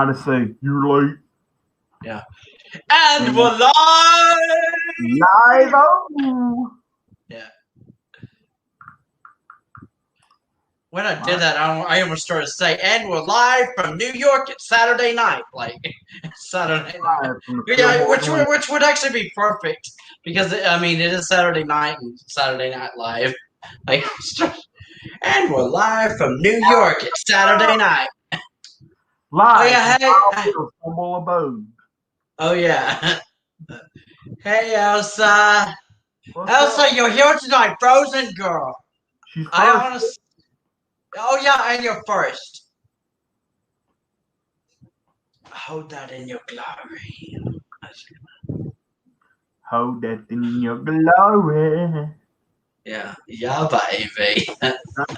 to say you're late. Yeah. And we're live! Live! Oh! Yeah. When I did that, I almost started to say, and we're live from New York. It's Saturday night. Like, Saturday night. Yeah, which would actually be perfect. Because, I mean, it is Saturday night and Saturday Night Live. Like, and we're live from New York. It's Saturday night. Live. Oh, yeah, hey. Humble abode. Oh, yeah. Hey, Elsa. Elsa, up? you're here tonight, Frozen Girl. She's first. Oh, yeah, and you're first. Hold that in your glory. Hold that in your glory. Yeah, baby.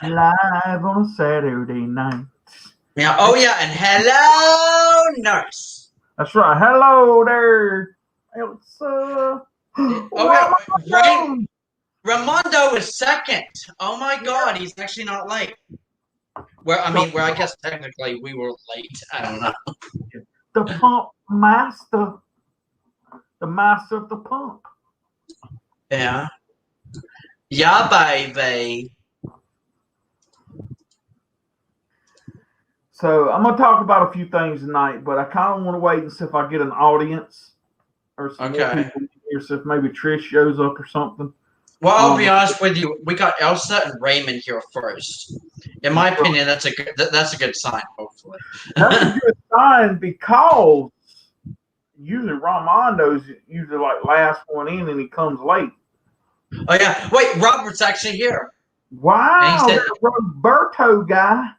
Live on a Saturday night. Yeah, oh, yeah, and hello, nurse. That's right. Hello there, Elsa. Oh, yeah, Raimondo is second. Oh, my God, he's actually not late. Where I guess technically we were late. I don't know. The pump master. The master of the pump. Yeah. Yeah, baby. So I'm going to talk about a few things tonight, but I kind of want to wait and see if I get an audience or some more people here, see if maybe Trish shows up or something. Well, I'll be honest with you. We got Elsa and Raymond here first. In my opinion, that's a good sign. Hopefully, that's a good sign because usually Raimondo's usually like last one in, and he comes late. Oh yeah, wait, Robert's actually here. Wow, that Roberto guy.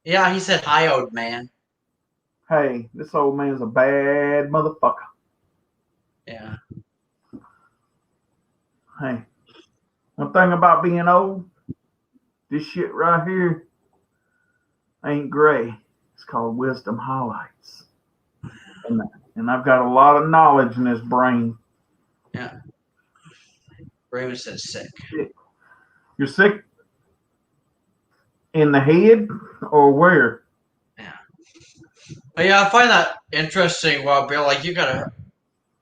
Yeah, he said hi, old man. Hey, this old man's a bad motherfucker. Yeah. Hey. One thing about being old, this shit right here ain't gray. It's called wisdom highlights. And I've got a lot of knowledge in this brain. Yeah. Raymond said sick. You're sick in the head or where? Yeah. But yeah, I find that interesting. Well, Bill, like you got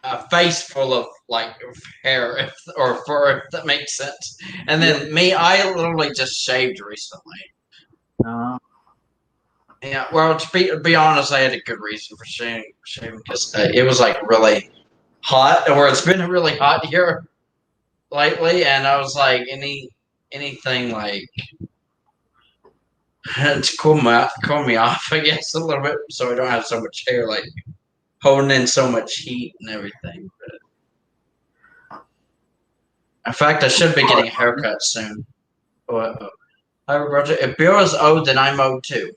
a face full of like hair or fur, if that makes sense. And then me, I literally just shaved recently. Yeah, well, to be honest, I had a good reason for shaving because it was like really hot, or it's been really hot here lately, and I was like, anything like to cool me off, I guess, a little bit, so I don't have so much hair like holding in so much heat and everything. But in fact, I should be getting a haircut soon. If Bill is owed, then I'm owed too.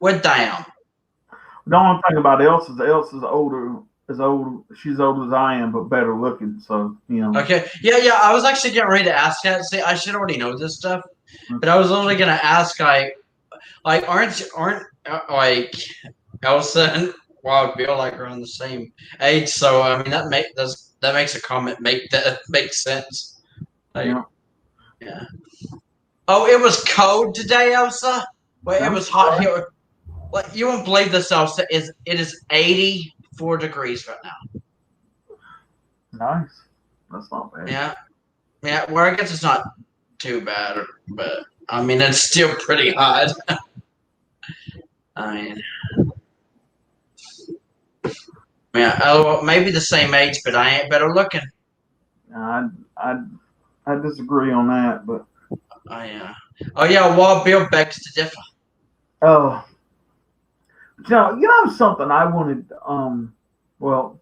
We're down. The only thing about Elsa's older. She's old as I am, but better looking. So Okay, yeah. I was actually getting ready to ask that. See, I should already know this stuff, but I was literally gonna ask, aren't like Elsa and Wild Bill like around the same age? So I mean that makes a comment makes sense. Yeah. Oh, it was cold today, Elsa. Well, it was hot here. Like you won't believe this, Elsa. It is 84 degrees right now. Nice. That's not bad. Yeah. Well, I guess it's not too bad, but I mean it's still pretty hot. I mean, yeah. Maybe the same age, but I ain't better looking. I disagree on that, but. Oh yeah. Wild Bill begs to differ. Oh. You know something I wanted. Well,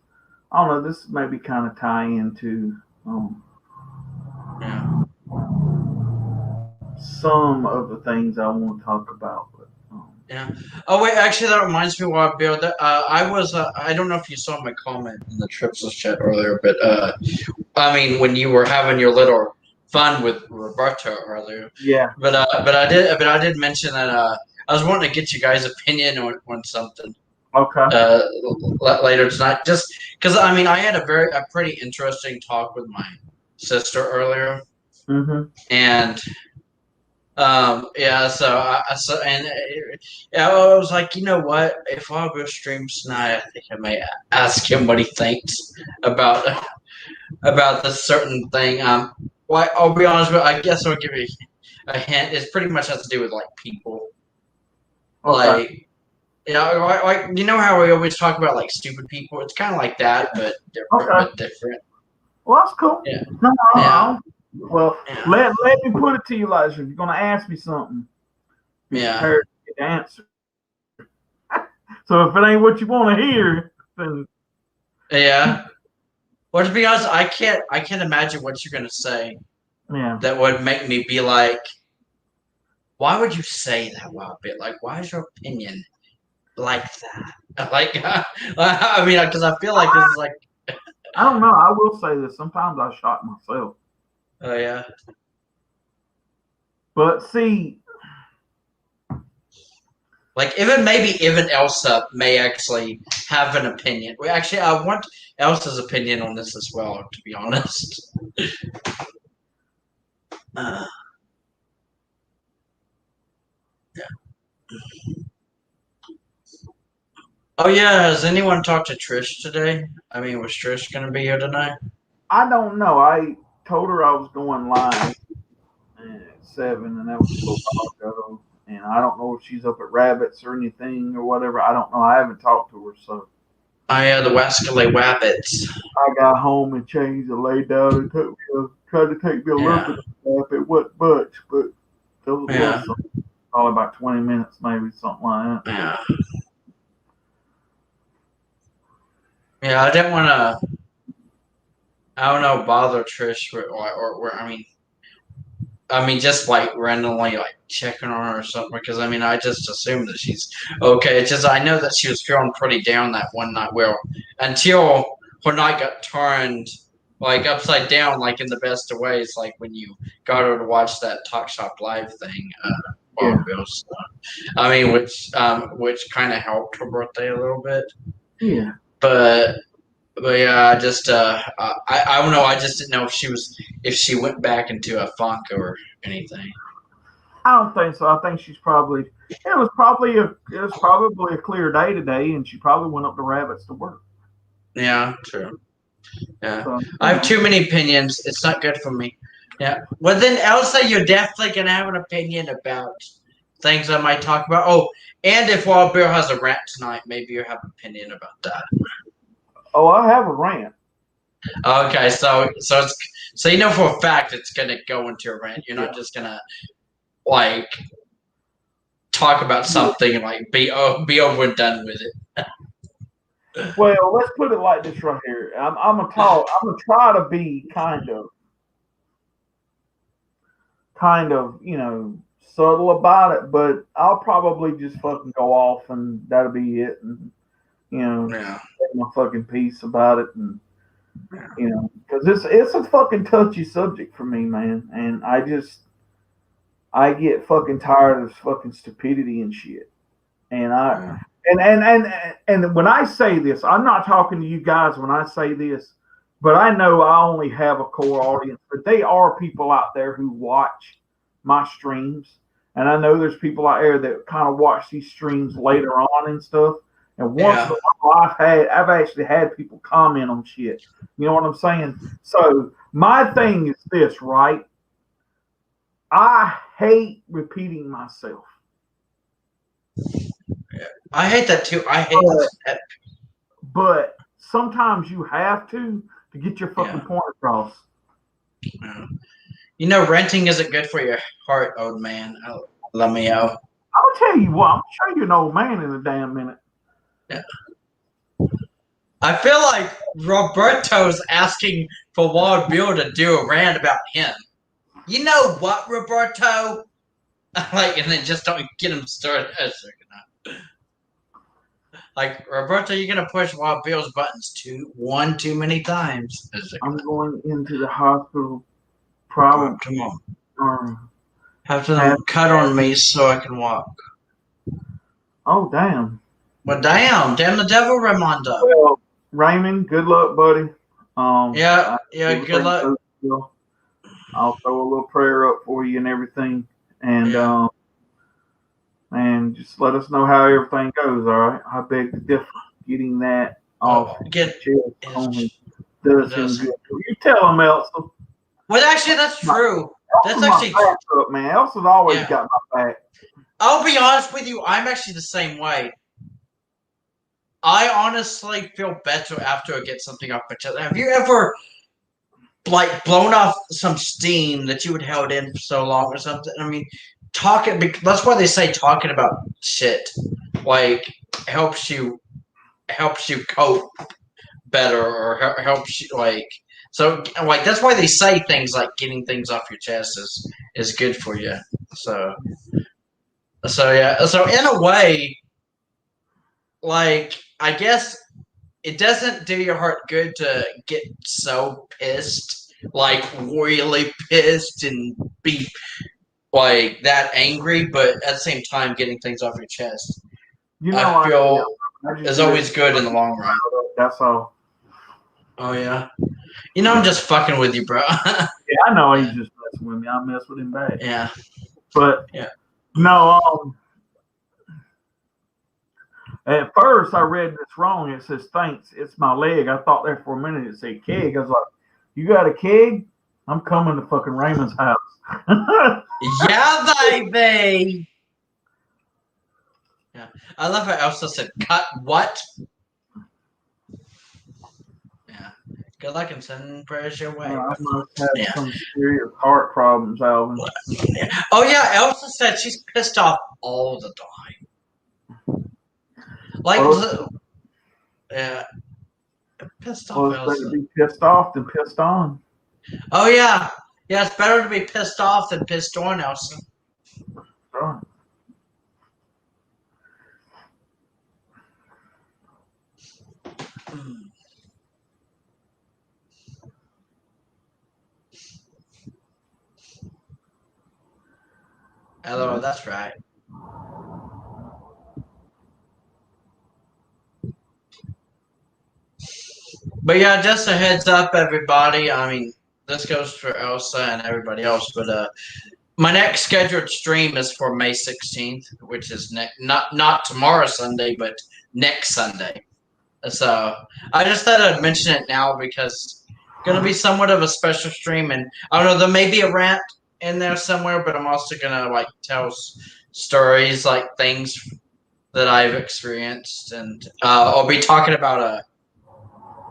I don't know. This maybe kind of tie into some of the things I want to talk about. But, yeah. Oh wait, actually, that reminds me. Wild Bill, I was. I don't know if you saw my comment in the Triples chat earlier, but I mean, when you were having your little fun with Roberto earlier. Yeah. But I did mention that I was wanting to get you guys' opinion on something. Okay. Later tonight, just because I mean I had a pretty interesting talk with my sister earlier, Mm-hmm. And I was like, you know what? If Wild Bill streams tonight, I think I may ask him what he thinks about this certain thing. Well, I'll be honest with you. I guess I'll give you a hint. It pretty much has to do with like people, Okay. like like you know how we always talk about like stupid people. It's kind of like that, but different. Well, that's cool. Yeah. No, Yeah. Well, Yeah. let me put it to you, Elijah. If you're gonna ask me something, be prepared to get the answer. So if it ain't what you want to hear, then yeah. Well, to be honest, I can't imagine what you're gonna say. Yeah. That would make me be like, why would you say that, Wild Bill? Like, why is your opinion like that? Like, I mean, because I feel like this is like. I don't know. I will say this. Sometimes I shock myself. Oh yeah. But see, like even Elsa may actually have an opinion. Actually, I want Elsa's opinion on this as well. To be honest. Yeah. Oh yeah, has anyone talked to Trish today? I mean, was Trish gonna be here tonight? I don't know. I told her I was going live at 7, and that was a little while ago. And I don't know if she's up at Rabbits or anything or whatever. I don't know. I haven't talked to her, so. Oh yeah, the Wascally Wabbits. I got home and changed and laid down and tried to take me a little bit of nap. It wasn't much, but there was a little something. Probably about 20 minutes, maybe something like that. Yeah. Yeah, I didn't want to. I don't know, bother Trish or I mean, just like randomly like checking on her or something because I mean, I just assumed that she's okay. It's just I know that she was feeling pretty down that one night. Well, until her night got turned like upside down, like in the best of ways, like when you got her to watch that Talk Shop Live thing. Bill's, I mean, which kind of helped her birthday a little bit. Yeah. But yeah, I just I don't know. I just didn't know if she went back into a funk or anything. I don't think so. I think she's probably it was probably a clear day today, and she probably went up to Rabbits to work. Yeah, true. Yeah, so, I have too many opinions. It's not good for me. Yeah. Well, then Elsa, you're definitely gonna have an opinion about things I might talk about. Oh, and if Wild Bill has a rant tonight, maybe you have an opinion about that. Oh, I have a rant. Okay, so you know for a fact it's gonna go into a rant. You're not just gonna like talk about something and like be over and done with it. Well, let's put it like this right here. I'm gonna try to be kind of subtle about it, but I'll probably just fucking go off and that'll be it, and take my fucking piece about it, and because it's a fucking touchy subject for me, man, and I get fucking tired of fucking stupidity and shit, and and when I say this, I'm not talking to you guys when I say this, but I know I only have a core audience, but they are people out there who watch my streams, and I know there's people out there that kind of watch these streams later on and stuff. And once in a while, I've actually had people comment on shit. You know what I'm saying? So my thing is this, right? I hate repeating myself. I hate that too. I hate that. But sometimes you have to get your fucking point across. You know, renting isn't good for your heart, old man. Let me out. I'll tell you what. I'm gonna show you an old man in a damn minute. Yeah. I feel like Roberto's asking for Wild Bill to do a rant about him. You know what, Roberto? Like, and then just don't get him started. Like, Roberto, you're gonna push Wild Bill's buttons too many times. I'm going into the hospital. Probably. Come on. Have to cut on me so I can walk. Oh damn. Well, damn the devil, Raimondo. Well, Raymond, good luck, buddy. Good luck. I'll throw a little prayer up for you and everything, and and just let us know how everything goes. All right, I beg to differ. Getting that off get chest only does him good. You tell him, Elsa. Well, actually, that's true. That's Elsa's actually my backup, man. Elsa's always got my back. I'll be honest with you. I'm actually the same way. I honestly feel better after I get something off my chest. Have you ever like blown off some steam that you had held in for so long or something? I mean, that's why they say talking about shit like helps you cope better or helps you like that's why they say things like getting things off your chest is good for you. So yeah. So in a way, like I guess it doesn't do your heart good to get so pissed, like really pissed and be like that angry, but at the same time getting things off your chest. I feel is always good in the long run. That's all. Oh yeah. I'm just fucking with you, bro. Yeah, I know he's just messing with me. I mess with him back. Yeah. But no, at first I read this wrong. It says thanks. It's my leg. I thought there for a minute it said keg. I was like, you got a keg? I'm coming to fucking Raymond's house. Yeah, baby. Yeah. I love how Elsa said cut what? Yeah. Good luck and send prayers your way. I must have some serious heart problems, Alvin. Oh yeah, Elsa said she's pissed off all the time. Like, yeah, pissed off. Well, it's better to be pissed off than pissed on. Oh yeah, it's better to be pissed off than pissed on, Elsa. Right. Hello, that's right. But yeah, just a heads up, everybody. I mean, this goes for Elsa and everybody else, but my next scheduled stream is for May 16th, which is not tomorrow Sunday, but next Sunday. So I just thought I'd mention it now because it's going to be somewhat of a special stream, and I don't know, there may be a rant in there somewhere, but I'm also going to like tell stories, like things that I've experienced, and I'll be talking about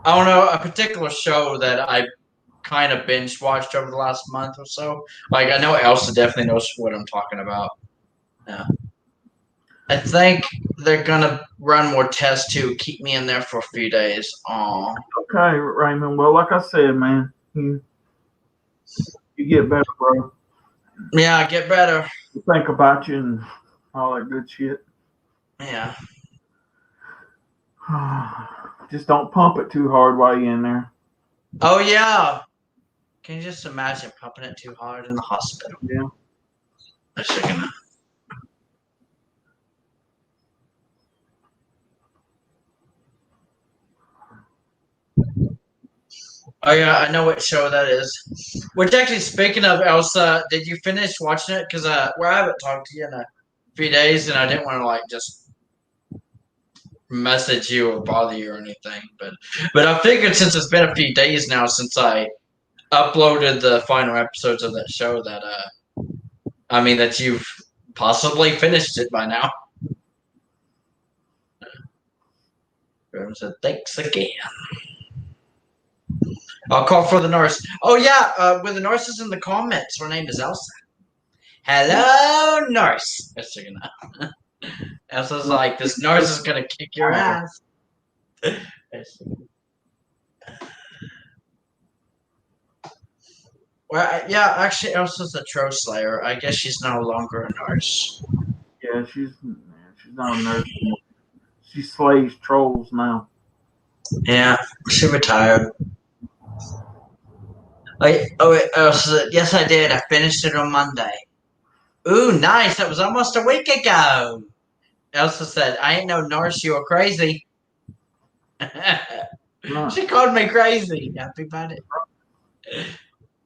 a particular show that I kind of binge watched over the last month or so. Like I know Elsa definitely knows what I'm talking about. Yeah. I think they're gonna run more tests to keep me in there for a few days. Aww. Okay, Raymond. Well, like I said, man, you get better, bro. Yeah, I get better. Think about you and all that good shit. Yeah. Just don't pump it too hard while you're in there. Oh yeah. Can you just imagine pumping it too hard in the hospital? Yeah. That's gonna. Oh yeah, I know what show that is. Which actually, speaking of Elsa, did you finish watching it? Because I haven't talked to you in a few days, and I didn't want to like just message you or bother you or anything. But I figured since it's been a few days now since I uploaded the final episodes of that show that that you've possibly finished it by now. So thanks again. I'll call for the nurse. Oh yeah, with the nurses in the comments, her name is Elsa. Hello, nurse. Elsa's like, this nurse is gonna kick your ass. Well, yeah, actually, Elsa's a troll slayer. I guess she's no longer a nurse. Yeah, she's not a nurse anymore. She slays trolls now. Yeah, she retired. Elsa, yes, I did. I finished it on Monday. Ooh, nice. That was almost a week ago. Elsa said, I ain't no nurse. You were crazy. She called me crazy. Happy about it.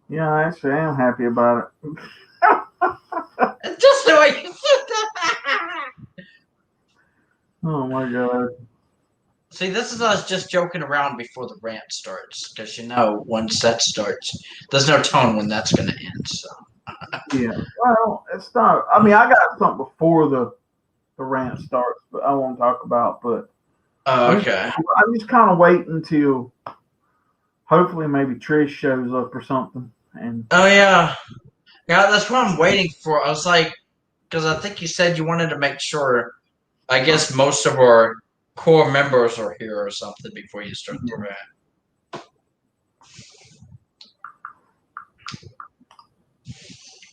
Yeah, actually, I am happy about it. Just the way you said that. Oh my god. See, this is us just joking around before the rant starts, because once that starts, there's no tone when that's going to end. So. Yeah. Well, it's not. I mean, I got something before the rant starts, but I won't talk about. But Okay. I'm just kind of waiting until hopefully maybe Trish shows up or something. And Oh yeah, yeah. That's what I'm waiting for. I was like, because I think you said you wanted to make sure. I guess most of our core members are here or something before you start the rant.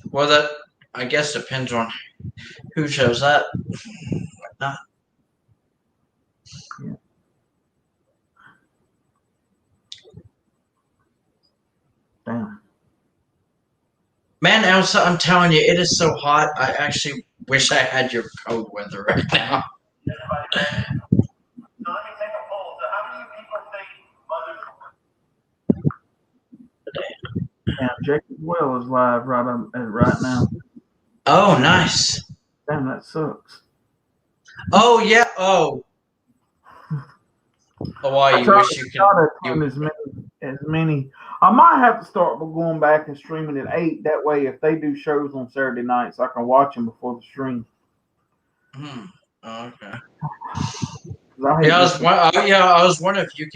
Well, that I guess depends on who shows up. yeah. Damn. Man, Elsa, I'm telling you, it is so hot. I actually wish I had your cold weather right now. So let me take a poll. So how many people think mothers? Damn. Jacob Well is live right now. Oh, nice. Damn, that sucks. Oh yeah. Oh. Oh, why you wish you could. As many. I might have to start going back and streaming at 8. That way, if they do shows on Saturday nights, I can watch them before the stream. Oh, okay. I Yeah, I was wondering if you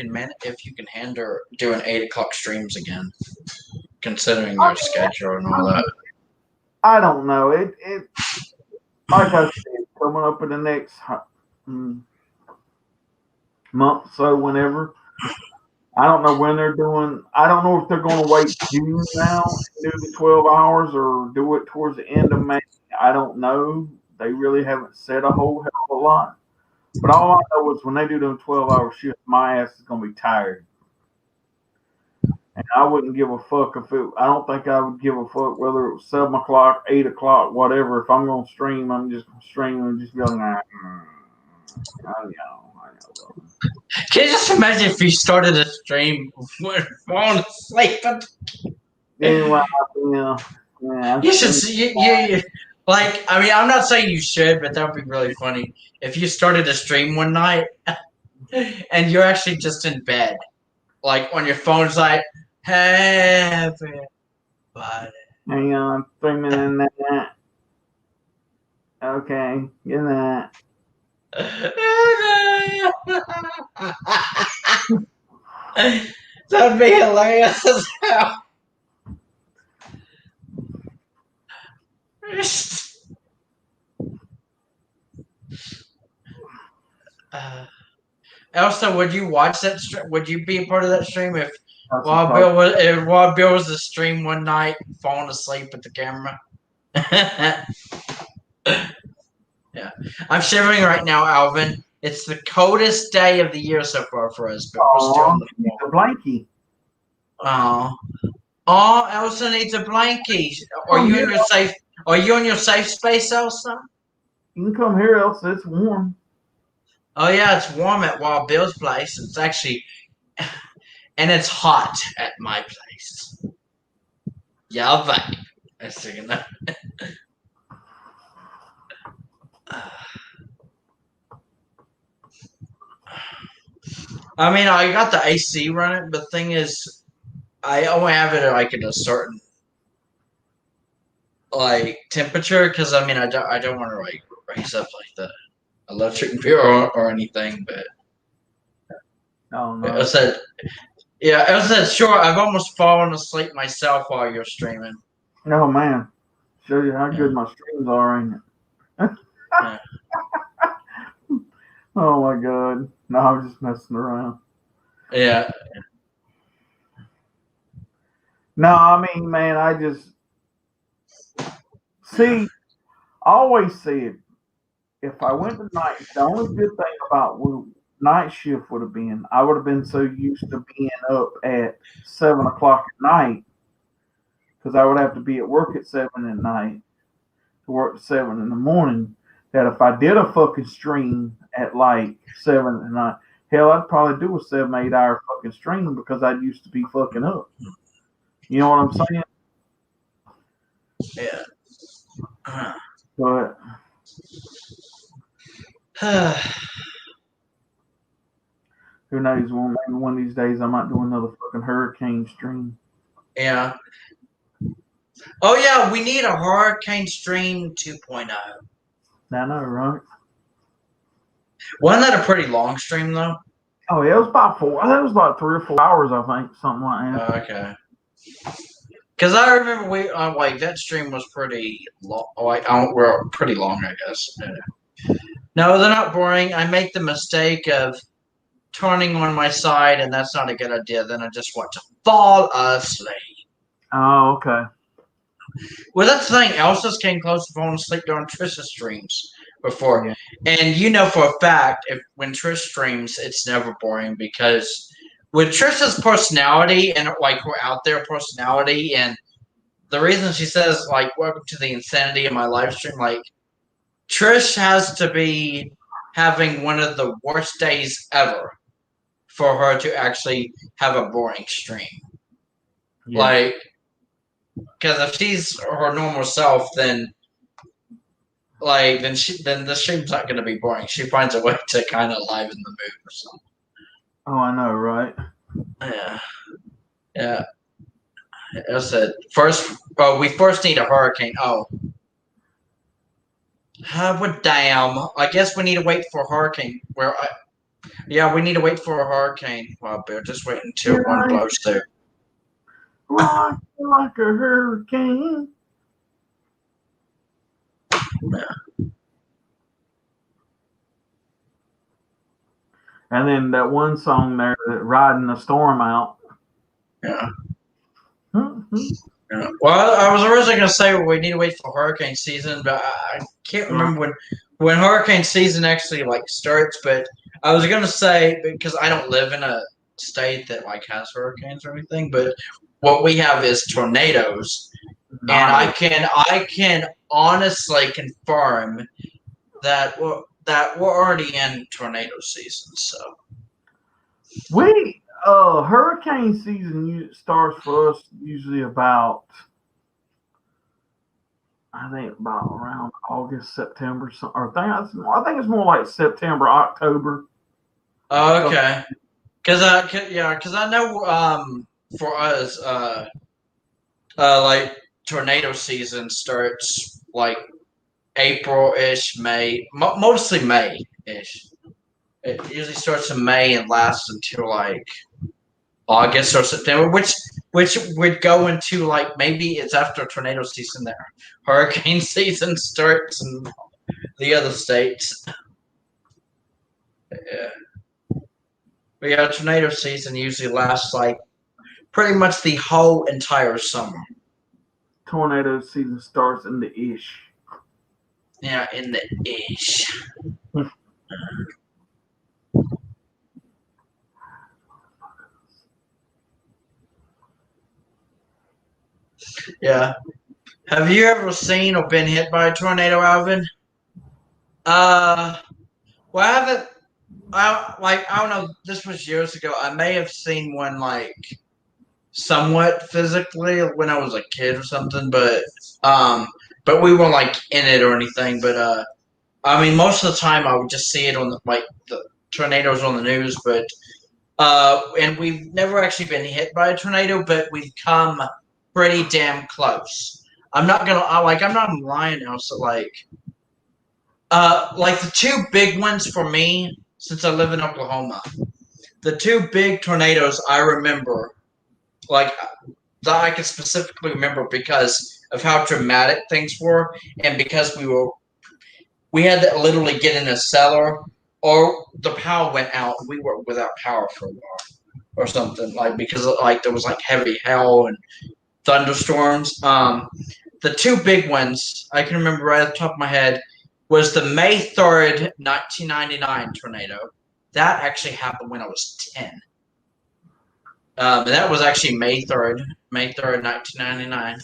can handle doing 8 o'clock streams again, considering your schedule and all that. I don't know. It like I said, coming up in the next month, so whenever. I don't know when they're doing. I don't know if they're going to wait June now and do the 12 hours or do it towards the end of May. I don't know. They really haven't said a whole hell of a lot. But all I know is when they do them 12-hour shifts, my ass is going to be tired. And I wouldn't give a fuck if it. I don't think I would give a fuck whether it was 7 o'clock, 8 o'clock, whatever. If I'm going to stream, I'm just going to stream and just be like, I know. Can you just imagine if you started a stream when falling asleep? Anyway, yeah. You should see you. Like, I mean, I'm not saying you should, but that would be really funny if you started a stream one night and you're actually just in bed, like on your phone's like, "Hey, everybody." Hang on, 3 minutes in that. Okay, get that. That'd be hilarious as hell. Elsa, would you watch that stream? Would you be a part of that stream if Wild Bill was to stream one night, falling asleep with the camera? Yeah, I'm shivering right now, Alvin. It's the coldest day of the year so far for us, but we're still in the a blankie. Oh, Elsa needs a blankie. Are you in your safe? Are you in your safe space, Elsa? You can come here, Elsa. It's warm. Oh yeah, it's warm at Wild Bill's place. It's actually, and it's hot at my place. Yeah, right. I was thinking that. I mean, I got the AC running, but the thing is, I only have it like at a certain like temperature because I mean, I don't want to like raise up like the electric bill or anything, but. Oh no. I said, yeah, I said, sure. I've almost fallen asleep myself while you're streaming. Oh man, show you how good my streams are, ain't it? Yeah. Oh my god. No, I'm just messing around. Yeah. No, I mean, man, I just see. I always said if I went to night, the only good thing about night shift would have been I would have been so used to being up at 7 o'clock at night because I would have to be at work at 7 at night to work at 7 in the morning. That if I did a fucking stream at like 7 at night, hell, I'd probably do a 7, 8 hour fucking stream because I used to be fucking up. You know what I'm saying? Yeah. But who knows? Well, maybe one of these days I might do another fucking hurricane stream. Yeah. Oh yeah, we need a hurricane stream 2.0. I know, right? Wasn't that a pretty long stream though? Oh yeah, it was about 4. I think it was about 3 or 4 hours. I think something like that. Okay. Because I remember we like that stream was pretty long. Like we're pretty long, I guess. Yeah. No, they're not boring. I make the mistake of turning on my side, and that's not a good idea. Then I just want to fall asleep. Oh, okay. Well, that's the thing. Elsa's came close to falling asleep during Trish's streams before. Yeah. And you know for a fact, when Trish streams, it's never boring because with Trish's personality and like her out there personality, and the reason she says like "Welcome to the insanity of my live stream," like Trish has to be having one of the worst days ever for her to actually have a boring stream. Yeah. Like, because if she's her normal self, then the stream's not going to be boring. She finds a way to kind of liven the mood or something. Oh, I know, right? Yeah. I said we first need a hurricane. Oh, well, damn. I guess we need to wait for a hurricane. We need to wait for a hurricane. Well, we'll just wait until one blows through. Rock like a hurricane. Yeah. And then that one song there, "Riding the Storm Out." Yeah. Mm-hmm. Yeah. Well, I was originally going to say we need to wait for hurricane season, but I can't remember when hurricane season actually like starts. But I was going to say, because I don't live in a state that like has hurricanes or anything, but what we have is tornadoes, and I can honestly confirm that we're already in tornado season. So hurricane season starts for us usually about, I think about around August, September, or I think it's more like September, October. Oh, okay. Because I know for us like tornado season starts like April-ish, May, mostly May-ish. It usually starts in May and lasts until like August or September, which would go into like maybe it's after tornado season that hurricane season starts in the other states. Yeah. But yeah, tornado season usually lasts like pretty much the whole entire summer. Tornado season starts in the ish. Yeah, in the ish. Yeah. Have you ever seen or been hit by a tornado, Alvin? Well, I haven't. I don't know. This was years ago. I may have seen one like somewhat physically when I was a kid or something, but we weren't like in it or anything. But I mean, most of the time I would just see it on the tornadoes on the news. But and we've never actually been hit by a tornado, but we've come pretty damn close. I'm not lying now. So like the two big ones for me, since I live in Oklahoma, the two big tornadoes I remember, like that I can specifically remember because of how dramatic things were, and because we had to literally get in a cellar, or the power went out. And we were without power for a while, or something because there was like heavy hail and thunderstorms. The two big ones I can remember right off the top of my head was the May 3rd, 1999 tornado. That actually happened when I was 10. And that was actually May 3rd, 1999.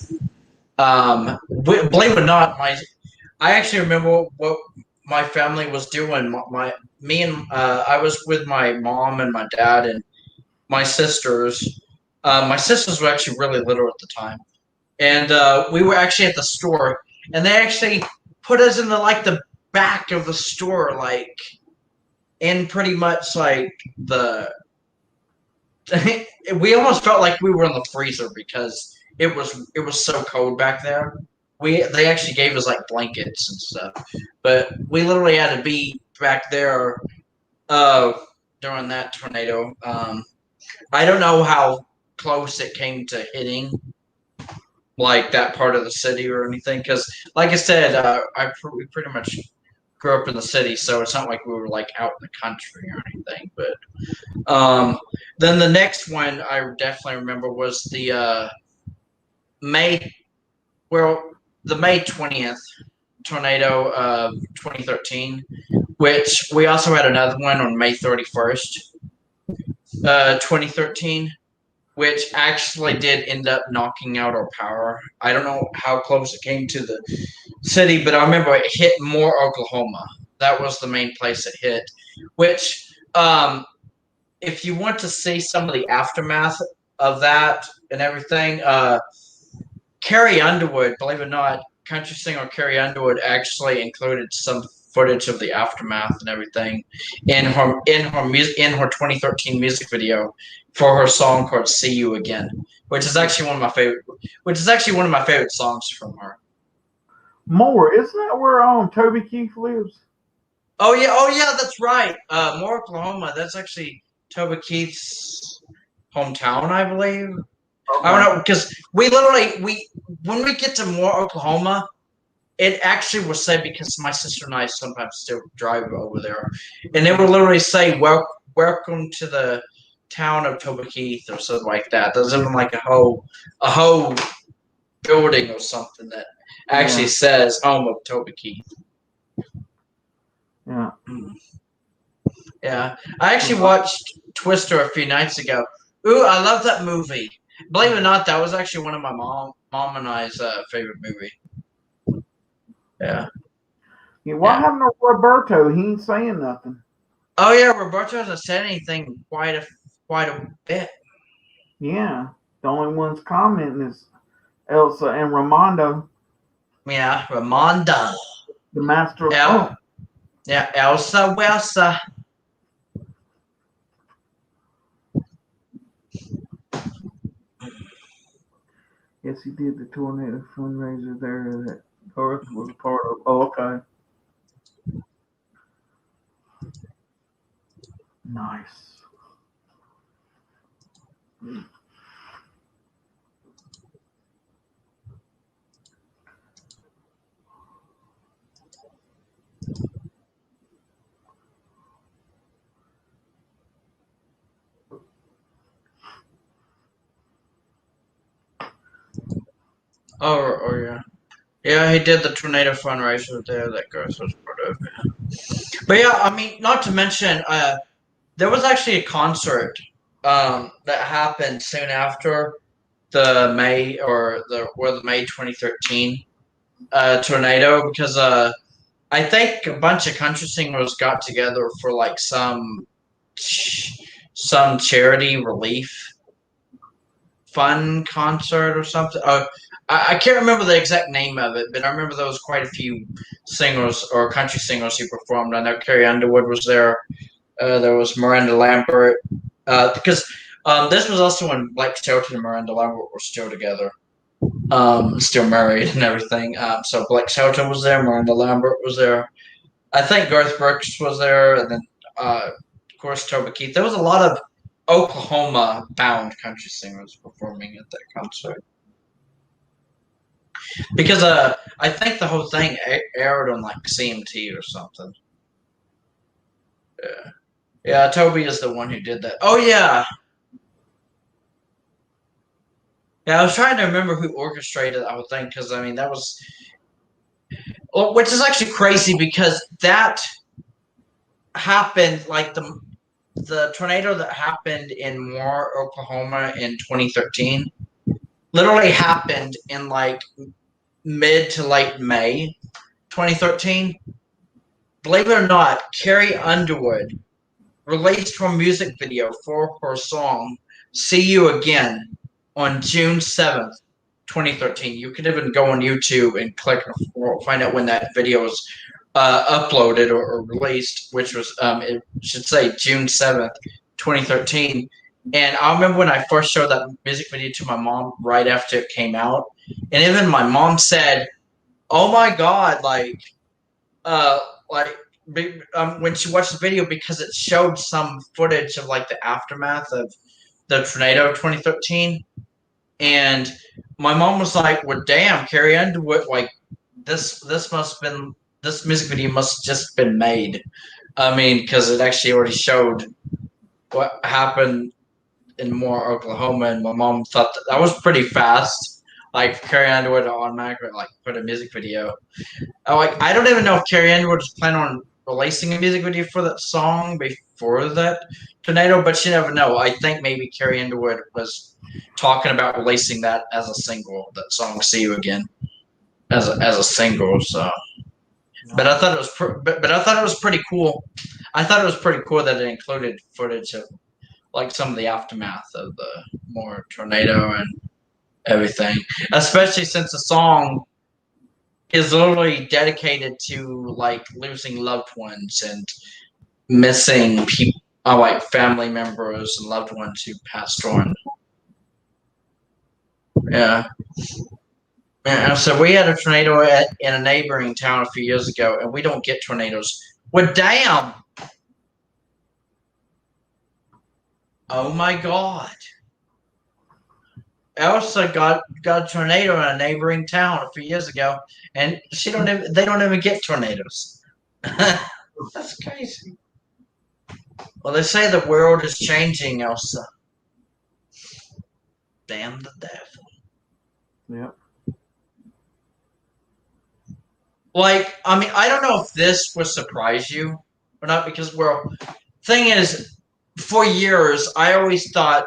Believe it or not, I actually remember what my family was doing. I was with my mom and my dad and my sisters. My sisters were actually really little at the time. and we were actually at the store, and they actually put us in the back of the store, like in pretty much like the. We almost felt like we were in the freezer because it was so cold back there. They actually gave us like blankets and stuff, but we literally had to be back there during that tornado. I don't know how close it came to hitting like that part of the city or anything, because like I said, we pretty much grew up in the city, so it's not like we were like out in the country or anything. But then the next one I definitely remember was the May, well, the May 20th tornado of 2013, which we also had another one on May 31st, 2013, which actually did end up knocking out our power. I don't know how close it came to the city, but I remember it hit Moore, Oklahoma. That was the main place it hit, which if you want to see some of the aftermath of that and everything, Carrie Underwood, believe it or not, country singer Carrie Underwood actually included some footage of the aftermath and everything in her 2013 music video for her song called "See You Again," which is actually one of my favorite songs from her. Moore, isn't that where Toby Keith lives? Oh yeah, that's right. Moore, Oklahoma. That's actually Toby Keith's hometown, I believe. Okay. I don't know, because when we get to Moore, Oklahoma, it actually will say, because my sister and I sometimes still drive over there, and it will literally say, "Welcome to the town of Toby Keith," or something like that. There's even like a whole building or something that actually says "Home of Toby Keith." Yeah. Yeah. I actually watched Twister a few nights ago. Ooh, I love that movie. Believe it or not, that was actually one of my mom and I's favorite movie. Yeah. What happened to Roberto? He ain't saying nothing. Oh yeah, Roberto hasn't said anything quite a bit. Yeah. The only ones commenting is Elsa and Ramondo. Yeah, Ramondo. The master of funk. Yeah, Elsa Welsa. Yes, he did the tornado fundraiser there that Garth was a part of. Oh, okay. Nice. Oh yeah. Yeah, he did the tornado fundraiser there that Garth was part of. Yeah. But yeah, I mean, not to mention, there was actually a concert that happened soon after the May 2013 tornado, because I think a bunch of country singers got together for like some charity relief fund concert or something. I can't remember the exact name of it, but I remember there was quite a few singers or country singers who performed. I know Carrie Underwood was there. There was Miranda Lambert. Because this was also when Blake Shelton and Miranda Lambert were still together, still married and everything. So Blake Shelton was there, Miranda Lambert was there. I think Garth Brooks was there, and then of course Toby Keith. There was a lot of Oklahoma-bound country singers performing at that concert. Because I think the whole thing aired on like CMT or something. Yeah. Yeah, Toby is the one who did that. Oh yeah. Yeah, I was trying to remember who orchestrated the whole thing, because I mean that was, which is actually crazy because that happened, like the tornado that happened in Moore, Oklahoma in 2013 literally happened in like mid to late May 2013. Believe it or not, Carrie Underwood released her music video for her song "See You Again" on June 7th, 2013. You could even go on YouTube and click or find out when that video was uploaded or released, which was it should say June 7th, 2013. And I remember when I first showed that music video to my mom right after it came out, and even my mom said, "Oh my God!" Uh, like when she watched the video because it showed some footage of like the aftermath of the tornado of 2013, and my mom was like, "Well, damn, Carrie Underwood, like this must have been this music video must have just been made." I mean, because it actually already showed what happened in Moore, Oklahoma, and my mom thought that was pretty fast. Like Carrie Underwood automatically like put a music video. I don't even know if Carrie Underwood was planning on releasing a music video for that song before that tornado, but you never know. I think maybe Carrie Underwood was talking about releasing that as a single. That song "See You Again" as a single. So, but I thought it was but I thought it was pretty cool. I thought it was pretty cool that it included footage of like some of the aftermath of the Moore tornado and everything, especially since the song is literally dedicated to like losing loved ones and missing people, like family members and loved ones who passed on. Yeah. And so we had a tornado in a neighboring town a few years ago, and we don't get tornadoes. Well, damn! Oh my God! Elsa got a tornado in a neighboring town a few years ago, and they don't even get tornadoes. That's crazy. Well, they say the world is changing, Elsa. Damn the devil. Yep. Like, I mean, I don't know if this would surprise you or not, because, well, thing is, for years, I always thought,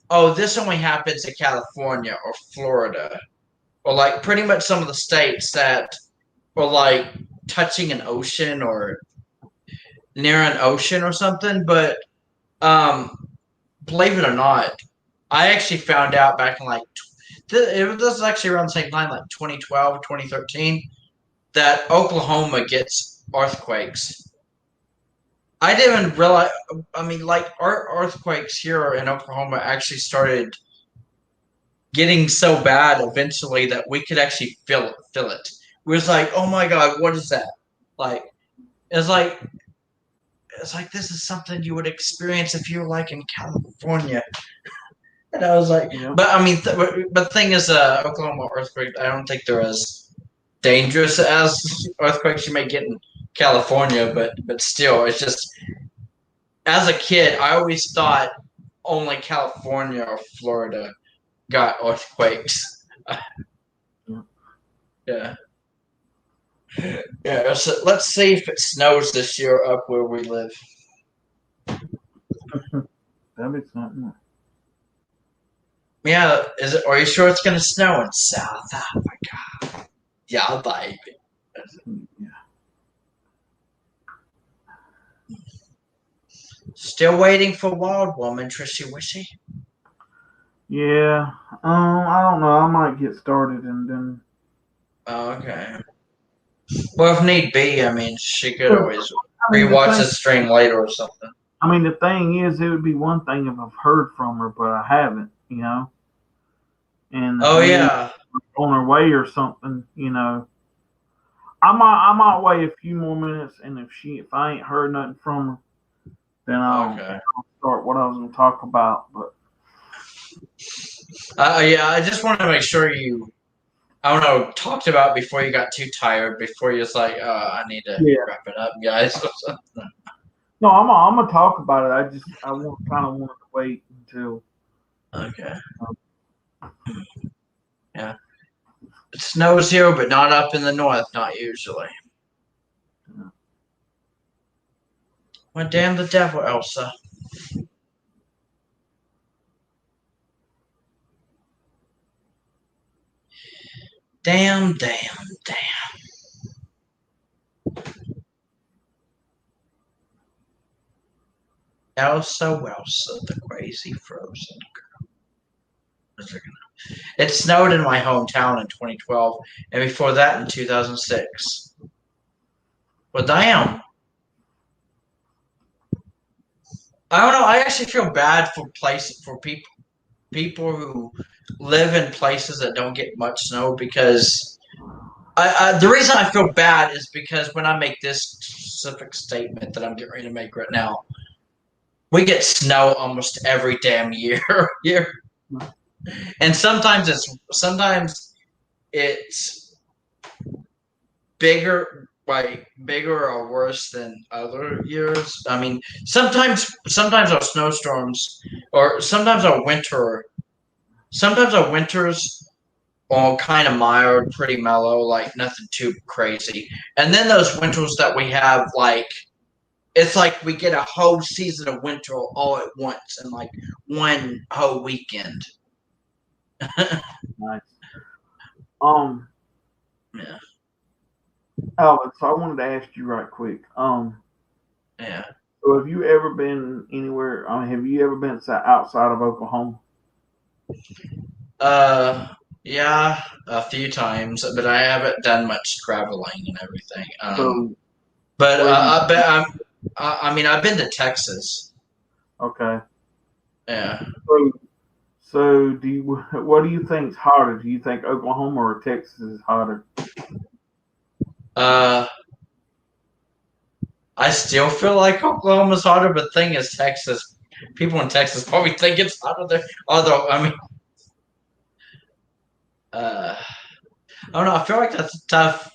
oh, this only happens in California or Florida, or like pretty much some of the states that are like touching an ocean or near an ocean or something. But believe it or not, I actually found out back in like, this was actually around the same time, like 2012, 2013, that Oklahoma gets earthquakes. I didn't even realize. I mean, like our earthquakes here in Oklahoma actually started getting so bad eventually that we could actually feel it. We was like, oh my God, what is that? Like, it's like this is something you would experience if you were like in California. And I was like, Yep. but I mean, but the thing is, Oklahoma earthquakes, I don't think they're as dangerous as earthquakes you may get in California, but still, it's just, as a kid, I always thought only California or Florida got earthquakes. Yeah. Yeah, so let's see if it snows this year up where we live. That'd be something. Yeah, is it? Are you sure it's gonna snow in South Africa? Yeah, baby. Yeah. Still waiting for Wild Woman, Trishy Wishy. Yeah. I don't know. I might get started and then. Oh, okay. Well, if need be, I mean, she could always rewatch the stream later or something. I mean, the thing is, it would be one thing if I've heard from her, but I haven't, you know. And oh yeah, on her way or something, you know. I might wait a few more minutes, and if I ain't heard nothing from her, then I'll start what I was going to talk about. But yeah, I just wanted to make sure you, I don't know, talked about before you got too tired, before you was like, I need to wrap it up, guys. No, I'm gonna talk about it. I kind of wanted to wait until. Okay. Yeah. It snows here, but not up in the north, not usually. Yeah. Well, damn the devil, Elsa. Damn. Elsa, the crazy frozen girl. It snowed in my hometown in 2012, and before that in 2006. But damn, I don't know. I actually feel bad for people who live in places that don't get much snow because the reason I feel bad is because when I make this specific statement that I'm getting ready to make right now, we get snow almost every damn year here, and sometimes it's bigger or worse than other years. I mean, sometimes our snowstorms or sometimes our winters are kind of mild, pretty mellow, like nothing too crazy. And then those winters that we have, like it's like we get a whole season of winter all at once in like one whole weekend. Nice. Yeah. Alex, I wanted to ask you right quick. Yeah. So have you ever been anywhere? Have you ever been outside of Oklahoma? Yeah, a few times, but I haven't done much traveling and everything. So, But where I bet I mean, I've been to Texas. okay. Yeah. So what do you think's hotter? Do you think Oklahoma or Texas is hotter? I still feel like Oklahoma's hotter, but the thing is, Texas. People in Texas probably think it's hotter there. Although, I mean, I don't know. I feel like that's a tough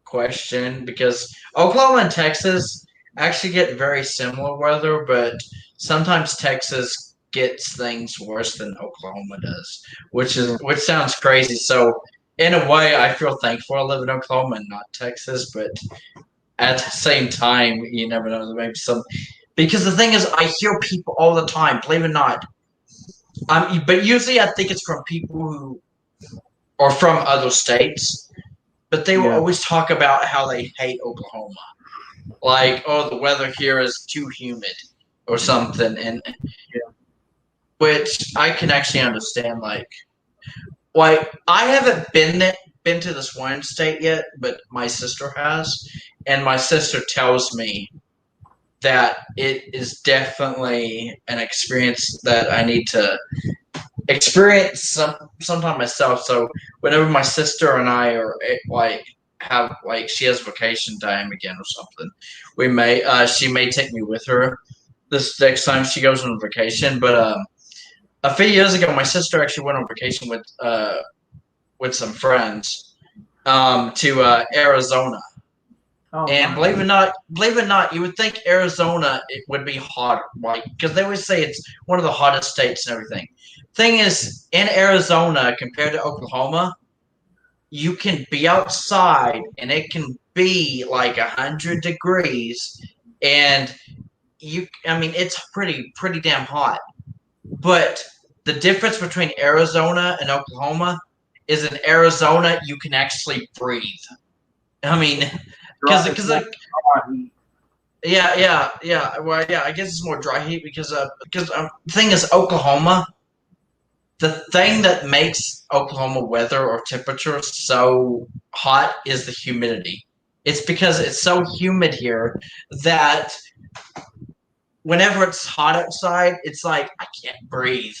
question because Oklahoma and Texas actually get very similar weather, but sometimes Texas gets things worse than Oklahoma does, which sounds crazy. So in a way, I feel thankful I live in Oklahoma and not Texas, but at the same time, you never know. There may be some because the thing is, I hear people all the time, believe it or not. But usually I think it's from people who are from other states, but they will always talk about how they hate Oklahoma. Like, oh, the weather here is too humid or something, and which I can actually understand. Like I haven't been to this one state yet, but my sister has, and my sister tells me that it is definitely an experience that I need to experience sometime myself. So whenever my sister and I are like have like she has vacation time again or something, we may she may take me with her this next time she goes on vacation. But a few years ago, my sister actually went on vacation with some friends to Arizona. Oh, And nice. believe it or not, you would think Arizona it would be hotter, like because they always say it's one of the hottest states and everything. Thing is, in Arizona compared to Oklahoma, you can be outside and it can be like 100 degrees, and I mean, it's pretty damn hot. But the difference between Arizona and Oklahoma is in Arizona you can actually breathe. I mean, because yeah. Well, yeah, I guess it's more dry heat because the thing is Oklahoma. The thing that makes Oklahoma weather or temperature so hot is the humidity. It's because it's so humid here that whenever it's hot outside, it's like I can't breathe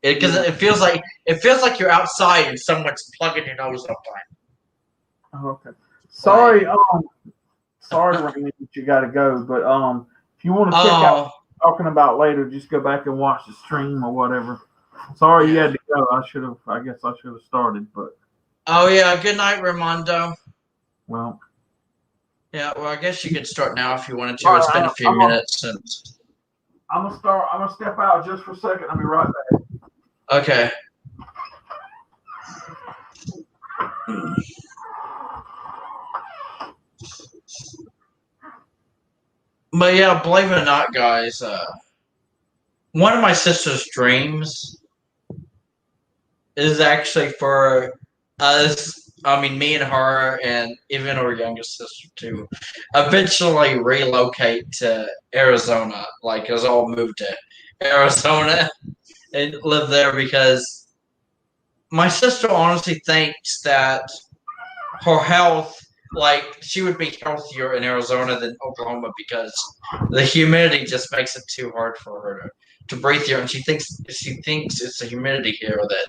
because it feels like you're outside and someone's plugging your nose up. Oh, okay. Sorry, Raymond, that you got to go. But if you want to check out what we're talking about later, just go back and watch the stream or whatever. Sorry you had to go. I guess I should have started, but. Oh yeah. Good night, Raimondo. Well. Yeah. Well, I guess you could start now if you wanted to. It's been a few minutes since. I'm gonna step out just for a second. I'll be right back. Okay. But yeah, believe it or not, guys, one of my sister's dreams is actually for us. I mean, me and her, and even her youngest sister to eventually relocate to Arizona. Like, us all move to Arizona and live there because my sister honestly thinks that her health, like she would be healthier in Arizona than Oklahoma because the humidity just makes it too hard for her to breathe here, and she thinks it's the humidity here that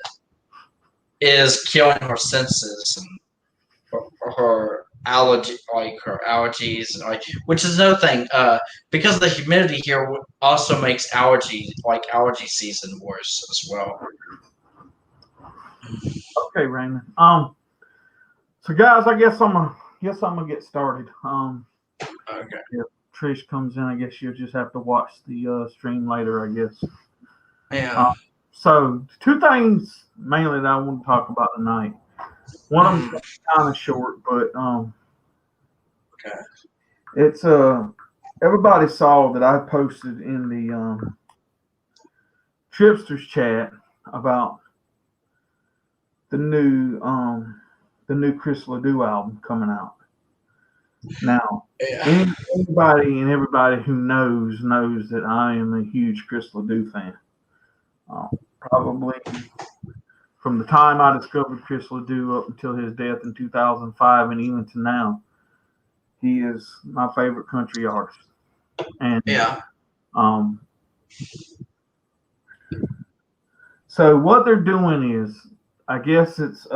is killing her senses and her allergy, like her allergies, like which is another thing. Because the humidity here also makes allergy season worse as well. Okay, Raymond. So guys, I guess I'm gonna get started. Okay. If Trish comes in, I guess you'll just have to watch the stream later, I guess. Yeah. So two things mainly that I want to talk about tonight. One of them kind of short, but Okay. it's everybody saw that I posted in the Tripsters chat about the new Chris Ledoux album coming out. Now, Yeah. anybody and everybody who knows that I am a huge Chris Ledoux fan. Probably from the time I discovered Chris Ledoux up until his death in 2005, and even to now, he is my favorite country artist. And Yeah. So what they're doing is, I guess it's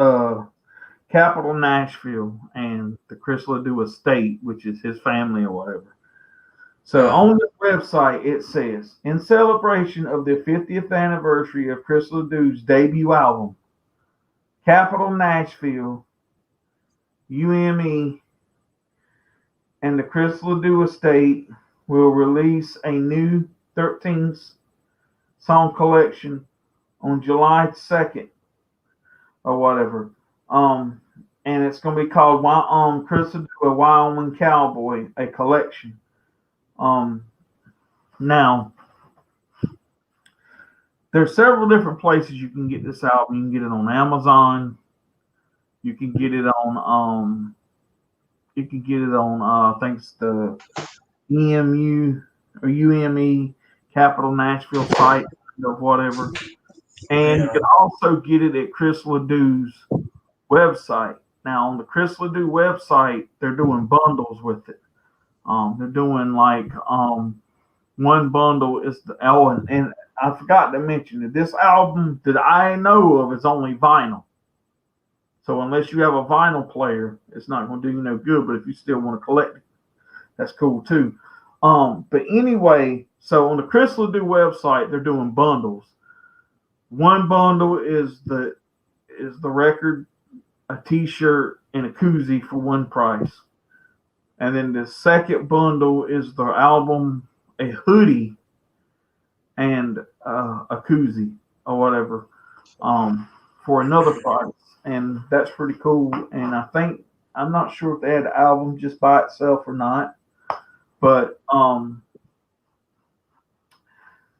Capital Nashville and the Chris Ledoux estate, which is his family or whatever. So on the website, it says, in celebration of the 50th anniversary of Chris Ledoux's debut album, Capital Nashville, UME, and the Chris Ledoux estate will release a new 13-song collection on July 2nd or whatever. And it's going to be called Chris Ledoux, a Wyoming Cowboy, a collection. Now, there's several different places you can get this album. You can get it on Amazon. You can get it on I think it's the EMU or UME Capital Nashville site or whatever. And you can also get it at Chris Ledoux's website. Now, on the Chris Ledoux website, they're doing bundles with it. They're doing like one bundle is and I forgot to mention that this album that I know of is only vinyl. So unless you have a vinyl player, it's not going to do you no good. But if you still want to collect it, that's cool too. But anyway, so on the Chris Ledoux website, they're doing bundles. One bundle is the record, a T-shirt, and a koozie for one price. And then the second bundle is the album, a hoodie, and a koozie or whatever for another price. And that's pretty cool. And I'm not sure if they had the album just by itself or not. But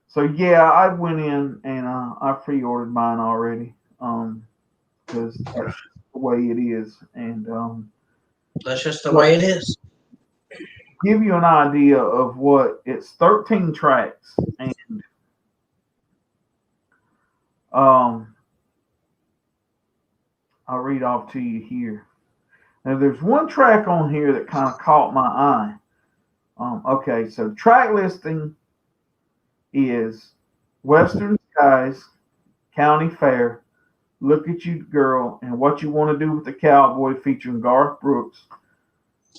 so yeah, I went in and I pre-ordered mine already because that's the way it is. And that's just the way it is. Give you an idea of what it's 13 tracks, and I'll read off to you here. Now there's one track on here that kind of caught my eye. Okay, so track listing is Western Skies, County Fair, Look at You Girl, and What You Want to Do with the Cowboy featuring Garth Brooks.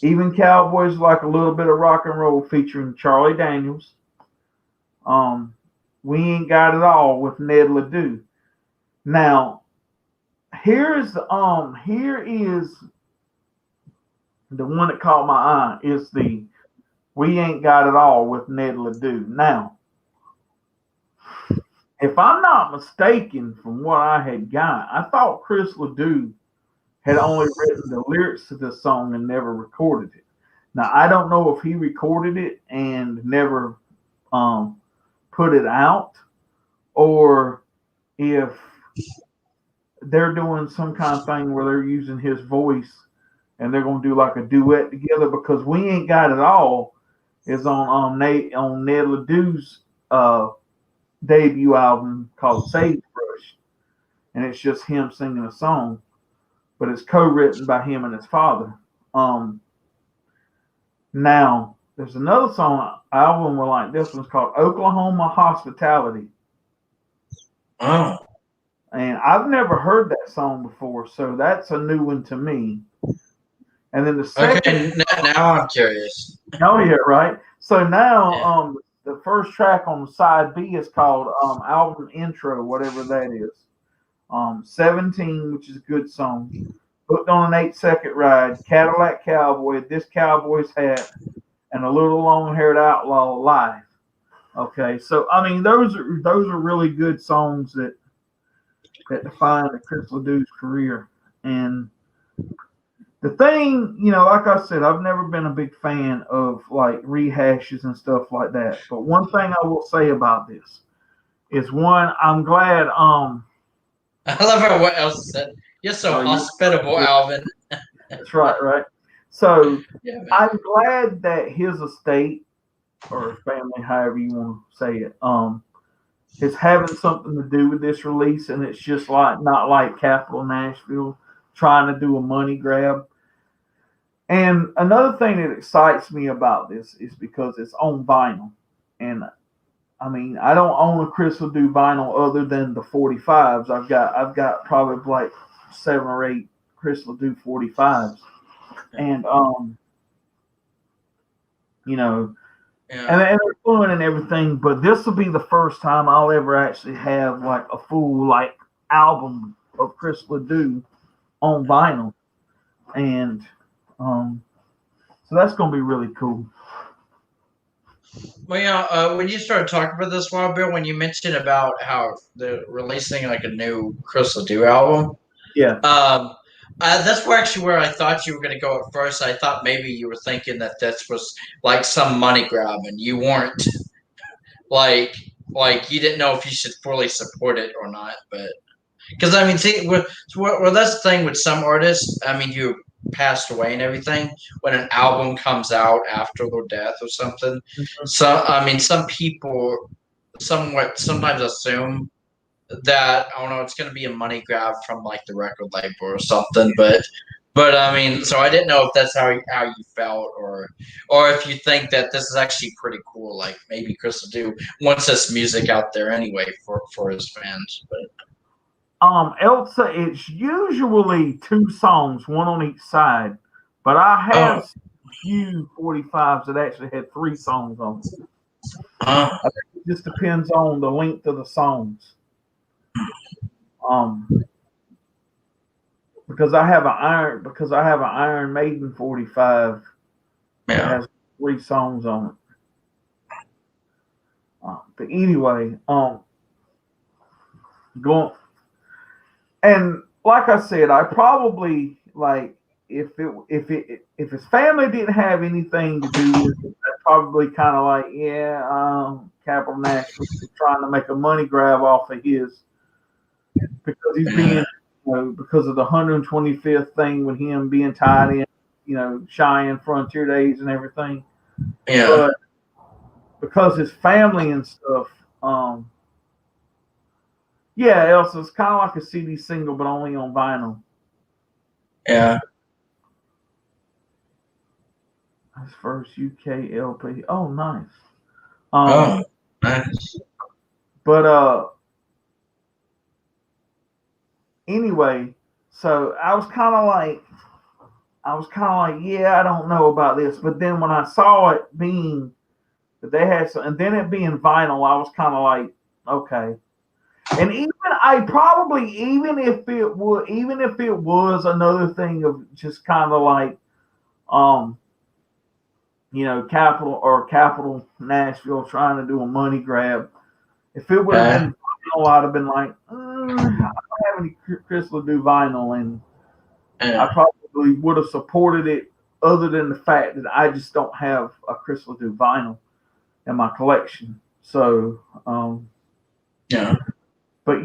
Even Cowboys Like a Little Bit of Rock and Roll featuring Charlie Daniels. We Ain't Got It All with Ned Ledoux. Now, here is the one that caught my eye is the We Ain't Got It All with Ned Ledoux. Now, if I'm not mistaken from what I had got, I thought Chris Ledoux had only written the lyrics to this song and never recorded it. Now, I don't know if he recorded it and never put it out, or if they're doing some kind of thing where they're using his voice and they're going to do like a duet together, because We Ain't Got It All is on Ned Ledoux's debut album called Sagebrush. and it's just him singing a song, but it's co-written by him and his father. Now there's another song album where like this one's called Oklahoma Hospitality. Oh. And I've never heard that song before, so that's a new one to me. And then the second, now I'm curious. Oh yeah, right. So now, the first track on the side B is called album intro, whatever that is. 17, which is a good song. Hooked on an 8-second ride, Cadillac Cowboy, This Cowboy's Hat, and A Little Long-Haired Outlaw Live. Okay, so I mean those are really good songs that define Chris Ledoux career. And the thing, like I said, I've never been a big fan of like rehashes and stuff like that. But one thing I will say about this is one, I'm glad. I love how what else said. You're so hospitable, Alvin. That's right. So yeah, I'm glad that his estate or family, however you want to say it, is having something to do with this release, and it's just like not like Capitol Nashville trying to do a money grab. And another thing that excites me about this is because it's on vinyl, and I mean I don't own a Chris Ledoux vinyl other than the 45s. I've got probably like 7 or 8 Chris Ledoux 45s, and and they're fun and everything, but this will be the first time I'll ever actually have like a full like album of Chris Ledoux on vinyl, and so that's gonna be really cool. Well, when you started talking about this, while Bill, when you mentioned about how they're releasing like a new Chris Ledoux album, that's where I thought you were going to go at first. I thought maybe you were thinking that this was like some money grab, and you weren't like you didn't know if you should fully support it or not. But because I mean, see, well, that's the thing with some artists. I mean, you passed away and everything when an album comes out after their death or something. Mm-hmm. So I mean, some people sometimes assume that I don't know, it's going to be a money grab from like the record label or something, but I mean, so I didn't know if that's how you felt, or if you think that this is actually pretty cool. Like maybe Chris Ledoux wants this music out there anyway for his fans. But Elsa, it's usually 2 songs, one on each side, but I have a few 45s that actually had 3 songs on them. I think it just depends on the length of the songs. Because I have an Iron Maiden 45 that has 3 songs on it. But anyway, going, and like I said, I probably like if his family didn't have anything to do with it, I'd probably kind of like Capitol Nashville is trying to make a money grab off of his, because he's being because of the 125th thing with him being tied in, Cheyenne Frontier Days and everything. Yeah. But because his family and stuff, Elsa, it's kind of like a CD single, but only on vinyl. Yeah. His first UK LP. Oh, nice. Nice. But anyway, so I was kind of like, I don't know about this. But then when I saw it being that they had some, and then it being vinyl, I was kind of like, okay. And even if it was another thing of just kind of like, Capitol Nashville trying to do a money grab. If it would have been vinyl, I'd have been like, I don't have any Chris Ledoux vinyl, and I probably would have supported it, other than the fact that I just don't have a Chris Ledoux vinyl in my collection. So, But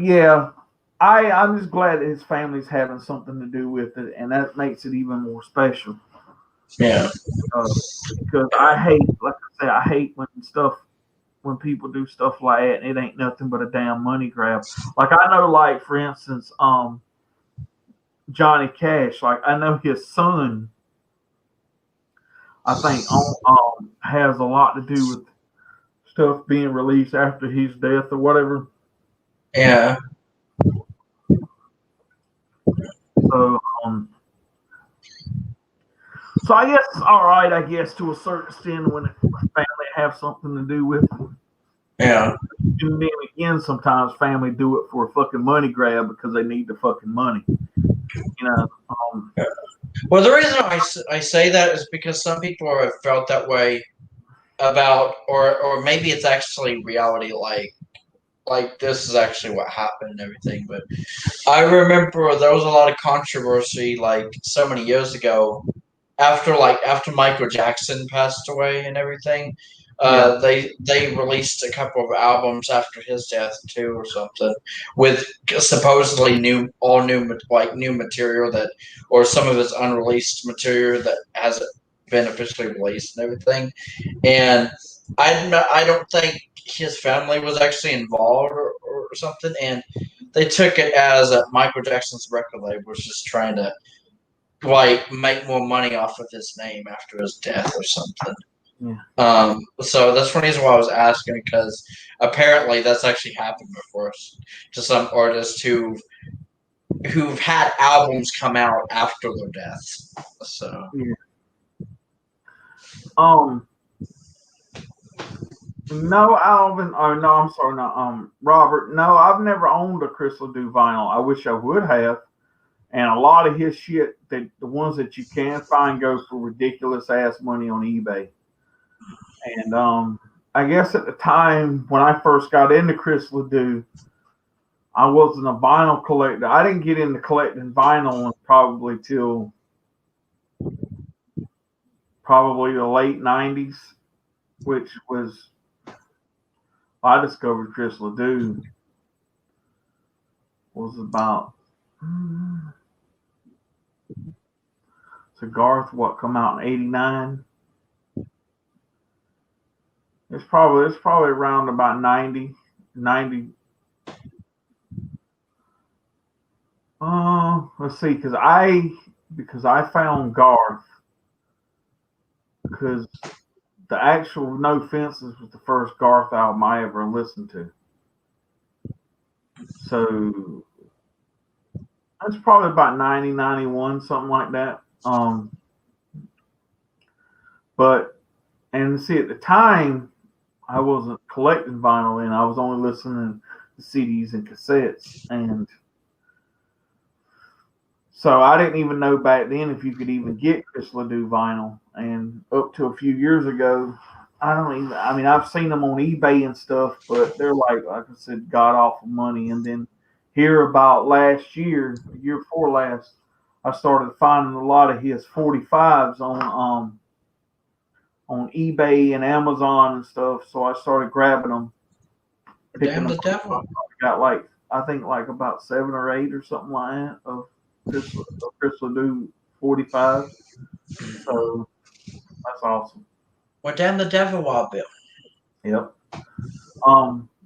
I'm just glad that his family's having something to do with it, and that makes it even more special. Yeah. Because I hate, like I say, when stuff when people do stuff like that, and it ain't nothing but a damn money grab. Like I know, like for instance, Johnny Cash. Like I know his son. I think has a lot to do with stuff being released after his death or whatever. Yeah. So so I guess it's all right. I guess to a certain extent when family have something to do with it. Yeah. And then again, sometimes family do it for a fucking money grab because they need the fucking money. You know. Well, the reason I say that is because some people have felt that way about, or maybe it's actually reality. Like this is actually what happened and everything. But I remember there was a lot of controversy like so many years ago after Michael Jackson passed away and everything. Yeah. They released a couple of albums after his death too, or something, with supposedly new material that, or some of his unreleased material that hasn't been officially released and everything. And I don't think his family was actually involved or something, and they took it as Michael Jackson's record label was just trying to like make more money off of his name after his death or something. Yeah. So that's one reason why I was asking, because apparently that's actually happened before to some artists who've had albums come out after their deaths. So Yeah. No, Alvin. Oh no, I'm sorry. No, Robert. No, I've never owned a Chris Ledoux vinyl. I wish I would have. And a lot of his shit, that the ones that you can find, go for ridiculous ass money on eBay. And I guess at the time when I first got into Chris Ledoux, I wasn't a vinyl collector. I didn't get into collecting vinyl probably till probably the late '90s, which was I discovered Chris Ledoux was about. So Garth, what come out in '89? It's probably around about 90. Let's see, because I found Garth because the actual No Fences was the first Garth album I ever listened to. So that's probably about 90, 91, something like that. But and see, at the time I wasn't collecting vinyl, and I was only listening to CDs and cassettes, and so I didn't even know back then if you could even get Chris Ledoux vinyl. And up to a few years ago, I mean, I've seen them on eBay and stuff, but they're like I said, god awful money. And then here about last year, the year before last, I started finding a lot of his 45s on eBay and Amazon and stuff. So I started grabbing them. damn the devil. I got I think about 7 or 8 or something like that of Chris Ledoux 45. So that's awesome. Well, damn the devil, Wild Bill. Yep.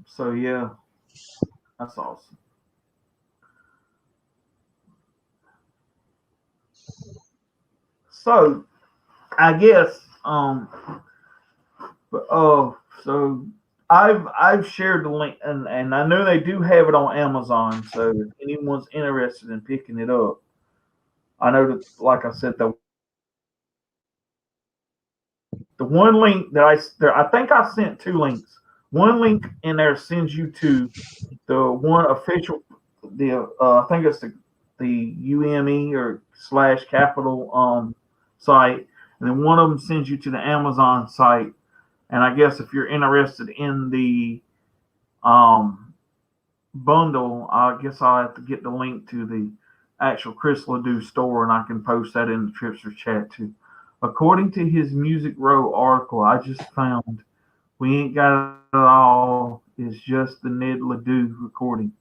So yeah, that's awesome. So I guess so I've shared the link, and I know they do have it on Amazon. So if anyone's interested in picking it up, I know that, like I said, the one link that I think I sent 2 links. One link in there sends you to the one official, I think it's the UME or / capital site, and then one of them sends you to the Amazon site. And I guess if you're interested in the bundle, I guess I'll have to get the link to the actual Chris Ledoux store, and I can post that in the Tripster chat too. According to his Music Row article I just found, We Ain't Got It All is just the Ned Ledoux recording.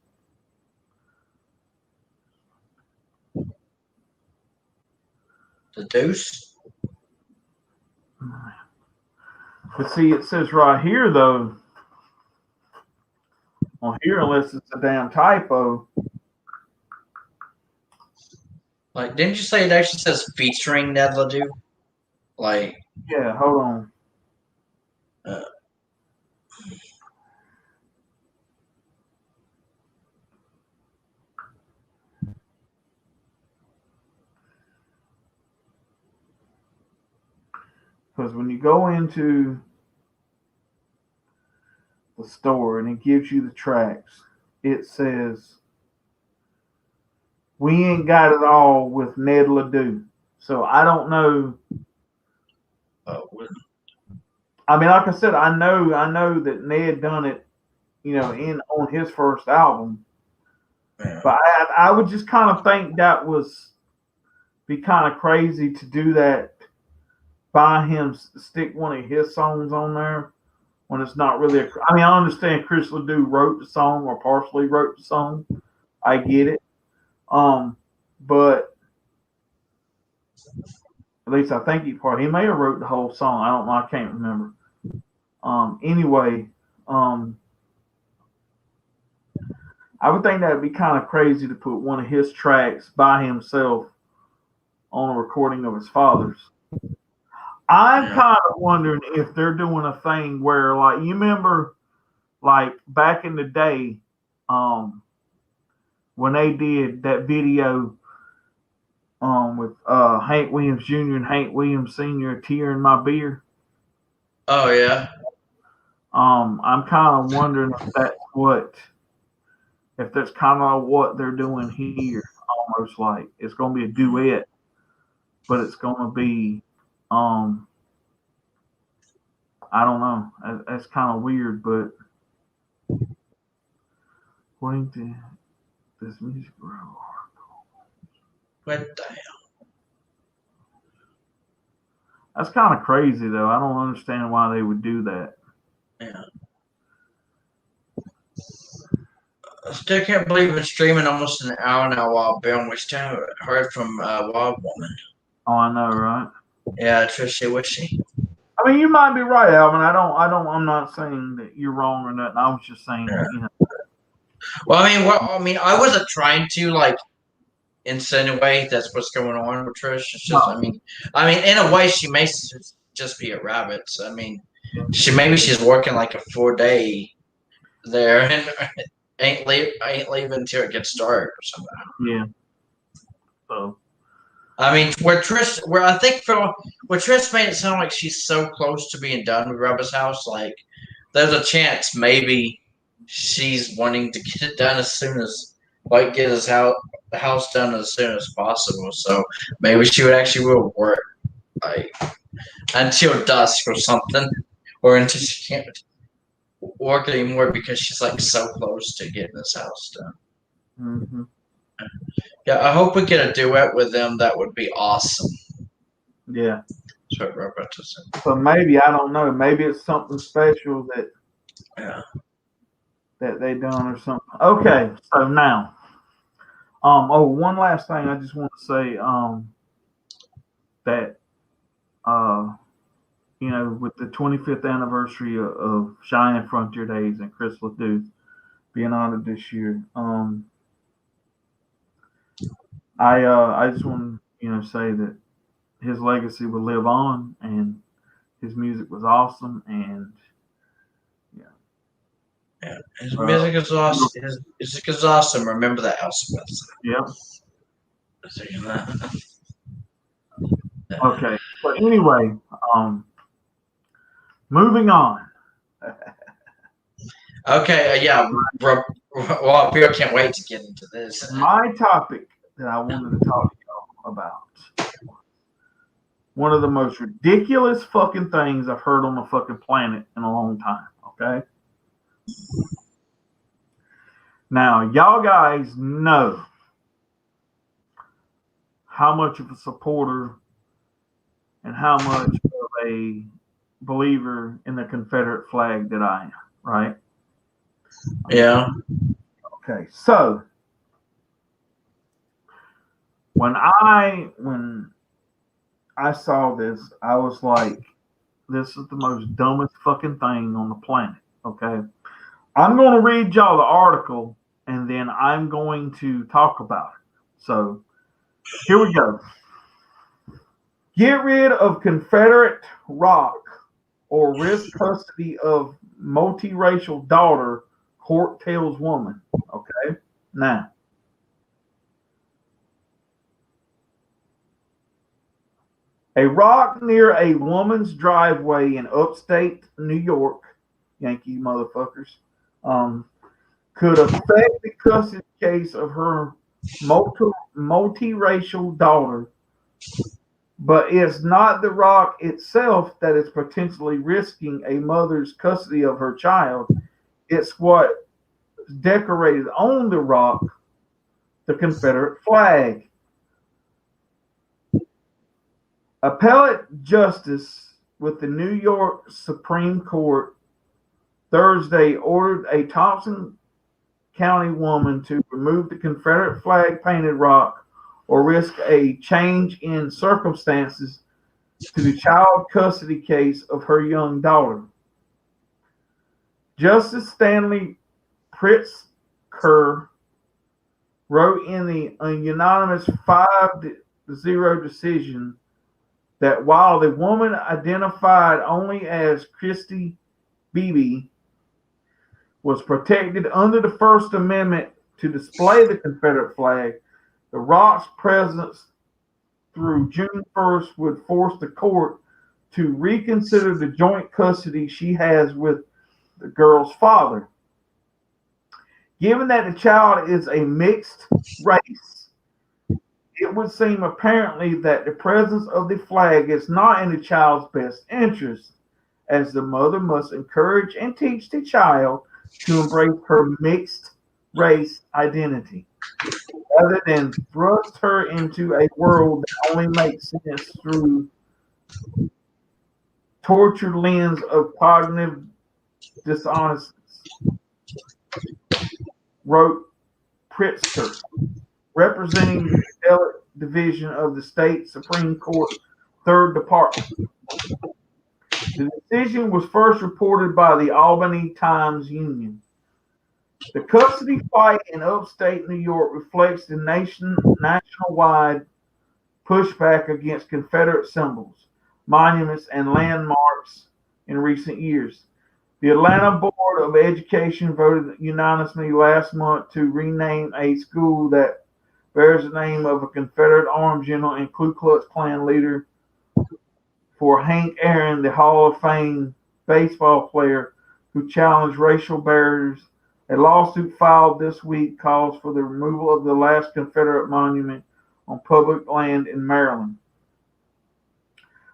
The deuce? But see, it says right here, though, here unless it's a damn typo. Like, didn't you say it actually says featuring Ned Ledoux? Like, Yeah, hold on. Because when you go into the store and it gives you the tracks, it says, "We ain't got it all with Ned Ledoux." So I don't know. I mean, like I said, I know that Ned done it, on his first album. yeah. But I would just kind of think that was be kind of crazy to do that by him, stick one of his songs on there when it's not really I mean, I understand Chris Ledoux wrote the song or partially wrote the song. I get it. But at least I think he may have wrote the whole song. I don't know. I can't remember. Anyway, I would think that would be kind of crazy to put one of his tracks by himself on a recording of his father's. I'm kind of wondering if they're doing a thing where, like, you remember, like, back in the day, when they did that video with Hank Williams Jr. and Hank Williams Sr. Tear in My Beer. Oh yeah. I'm kind of wondering if that's kind of what they're doing here, almost like it's going to be a duet, but it's going to be, I don't know. That's kind of weird, but according to this music article. What the hell? That's kind of crazy, though. I don't understand why they would do that. Yeah. I still can't believe it's streaming almost an hour now while Bill, we still heard from Wild Woman. Oh, I know, right? Yeah, Trisha, was she? I mean, you might be right, Alvin. I'm not saying that you're wrong or nothing. I was just saying, Well, I mean, I wasn't trying to like insinuate that's what's going on with Trish. It's just, No. I mean, in a way, she may just be a rabbit. So, I mean, she's working like a 4-day there and ain't leaving until it gets dark or something. Yeah. So. I mean, where Trish made it sound like she's so close to being done with Rebel's house, like there's a chance maybe she's wanting to get it done as soon as, like, get his house done as soon as possible. So maybe she will work like until dusk or something, or until she can't work anymore because she's like so close to getting this house done. Mm-hmm. Yeah, I hope we get a duet with them. That would be awesome. Yeah. That's what we're about to say. So maybe, I don't know. Maybe it's something special that they done or something. Okay. So now, one last thing I just want to say, that, with the 25th anniversary of Cheyenne Frontier Days and Chris Ledoux being honored this year, I just want to say that his legacy will live on, and his music was awesome, and his music is awesome. His music is awesome. Remember that, Elspeth. Yep. Okay. So anyway, moving on. Okay. Yeah. Well, Bill can't wait to get into this. My topic that I wanted to talk to y'all about. One of the most ridiculous fucking things I've heard on the fucking planet in a long time. Okay. Now, y'all guys know how much of a supporter and how much of a believer in the Confederate flag that I am, right? Yeah. Okay. So when I saw this, I was like, this is the most dumbest fucking thing on the planet. Okay. I'm going to read y'all the article and then I'm going to talk about it. So here we go. Get rid of Confederate rock or risk custody of multiracial daughter, court tells woman. Okay. Now, a rock near a woman's driveway in upstate New York, Yankee motherfuckers, could affect the custody case of her multiracial daughter, but it's not the rock itself that is potentially risking a mother's custody of her child. It's what is decorated on the rock, the Confederate flag. Appellate justice with the New York Supreme Court Thursday ordered a Thompson County woman to remove the Confederate flag painted rock or risk a change in circumstances to the child custody case of her young daughter. Justice Stanley Pritzker wrote in the unanimous 5-0 decision that while the woman identified only as Christy Beebe was protected under the First Amendment to display the Confederate flag, the rock's presence through June 1st would force the court to reconsider the joint custody she has with the girl's father. Given that the child is a mixed race, it would seem apparently that the presence of the flag is not in the child's best interest, as the mother must encourage and teach the child to embrace her mixed race identity, rather than thrust her into a world that only makes sense through tortured lens of cognitive dissonance, wrote Pritzker, representing the appellate division of the state Supreme Court Third Department. The decision was first reported by the Albany Times-Union. The custody fight in upstate New York reflects the nationwide pushback against Confederate symbols, monuments, and landmarks in recent years. The Atlanta Board of Education voted unanimously last month to rename a school that bears the name of a Confederate armed general and Ku Klux Klan leader for Hank Aaron, the Hall of Fame baseball player who challenged racial barriers. A lawsuit filed this week calls for the removal of the last Confederate monument on public land in Maryland.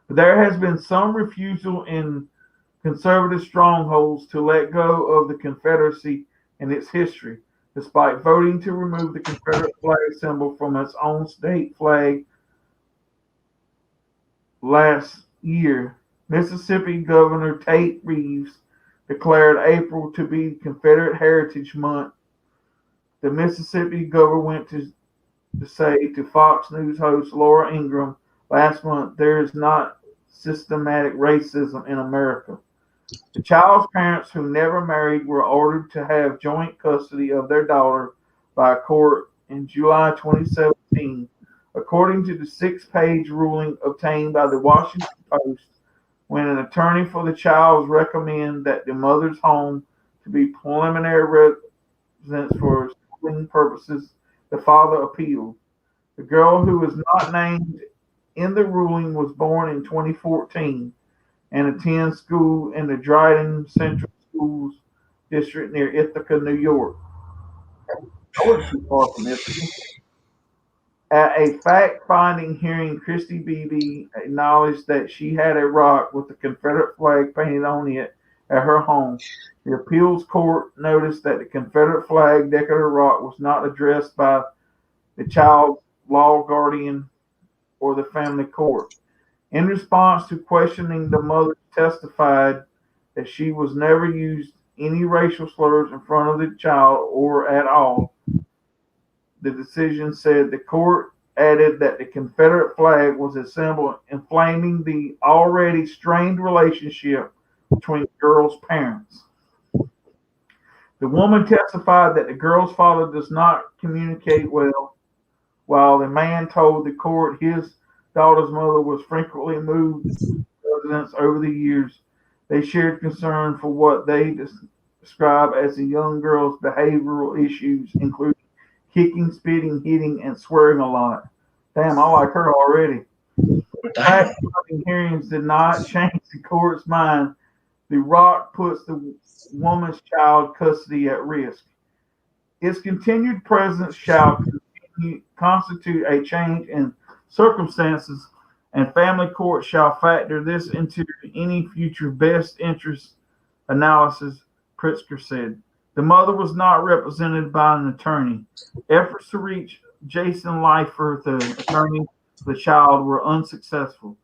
But there has been some refusal in conservative strongholds to let go of the Confederacy and its history, despite voting to remove the Confederate flag symbol from its own state flag last year. Mississippi Governor Tate Reeves declared April to be Confederate Heritage Month. The Mississippi governor went to say to Fox News host Laura Ingraham last month, there is not systematic racism in America. The child's parents, who never married, were ordered to have joint custody of their daughter by a court in July 2017, according to the 6-page ruling obtained by the Washington Post, when an attorney for the child recommended that the mother's home to be preliminary residence for schooling purposes. The father appealed. The girl, who was not named in the ruling, was born in 2014 and attends school in the Dryden Central Schools District near Ithaca, New York. I wasn't too far from Ithaca. At a fact-finding hearing, Christy Beebe acknowledged that she had a rock with the Confederate flag painted on it at her home. The appeals court noticed that the Confederate flag decorated rock was not addressed by the child's law guardian or the family court. In response to questioning, the mother testified that she was never used any racial slurs in front of the child or at all. The decision said the court added that the Confederate flag was a symbol inflaming the already strained relationship between the girl's parents. The woman testified that the girl's father does not communicate well, while the man told the court his daughter's mother was frequently moved residence over the years. They shared concern for what they describe as the young girl's behavioral issues, including kicking, spitting, hitting, and swearing a lot. Damn, I like her already. Fact-finding hearings did not change the court's mind. The rock puts the woman's child custody at risk. Its continued presence shall constitute a change in circumstances, and family court shall factor this into any future best interest analysis, Pritzker said. The mother was not represented by an attorney. Efforts to reach Jason Leifer, the attorney for the child, were unsuccessful.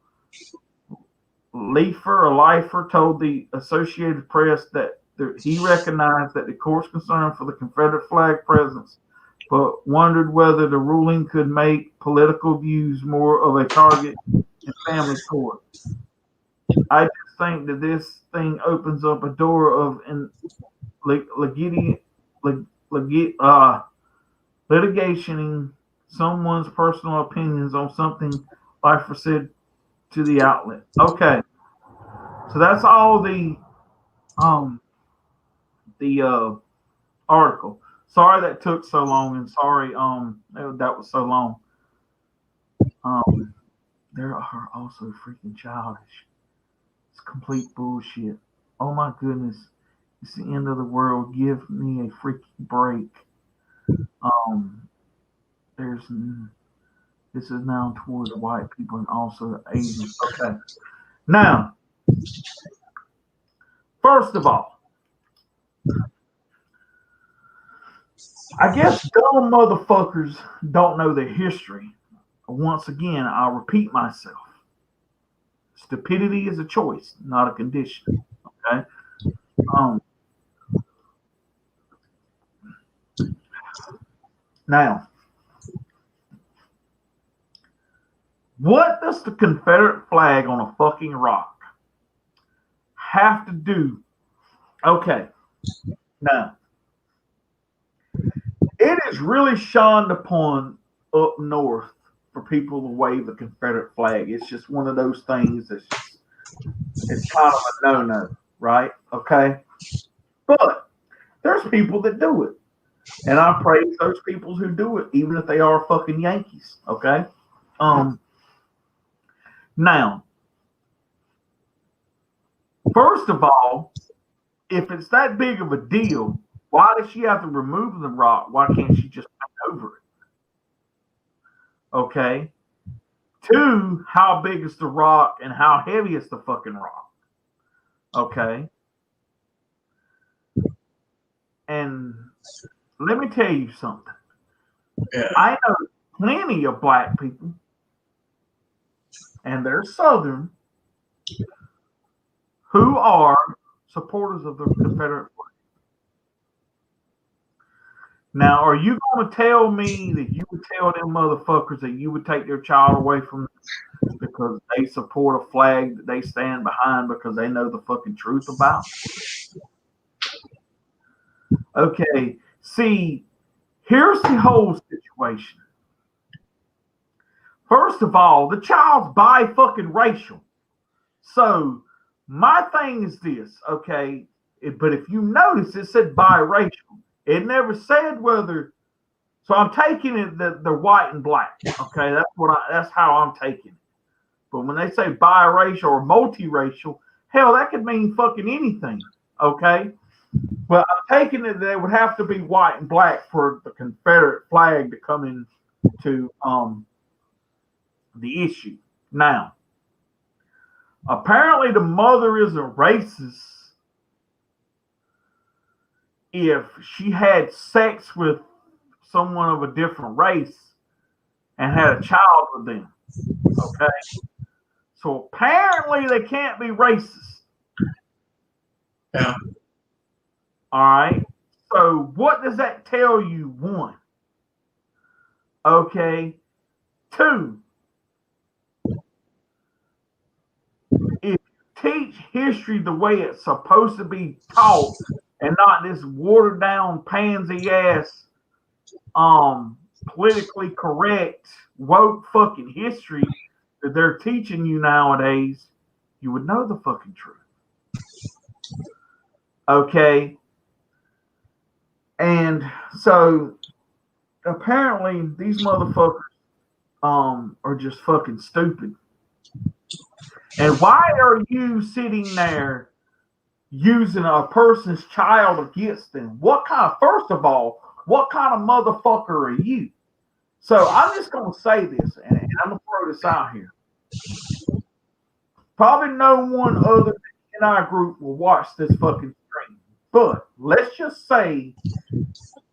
Leifer told the Associated Press that he recognized that the court's concern for the Confederate flag presence, but wondered whether the ruling could make political views more of a target in family court. I just think that this thing opens up a door of litigationing someone's personal opinions on something Leifer said to the outlet. Okay, so that's all the article. Sorry that took so long, and sorry that was so long. There are also freaking childish. It's complete bullshit. Oh my goodness, it's the end of the world. Give me a freaking break. This is now towards white people and also Asians. Okay. Now, first of all, I guess dumb motherfuckers don't know the history. Once again, I'll repeat myself. Stupidity is a choice, not a condition. Okay. Now, what does the Confederate flag on a fucking rock have to do? Okay. Now, it is really shunned upon up north for people to wave the Confederate flag. It's just one of those things it's kind of a no-no, right? Okay. But there's people that do it. And I praise those people who do it, even if they are fucking Yankees. Okay. Now, first of all, if it's that big of a deal, why does she have to remove the rock? Why can't she just paint over it? Okay. 2, how big is the rock and how heavy is the fucking rock? Okay. And let me tell you something. Yeah. I know plenty of black people, and they're Southern, who are supporters of the Confederate flag. Now, are you going to tell me that you would tell them motherfuckers that you would take their child away from them because they support a flag that they stand behind because they know the fucking truth about? Okay, see, here's the whole situation. First of all, the child's bi-fucking racial. So my thing is this, okay? But if you notice, it said biracial. It never said whether. So I'm taking it that they're white and black. Okay, that's how I'm taking it. But when they say biracial or multiracial, hell, that could mean fucking anything. Okay, but I'm taking it that it would have to be white and black for the Confederate flag to come into the issue. Now, apparently the mother is a racist if she had sex with someone of a different race and had a child with them. Okay. So apparently they can't be racist. Yeah. All right. So what does that tell you? 1. Okay. 2. If you teach history the way it's supposed to be taught, and not this watered down pansy ass politically correct woke fucking history that they're teaching you nowadays, you would know the fucking truth. Okay. And so apparently these motherfuckers are just fucking stupid. And why are you sitting there using a person's child against them? First of all, what kind of motherfucker are you? So I'm just going to say this, and I'm going to throw this out here. Probably no one other than our group will watch this fucking stream. But let's just say,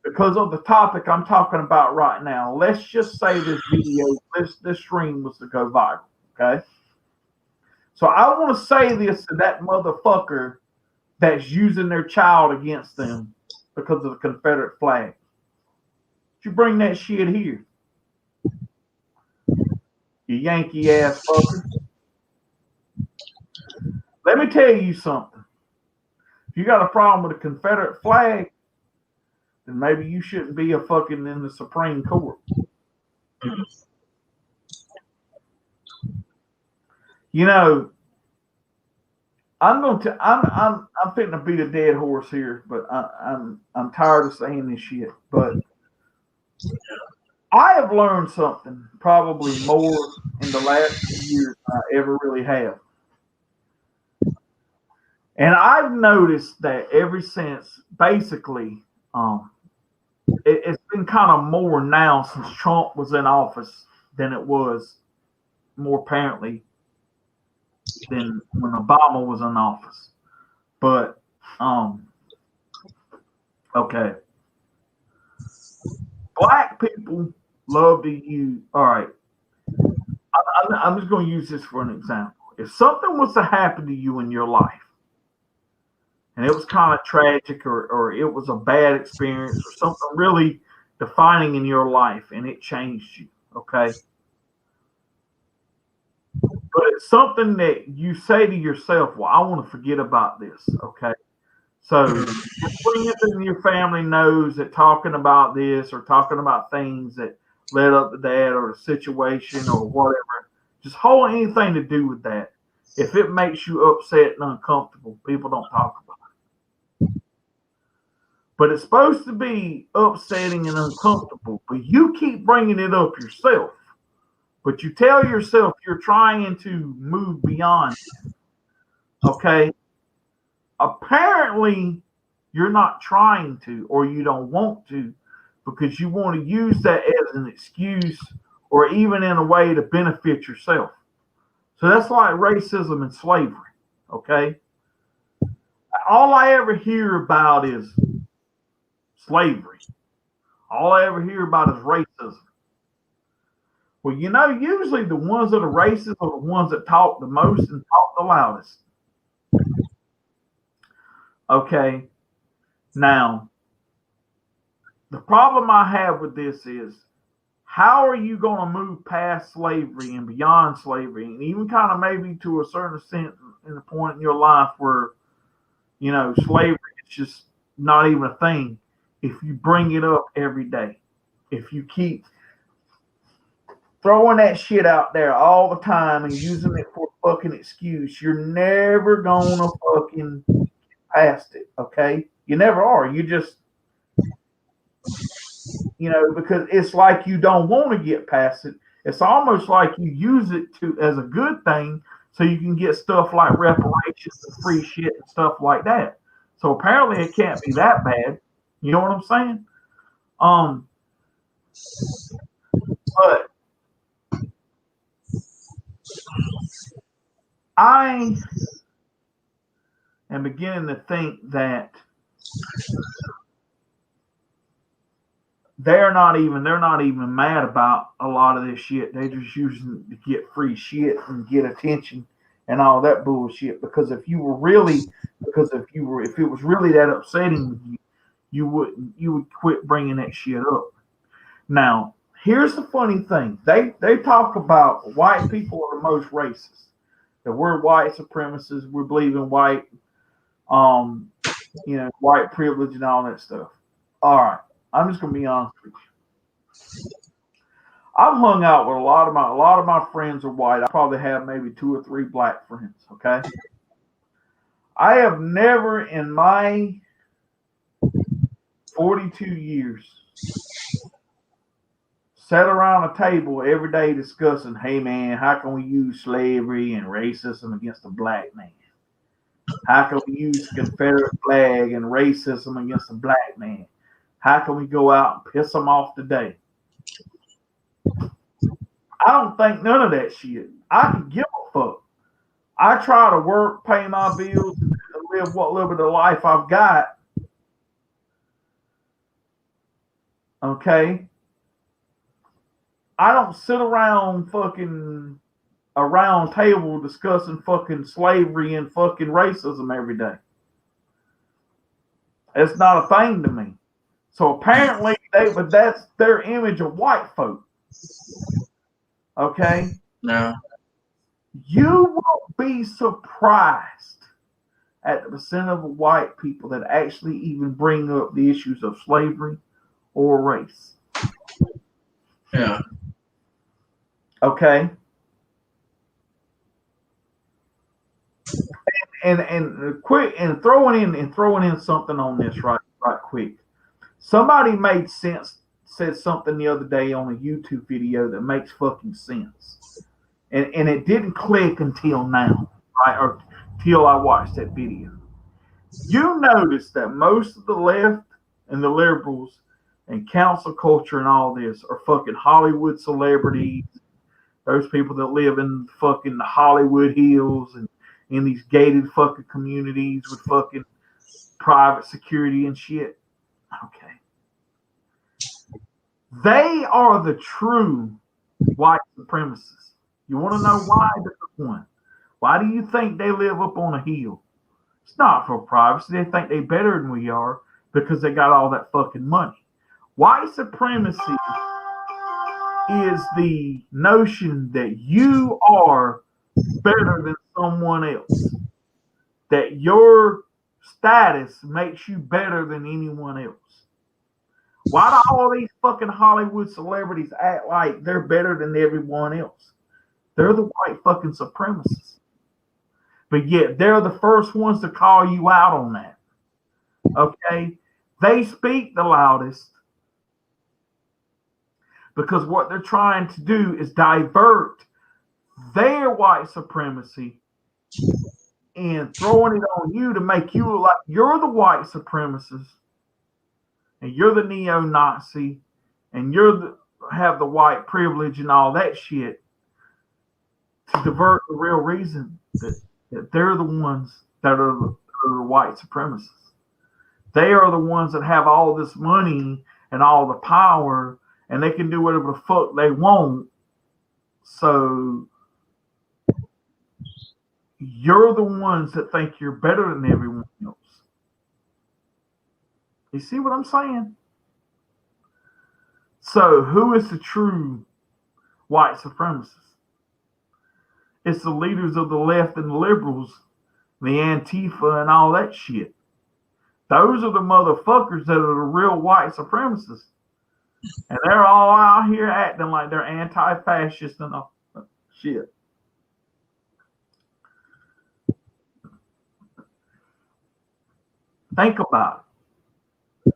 because of the topic I'm talking about right now, let's just say this stream was to go viral, okay? So I want to say this to that motherfucker that's using their child against them because of the Confederate flag. You bring that shit here. You Yankee ass fucker. Let me tell you something. If you got a problem with the Confederate flag, then maybe you shouldn't be a fucking in the Supreme Court. You know, I'm fitting to beat a dead horse here, but I'm tired of saying this shit. But I have learned something probably more in the last few years than I ever really have. And I've noticed that ever since, basically, it's been kind of more now since Trump was in office than it was more apparently than when Obama was in office. But, okay. Black people love to use, all right. I'm just going to use this for an example. If something was to happen to you in your life, and it was kind of tragic or it was a bad experience or something really defining in your life and it changed you, okay? But it's something that you say to yourself, well, I want to forget about this, okay? So bring it in your family knows that talking about this or talking about things that led up to that or a situation or whatever, just hold anything to do with that. If it makes you upset and uncomfortable, people don't talk about it. But it's supposed to be upsetting and uncomfortable, but you keep bringing it up yourself. But you tell yourself you're trying to move beyond it. Okay? Apparently, you're not trying to, or you don't want to, because you want to use that as an excuse or even in a way to benefit yourself. So that's like racism and slavery. Okay? All I ever hear about is slavery. All I ever hear about is racism. Well, you know, usually the ones that are racist are the ones that talk the most and talk the loudest. Okay. Now, the problem I have with this is, how are you going to move past slavery and beyond slavery and even kind of maybe to a certain extent in a point in your life where, you know, slavery is just not even a thing if you bring it up every day? If you keep throwing that shit out there all the time and using it for a fucking excuse, you're never going to fucking get past it, okay? You never are. You just, you know, because it's like you don't want to get past it. It's almost like you use it as a good thing so you can get stuff like reparations and free shit and stuff like that. So apparently it can't be that bad. You know what I'm saying? But I am beginning to think that they're not even mad about a lot of this shit. They're just using it to get free shit and get attention and all that bullshit. Because if it was really that upsetting with you, you would quit bringing that shit up. Now, here's the funny thing. They talk about white people are the most racist. That we're white supremacists. We believe in white white privilege and all that stuff. All right, I'm just gonna be honest with you. I've hung out with a lot of my friends are white. I probably have maybe 2 or 3 black friends. Okay, I have never in my 42 years sat around a table every day discussing, hey man, how can we use slavery and racism against a black man? How can we use the Confederate flag and racism against a black man? How can we go out and piss them off today? I don't think none of that shit. I can give a fuck. I try to work, pay my bills, and live what little bit of life I've got. Okay? I don't sit around fucking a round table discussing fucking slavery and fucking racism every day. It's not a thing to me. So apparently, but that's their image of white folk. Okay? No. You won't be surprised at the percent of white people that actually even bring up the issues of slavery or race. Yeah. Okay? And quick and throwing in something on this right quick. Somebody said something the other day on a YouTube video that makes fucking sense. And it didn't click until now, right? Or till I watched that video. You notice that most of the left and the liberals and council culture and all this are fucking Hollywood celebrities. Those people that live in fucking the Hollywood Hills and in these gated fucking communities with fucking private security and shit. Okay. They are the true white supremacists. You want to know why? One. Why do you think they live up on a hill? It's not for privacy. They think they're better than we are because they got all that fucking money. White supremacy is the notion that you are better than someone else. That your status makes you better than anyone else. Why do all these fucking Hollywood celebrities act like they're better than everyone else? They're the white fucking supremacists. But yet they're the first ones to call you out on that. Okay? They speak the loudest because what they're trying to do is divert their white supremacy and throwing it on you to make you look like you're the white supremacist and you're the neo-Nazi and have the white privilege and all that shit to divert the real reason that they're the ones that are the white supremacists. They are the ones that have all this money and all the power and they can do whatever the fuck they want. So you're the ones that think you're better than everyone else. You see what I'm saying? So who is the true white supremacist? It's the leaders of the left and the liberals, the Antifa and all that shit. Those are the motherfuckers that are the real white supremacists. And they're all out here acting like they're anti-fascist and all shit. Think about it.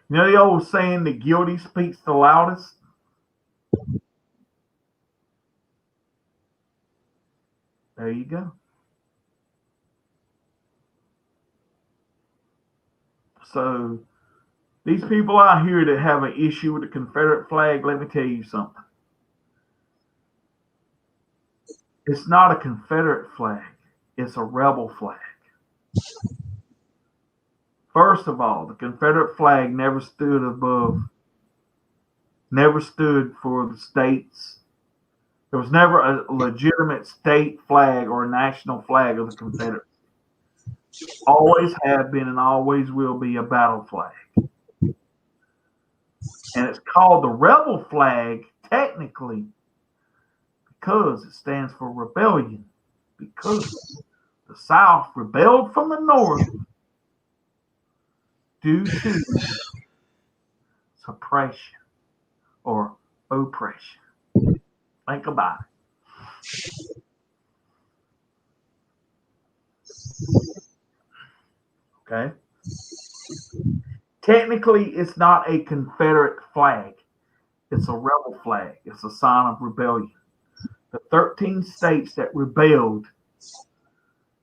You know the old saying, the guilty speaks the loudest? There you go. So these people out here that have an issue with the Confederate flag, let me tell you something. It's not a Confederate flag. It's a rebel flag. First of all, the Confederate flag never stood for the states. There was never a legitimate state flag or a national flag of the Confederacy. Always have been and always will be a battle flag. And it's called the rebel flag technically because it stands for rebellion. Because the South rebelled from the North due to suppression or oppression. Think about it. Okay. Technically, it's not a Confederate flag. It's a rebel flag. It's a sign of rebellion. The 13 states that rebelled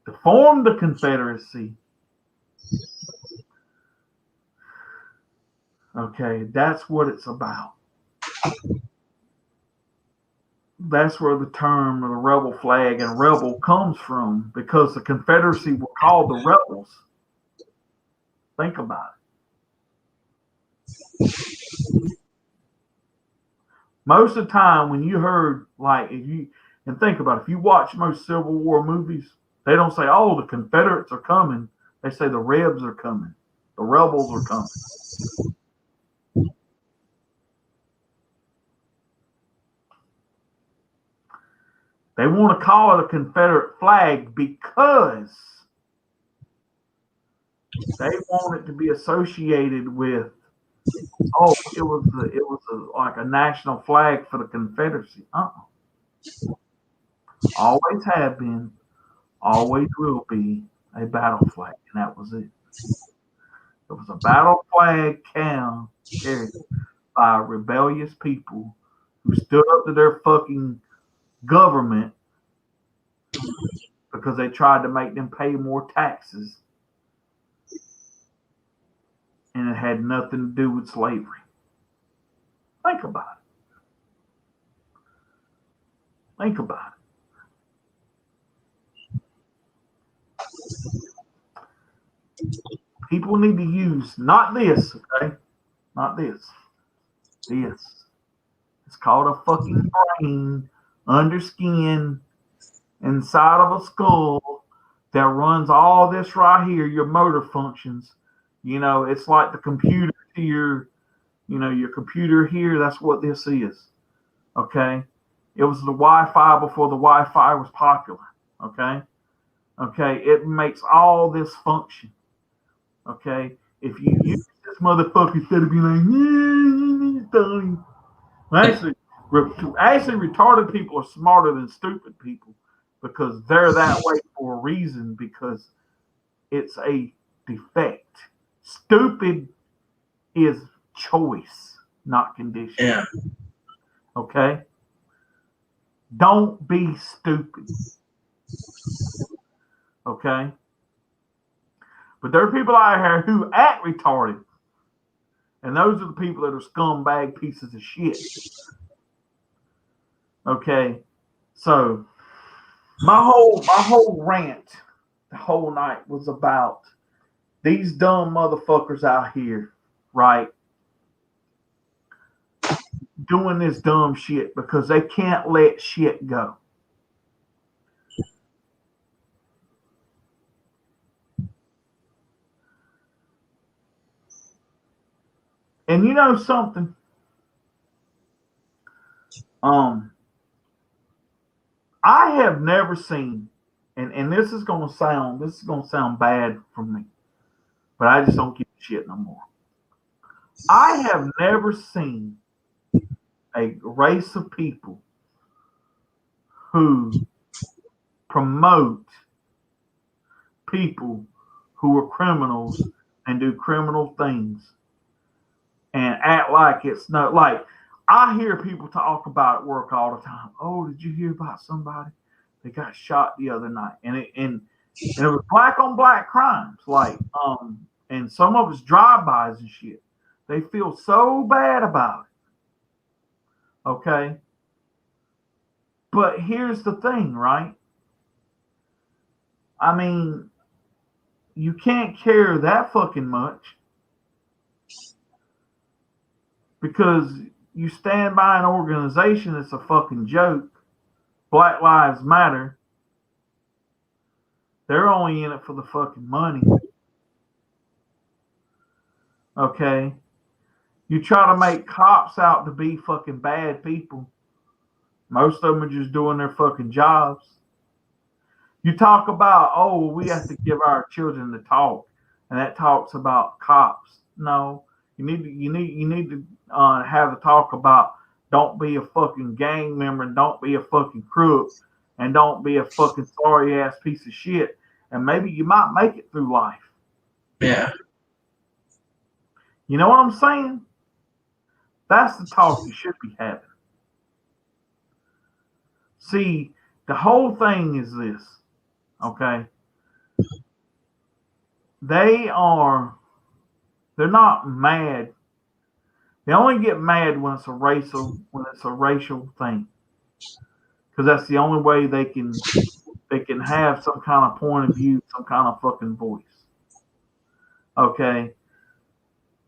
to form the Confederacy. Okay, that's what it's about. That's where the term of the rebel flag and rebel comes from, because the Confederacy were called the rebels. Think about it. Most of the time when you heard, like, think about it, if you watch most Civil War movies, they don't say, oh, the Confederates are coming. They say the Rebs are coming. The rebels are coming. They want to call it a Confederate flag because they want it to be associated with, oh, it was like a national flag for the Confederacy. Always have been, always will be a battle flag, and that was it. It was a battle flag carried by rebellious people who stood up to their fucking government because they tried to make them pay more taxes, and it had nothing to do with slavery. Think about it. Think about it. People need to use not this, okay? Not this. This. It's called a fucking brain under skin inside of a skull that runs all this right here, your motor functions. You know, it's like the computer to your, your computer here. That's what this is. Okay. It was the Wi-Fi before the Wi-Fi was popular. Okay. Okay. It makes all this function. Okay. If you use this motherfucker instead of being like, actually, retarded people are smarter than stupid people because they're that way for a reason, because it's a defect. Stupid is choice, not condition. Yeah. Okay? Don't be stupid. Okay? But there are people out here who act retarded. And those are the people that are scumbag pieces of shit. Okay? So my whole rant the whole night was about these dumb motherfuckers out here, right? Doing this dumb shit because they can't let shit go. And you know something? I have never seen, and this is gonna sound bad for me, but I just don't give a shit no more. I have never seen a race of people who promote people who are criminals and do criminal things and act like it's not like. I hear people talk about at work all the time. Oh, did you hear about somebody that got shot the other night? And it was black on black crimes, like and some of it's drive-bys and shit. They feel so bad about it. Okay. But here's the thing, right? I mean, you can't care that fucking much because you stand by an organization that's a fucking joke. Black Lives Matter. They're only in it for the fucking money. Okay? You try to make cops out to be fucking bad people. Most of them are just doing their fucking jobs. You talk about, oh, we have to give our children the talk. and that talks about cops. No, you need to have a talk about don't be a fucking gang member, and don't be a fucking crook, and don't be a fucking sorry ass piece of shit, and maybe you might make it through life. Yeah. You know what I'm saying? That's the talk you should be having. See, the whole thing is this, okay? They're not mad. They only get mad when it's a racial thing. Because that's the only way they can have some kind of point of view, some kind of fucking voice. Okay?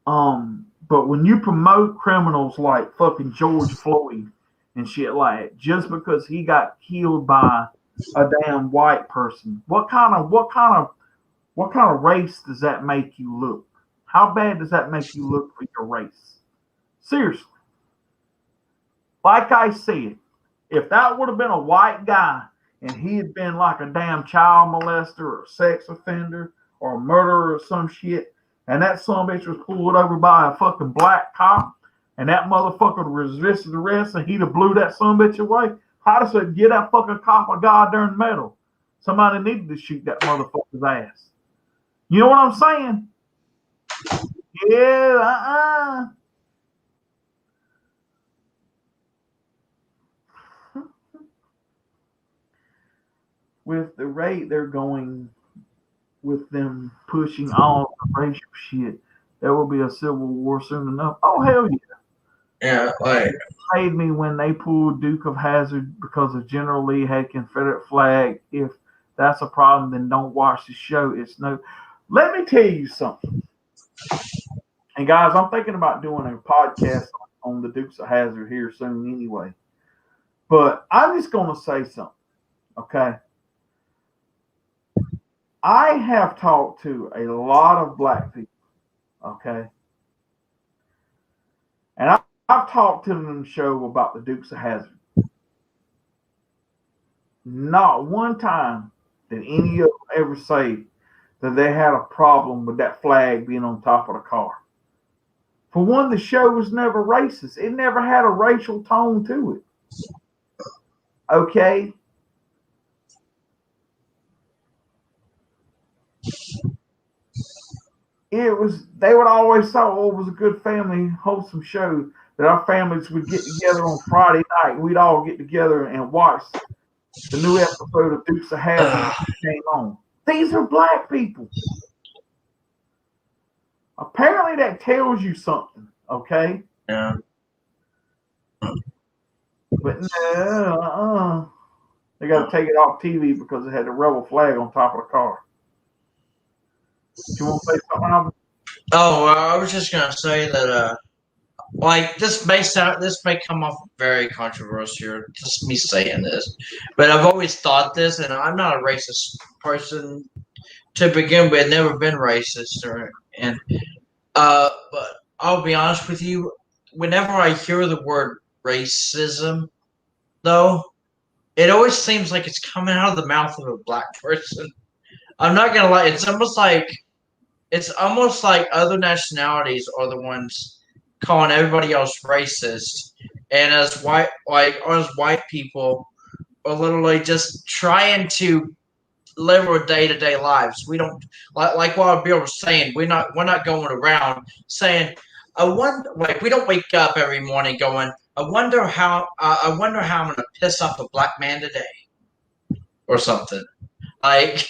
But when you promote criminals like fucking George Floyd and shit like that, just because he got killed by a damn white person, what kind of race does that make you look? How bad does that make you look for your race? Seriously. Like I said, if that would have been a white guy and he had been like a damn child molester or a sex offender or a murderer or some shit, and that son bitch was pulled over by a fucking black cop, and that motherfucker resisted arrest and he'd have blew that son bitch away, I'd have said, get that fucking cop a goddamn medal. Somebody needed to shoot that motherfucker's ass. You know what I'm saying? Yeah, With the rate they're going with them pushing all the racial shit, there will be a civil war soon enough. Oh, hell yeah. Yeah, like. It paid me when they pulled Duke of Hazzard because of General Lee had Confederate flag. If that's a problem, then don't watch the show. It's no. Let me tell you something. And guys, I'm thinking about doing a podcast on the Dukes of Hazzard here soon anyway. But I'm just going to say something, okay? I have talked to a lot of black people, okay? And I've talked to them on the show about the Dukes of Hazzard. Not one time did any of them ever say that they had a problem with that flag being on top of the car. For one, the show was never racist. It never had a racial tone to it. Okay? They would always say, oh, it was a good family, wholesome show that our families would get together on Friday night. We'd all get together and watch the new episode of Dukes of Hazzard that came on. These are black people. Apparently that tells you something, okay? Yeah. But no, they got to take it off TV because it had the rebel flag on top of the car. You want to say something, Albert? Oh, well, I was just gonna say that, like this may come off very controversial, just me saying this, but I've always thought this, and I'm not a racist person to begin with. Never been racist, but I'll be honest with you. Whenever I hear the word racism, though, it always seems like it's coming out of the mouth of a black person. I'm not gonna lie; it's almost like other nationalities are the ones calling everybody else racist, and as white people are literally just trying to live our day-to-day lives. We don't like what Bill was saying. We're not going around saying, "I wonder." Like we don't wake up every morning going, I wonder how I'm going to piss off a black man today," or something. Like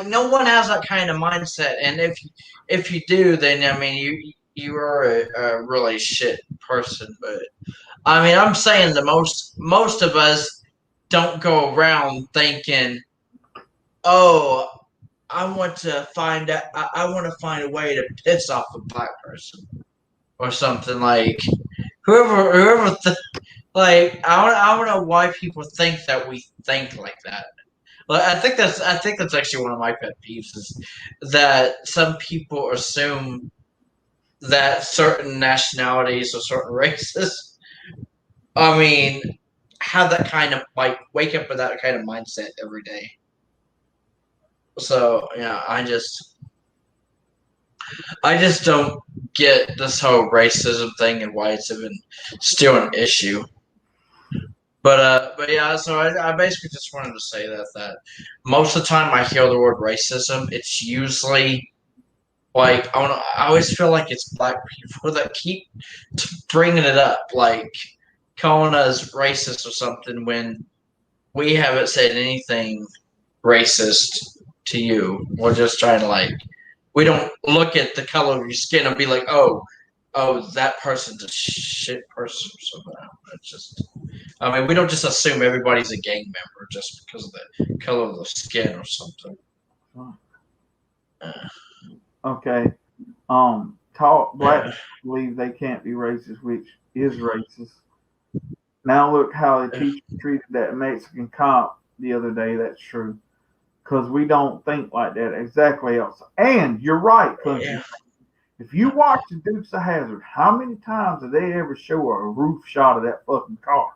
no one has that kind of mindset, and if you do, then I mean you are a really shit person. But I mean, I'm saying the most of us don't go around thinking, oh, I want to find a way to piss off a black person or something. Like whoever like I don't know why people think that we think like that. Well, I think that's actually one of my pet peeves is that some people assume that certain nationalities or certain races, I mean, have that kind of like wake up with that kind of mindset every day. So yeah, I just don't get this whole racism thing and why it's even still an issue. But yeah, so I basically just wanted to say that most of the time I hear the word racism, it's usually like I always feel like it's black people that keep bringing it up, like calling us racist or something when we haven't said anything racist to you. We're just trying to we don't look at the color of your skin and be like, oh, that person's a shit person or something. It's just, I mean, we don't just assume everybody's a gang member just because of the color of the skin or something. Okay. Black people believe they can't be racist, which is racist. Now look how the teacher treated that Mexican cop the other day. That's true. Because we don't think like that exactly else. And you're right, country. If you watch the Dukes of Hazzard, how many times did they ever show a roof shot of that fucking car?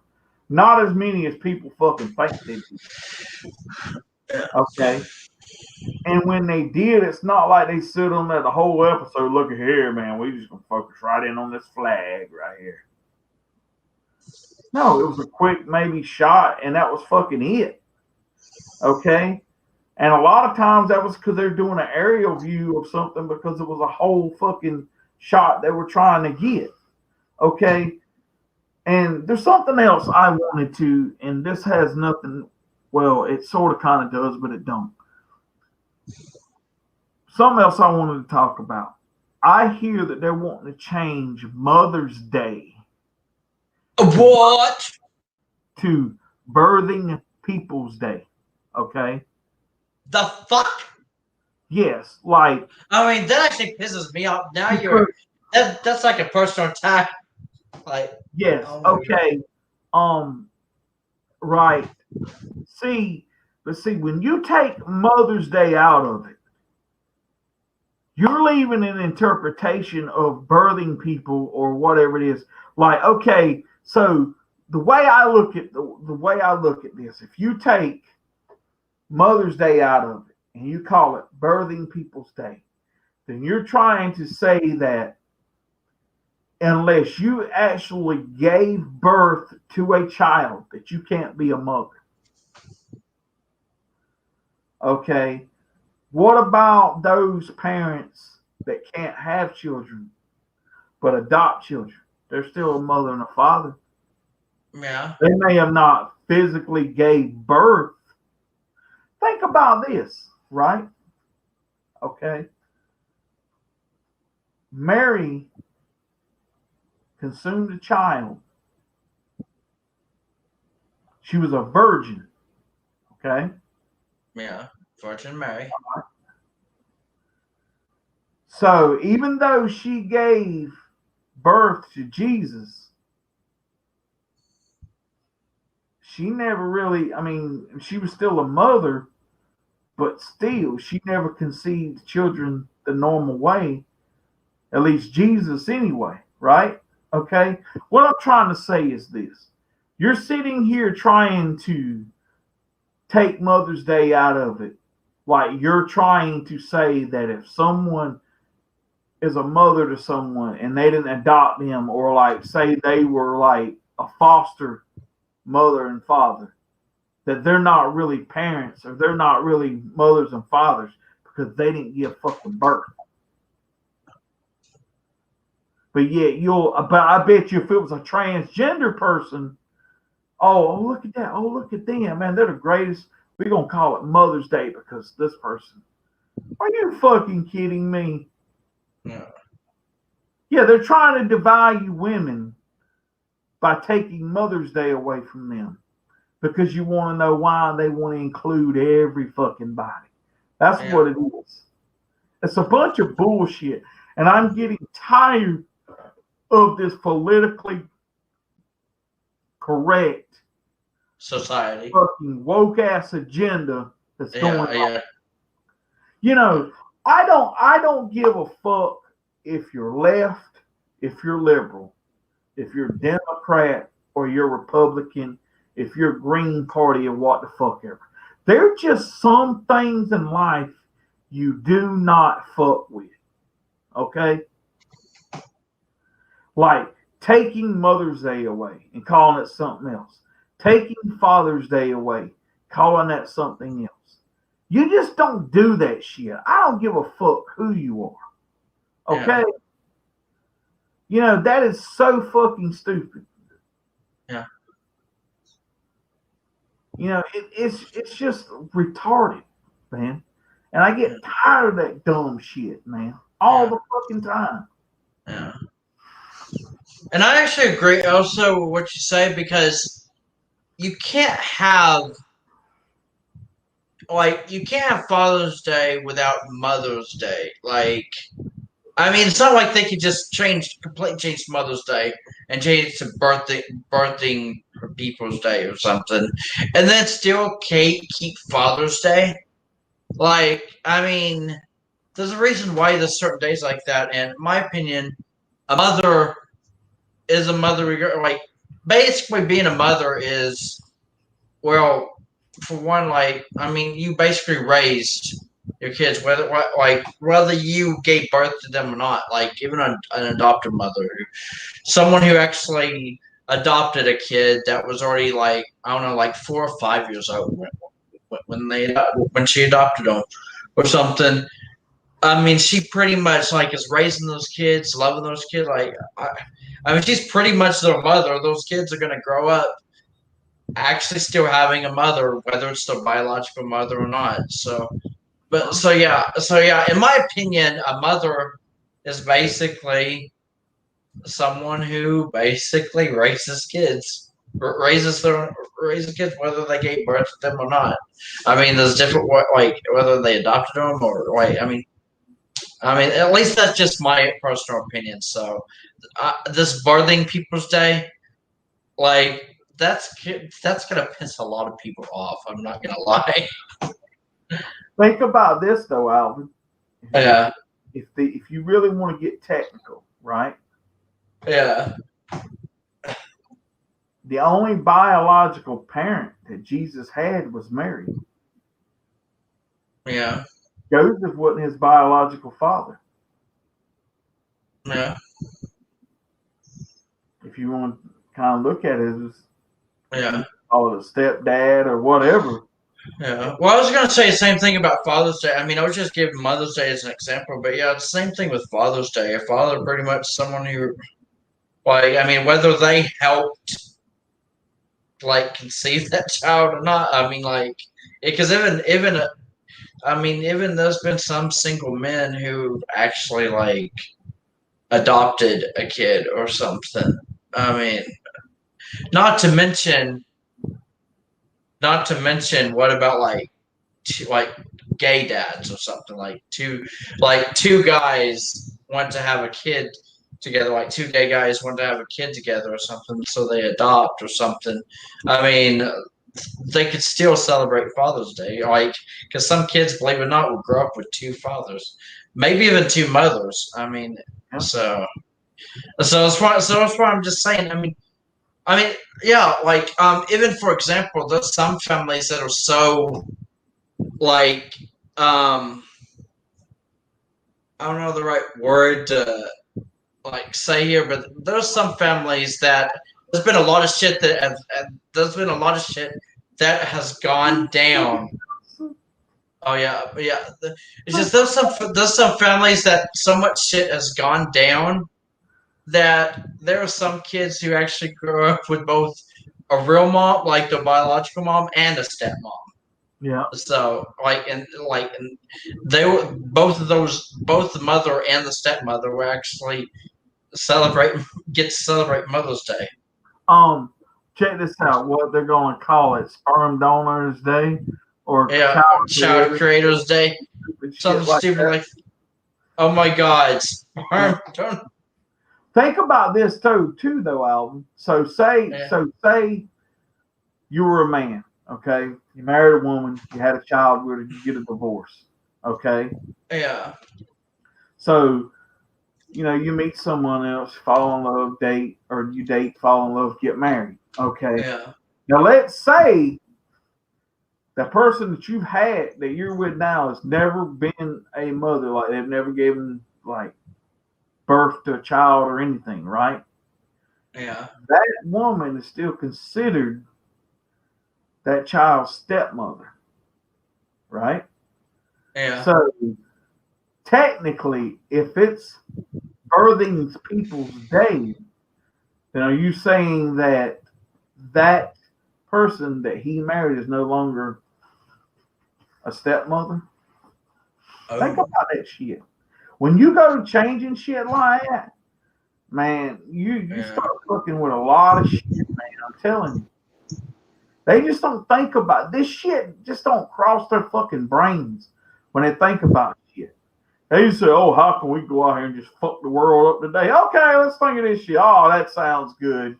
Not as many as people fucking think they do. Okay. And when they did, it's not like they sit on there the whole episode. Look at here, man. We just gonna focus right in on this flag right here. No, it was a quick maybe shot, and that was fucking it. Okay. And a lot of times that was because they're doing an aerial view of something because it was a whole fucking shot they were trying to get. Okay. And there's something else I wanted to, and this has nothing, well, it sort of kind of does, but it don't. Something else I wanted to talk about. I hear that they're wanting to change Mother's Day. What? To Birthing People's Day. Okay. The fuck? Yes, like I mean that actually pisses me off. Now that's like a personal attack. Like yes, okay. Right. See, when you take Mother's Day out of it, you're leaving an interpretation of birthing people or whatever it is. Like, okay, so the way I look at this, if you take Mother's Day out of it and you call it Birthing People's Day, then you're trying to say that unless you actually gave birth to a child, that you can't be a mother. Okay. What about those parents that can't have children but adopt children? They're still a mother and a father. Yeah. They may have not physically gave birth. Think about this, right? Okay. Mary consumed a child. She was a virgin. Okay. Yeah. Virgin Mary. So even though she gave birth to Jesus, she never really, I mean, she was still a mother, but still, she never conceived children the normal way, at least Jesus anyway, right? Okay. What I'm trying to say is this. You're sitting here trying to take Mother's Day out of it. Like you're trying to say that if someone is a mother to someone and they didn't adopt them, or like say they were like a foster mother and father, that they're not really parents or they're not really mothers and fathers because they didn't give fucking birth. But yet but I bet you if it was a transgender person, oh look at that, oh look at them, man, they're the greatest. We're gonna call it Mother's Day because this person. Are you fucking kidding me? Yeah. Yeah, they're trying to devalue women by taking Mother's Day away from them because you want to know why they want to include every fucking body. That's what it is. It's a bunch of bullshit. And I'm getting tired of this politically correct society fucking woke ass agenda that's going on. Yeah. You know, I don't give a fuck if you're left, if you're liberal, if you're Democrat or you're Republican, if you're Green Party or what the fuck ever. There are just some things in life you do not fuck with. Okay? Like taking Mother's Day away and calling it something else. Taking Father's Day away, calling that something else. You just don't do that shit. I don't give a fuck who you are. Okay? Yeah. You know, that is so fucking stupid. Yeah. You know, it's just retarded, man. And I get tired of that dumb shit, man. All the fucking time. Yeah. And I actually agree also with what you say, because you can't have Father's Day without Mother's Day. Like, I mean, it's not like they could just completely change Mother's Day and change it to birthing people's day or something, and then still keep Father's Day. Like, I mean, there's a reason why there's certain days like that. And in my opinion, a mother is a mother. Like, basically, being a mother is, well, for one, like, I mean, you basically raised your kids, whether you gave birth to them or not. Like, even an adopted mother, someone who actually adopted a kid that was already, like, I don't know, like 4 or 5 years old when she adopted them or something. I mean, she pretty much, like, is raising those kids, loving those kids. Like, I mean, she's pretty much their mother. Those kids are gonna grow up actually still having a mother, whether it's their biological mother or not. So, in my opinion, a mother is basically someone who basically raises kids, raises kids, whether they gave birth to them or not. I mean, there's different, like, whether they adopted them or, like, I mean, at least that's just my personal opinion. So, this birthing people's day, like, that's gonna piss a lot of people off. I'm not gonna lie. Think about this though, Alvin. Yeah. If you really want to get technical, right? Yeah. The only biological parent that Jesus had was Mary. Yeah. Joseph wasn't his biological father. Yeah. If you want to kind of look at it Yeah. call it a stepdad or whatever. Yeah. Well, I was going to say the same thing about Father's Day. I mean, I was just giving Mother's Day as an example, but yeah, the same thing with Father's Day. A father, pretty much someone who, like, I mean, whether they helped, like, conceive that child or not. I mean, like, because even there's been some single men who actually, like, adopted a kid or something. I mean, not to mention, what about, like, gay dads or something, like two guys want to have a kid together, like two gay guys want to have a kid together or something, so they adopt or something. I mean, they could still celebrate Father's Day, like, because some kids, believe it or not, will grow up with two fathers, maybe even two mothers. I mean, so that's why I'm just saying. I mean, yeah, like, even for example, there's some families that are so, like, I don't know the right word to, like, say here, but there's some families that there's been a lot of shit that has gone down. Oh yeah, but yeah. It's just there's some families that so much shit has gone down that there are some kids who actually grow up with both a real mom, like the biological mom, and a stepmom. Yeah. So, and they were both the mother and the stepmother were actually get to celebrate Mother's Day. Check this out. What they're going to call it? Sperm Donors Day or Child Creators Day. Something stupid like. Oh my God! Sperm donor. Think about this too, though, Alvin. So say you were a man, okay? You married a woman, you had a child with her, you get a divorce, okay? Yeah. So, you meet someone else, fall in love, date, or you date, fall in love, get married, okay? Yeah. Now let's say the person that you've had that you're with now has never been a mother, like they've never given like birth to a child or anything, right? Yeah. That woman is still considered that child's stepmother, right? Yeah. So technically, if it's birthing people's day, then are you saying that that person that he married is no longer a stepmother? Think Oh. about that shit. When you go to changing shit like that, man, you Yeah. start looking with a lot of shit, man. I'm telling you. They just don't think about this shit, just don't cross their fucking brains when they think about shit. They just say, oh, how can we go out here and just fuck the world up today? Okay, let's think of this shit. Oh, that sounds good.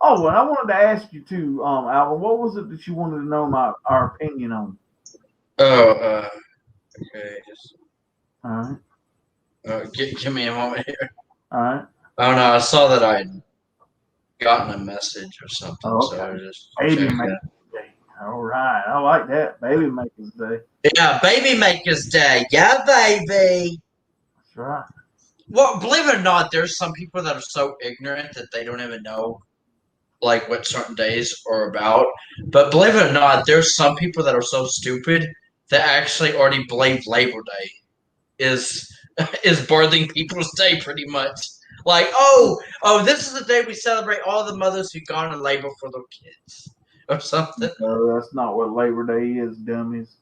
Oh, and I wanted to ask you too, Alvin, what was it that you wanted to know our opinion on? Oh, okay. Just All right. give me a moment here. All right. Oh no, I saw that I'd gotten a message or something, Oh, so I okay. was just Baby checking. Maker's Day. All right. I like that. Baby Maker's Day. Yeah, Baby Maker's Day. Yeah, baby. That's right. Well, believe it or not, there's some people that are so ignorant that they don't even know like what certain days are about. But believe it or not, there's some people that are so stupid that actually already believe Labor Day is is birthing people's day pretty much. Like, oh, this is the day we celebrate all the mothers who've gone in labor for their kids or something. No, that's not what Labor Day is, dummies.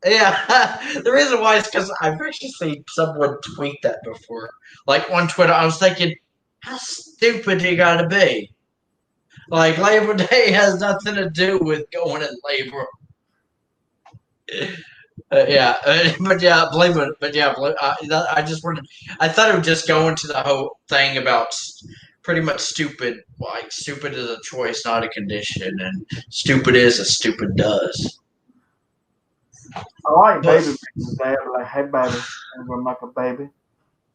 Yeah, the reason why is because I've actually seen someone tweet that before. Like on Twitter, I was thinking, how stupid you gotta be? Like Labor Day has nothing to do with going in labor. But yeah, blame it. But yeah, I just wanted. I thought it would just go into the whole thing about pretty much stupid. Like stupid is a choice, not a condition, and stupid is as stupid does. I like But Baby Maker's Day. I'm like, hey, baby, I'm going to make a baby.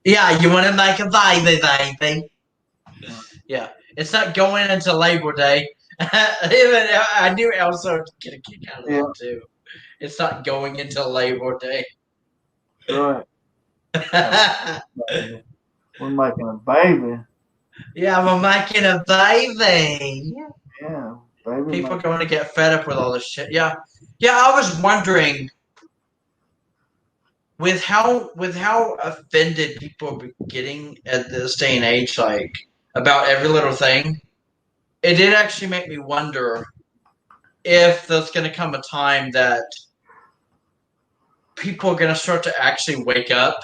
yeah, you want to make a baby. Yeah, it's not going into Labor Day. Even I knew also get a kick out of that too. It's not going into Labor Day. That's right. We're making a baby. Yeah, we're making a baby. Yeah, baby. People are going to get fed up with all this shit. Yeah, I was wondering with how offended people are getting at this day and age, like about every little thing. It did actually make me wonder if there's going to come a time that people are going to start to actually wake up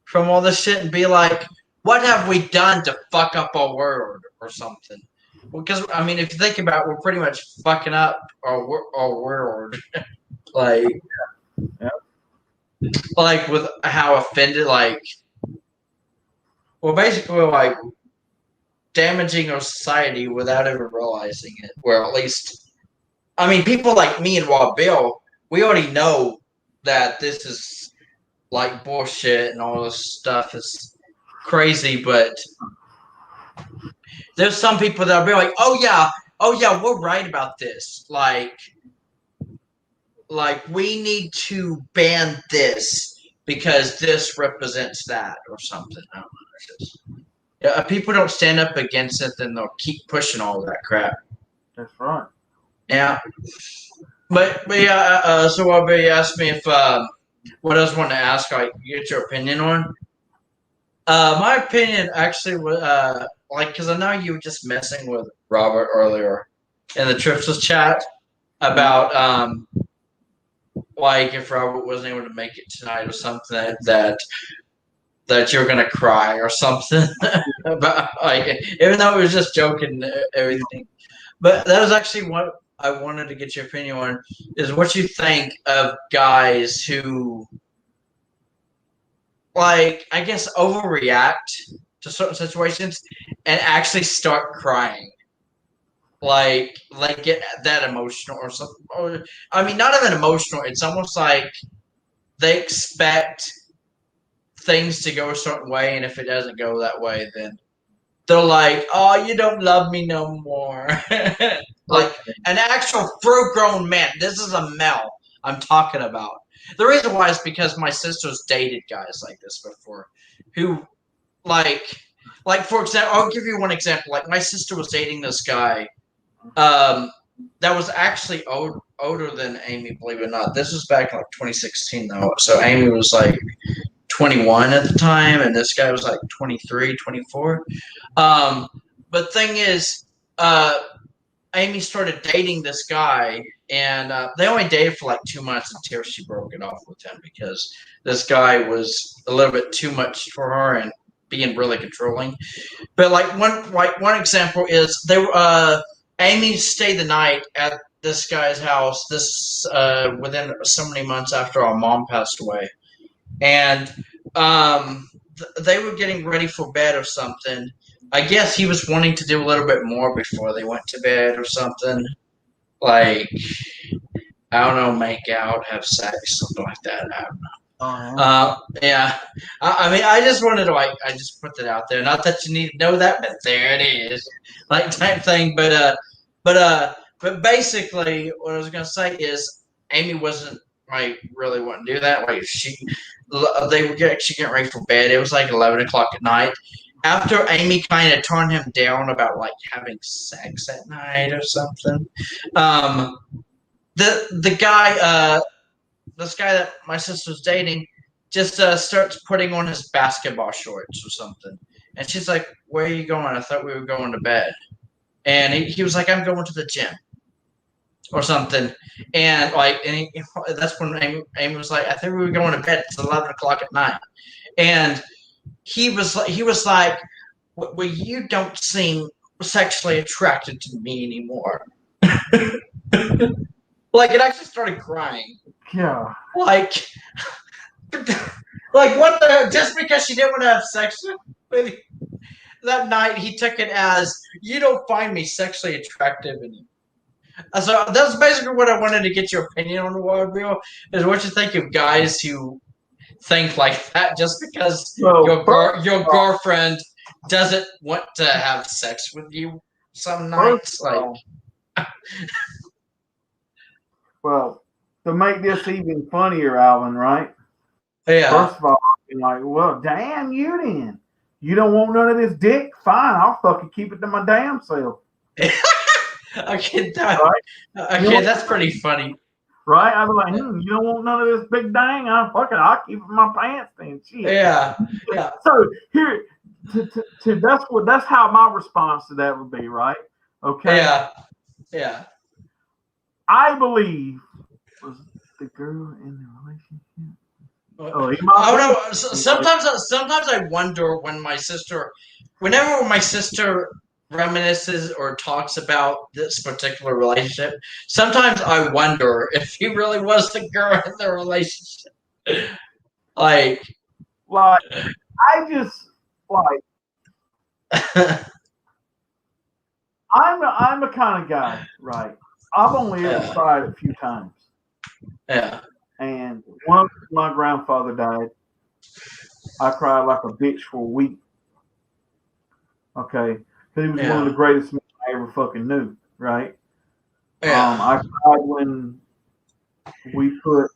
from all this shit and be like, what have we done to fuck up our world or something? Because, I mean, if you think about it, we're pretty much fucking up our world. Like, like with how offended, like, well, basically, like, damaging our society without ever realizing it. Where at least, I mean, people like me and Wild Bill, we already know that this is like bullshit and all this stuff is crazy, but there's some people that'll be like, oh yeah, we're right about this. Like we need to ban this because this represents that or something. I don't know. Just, yeah, if people don't stand up against it, then they'll keep pushing all that crap. That's right. Yeah. But yeah, so Bobby asked me if what else I wanted to ask, like, get your opinion on. My opinion actually was like, because I know you were just messing with Robert earlier in the Trips's chat about like if Robert wasn't able to make it tonight or something that you're gonna cry or something about, like, even though it was just joking and everything. But that was actually what I wanted to get your opinion on, is what you think of guys who, like, I guess overreact to certain situations and actually start crying. Like get that emotional or something. Or, I mean, not even emotional. It's almost like they expect things to go a certain way, and if it doesn't go that way, then they're like, "Oh, you don't love me no more." Like an actual full-grown man. This is a male I'm talking about. The reason why is because my sister's dated guys like this before, who like for example, I'll give you one example. Like my sister was dating this guy, that was actually older than Amy. Believe it or not, this was back in like 2016 though. So Amy was like 21 at the time, and this guy was like 23, 24. But thing is, Amy started dating this guy, and they only dated for like 2 months until she broke it off with him because this guy was a little bit too much for her and being really controlling. But like one example is Amy stayed the night at this guy's house within so many months after our mom passed away, and they were getting ready for bed or something. I guess he was wanting to do a little bit more before they went to bed or something. Like, I don't know, make out, have sex, something like that. I don't know. Yeah. I mean, I just wanted to, I just put that out there. Not that you need to know that, but there it is. Like, type thing. But basically, what I was going to say is Amy wasn't, really wanting to do that. Like, they were getting ready for bed. It was like 11 o'clock at night. After Amy kind of turned him down about like having sex at night or something, the guy, this guy that my sister's dating, just starts putting on his basketball shorts or something, and she's like, "Where are you going? I thought we were going to bed." And he was like, "I'm going to the gym." Or something, and that's when Amy was like, "I think we were going to bed. It's 11 o'clock at night," and he was like, "Well, you don't seem sexually attracted to me anymore." Like it actually started crying. Yeah. Like what the? Just because she didn't want to have sex with him that night, he took it as, "You don't find me sexually attractive anymore." So that's basically what I wanted to get your opinion on the Wild Bill. Is what you think of guys who think like that just because your girlfriend doesn't want to have sex with you some nights. Well, to make this even funnier, Alvin, right? Yeah. First of all, I'm like, well, damn you then. You don't want none of this dick? Fine, I'll fucking keep it to my damn self. Okay, Right? That's pretty funny. Right? I was like, you don't want none of this big dang? I'll keep it in my pants then. Shit. Yeah. So here, that's how my response to that would be, right? Okay. Yeah. I believe was the girl in the relationship. Sometimes I wonder whenever my sister reminisces or talks about this particular relationship, sometimes I wonder if he really was the girl in the relationship. I just I'm a kind of guy, right? I've only ever cried a few times. Yeah. And once my grandfather died, I cried like a bitch for a week. Okay. Because he was one of the greatest men I ever fucking knew, right? Yeah. I cried when we put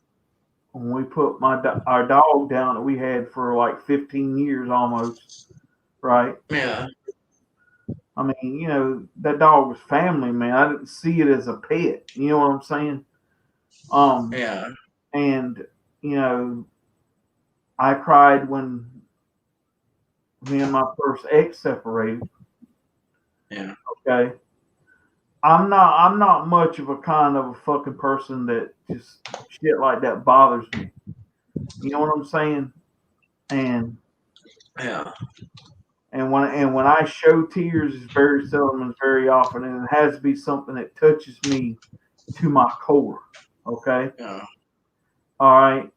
our dog down that we had for like 15 years almost, right? Yeah. I mean, that dog was family, man. I didn't see it as a pet. You know what I'm saying? Yeah. And, I cried when me and my first ex separated. Yeah. Okay. I'm not much of a kind of a fucking person that just shit like that bothers me. You know what I'm saying? And when I show tears, it's very seldom and very often, and it has to be something that touches me to my core. Okay. Yeah. All right.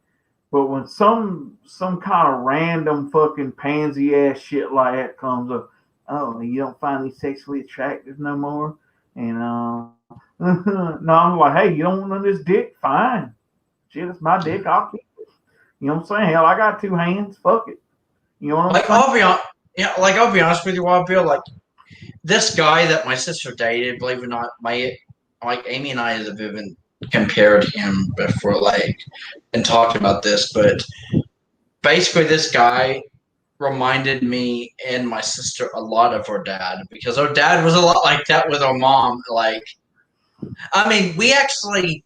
But when some kind of random fucking pansy ass shit like that comes up, "Oh, you don't find me sexually attractive no more," and no, I'm like, "Hey, you don't want none of this dick? Fine, shit, it's my dick. I'll keep it." You know what I'm saying? Hell, I got two hands. Fuck it. You know what I'm saying? Yeah, like I'll be honest with you, Wild Bill. Like this guy that my sister dated, believe it or not, Amy and I have even compared him before, like, and talked about this. But basically, this guy reminded me and my sister a lot of our dad because our dad was a lot like that with our mom. Like, I mean, we actually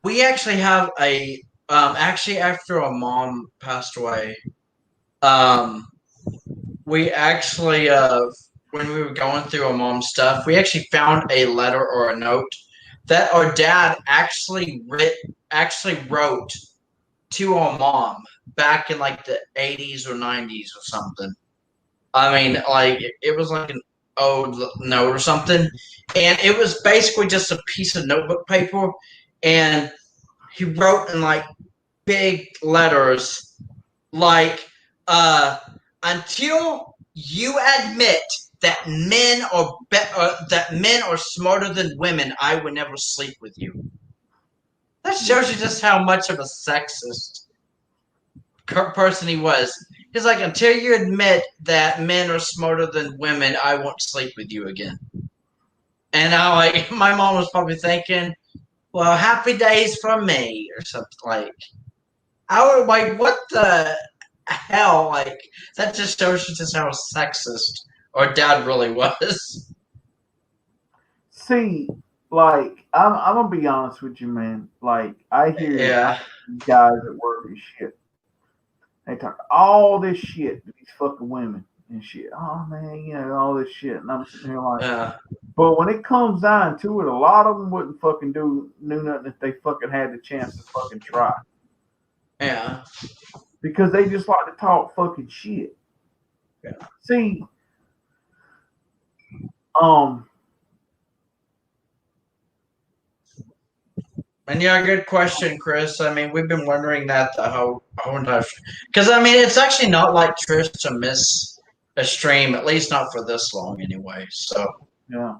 have a actually after our mom passed away, um, we actually when we were going through our mom's stuff, we actually found a letter or a note that our dad actually wrote to our mom back in like the 80s or 90s or something. I mean, like it was like an old note or something, and it was basically just a piece of notebook paper, and he wrote in like big letters, like until you admit that men are smarter than women, I would never sleep with you. That shows you just how much of a sexist person he was. He's like, until you admit that men are smarter than women, I won't sleep with you again. And I like my mom was probably thinking, well, happy days for me or something like. I would like, what the hell? Like that just shows you just how sexist our dad really was. See, like I'm gonna be honest with you, man. Like I hear Yeah. guys at work and shit. They talk all this shit to these fucking women and shit. Oh man, you know all this shit, and I'm sitting here like, Yeah. but when it comes down to it, a lot of them wouldn't fucking knew nothing if they fucking had the chance to fucking try. Yeah. Because they just like to talk fucking shit. Yeah. See, And yeah, good question, Chris. I mean, we've been wondering that the whole entire. Because I mean, it's actually not like Trish to miss a stream, at least not for this long, anyway. So yeah.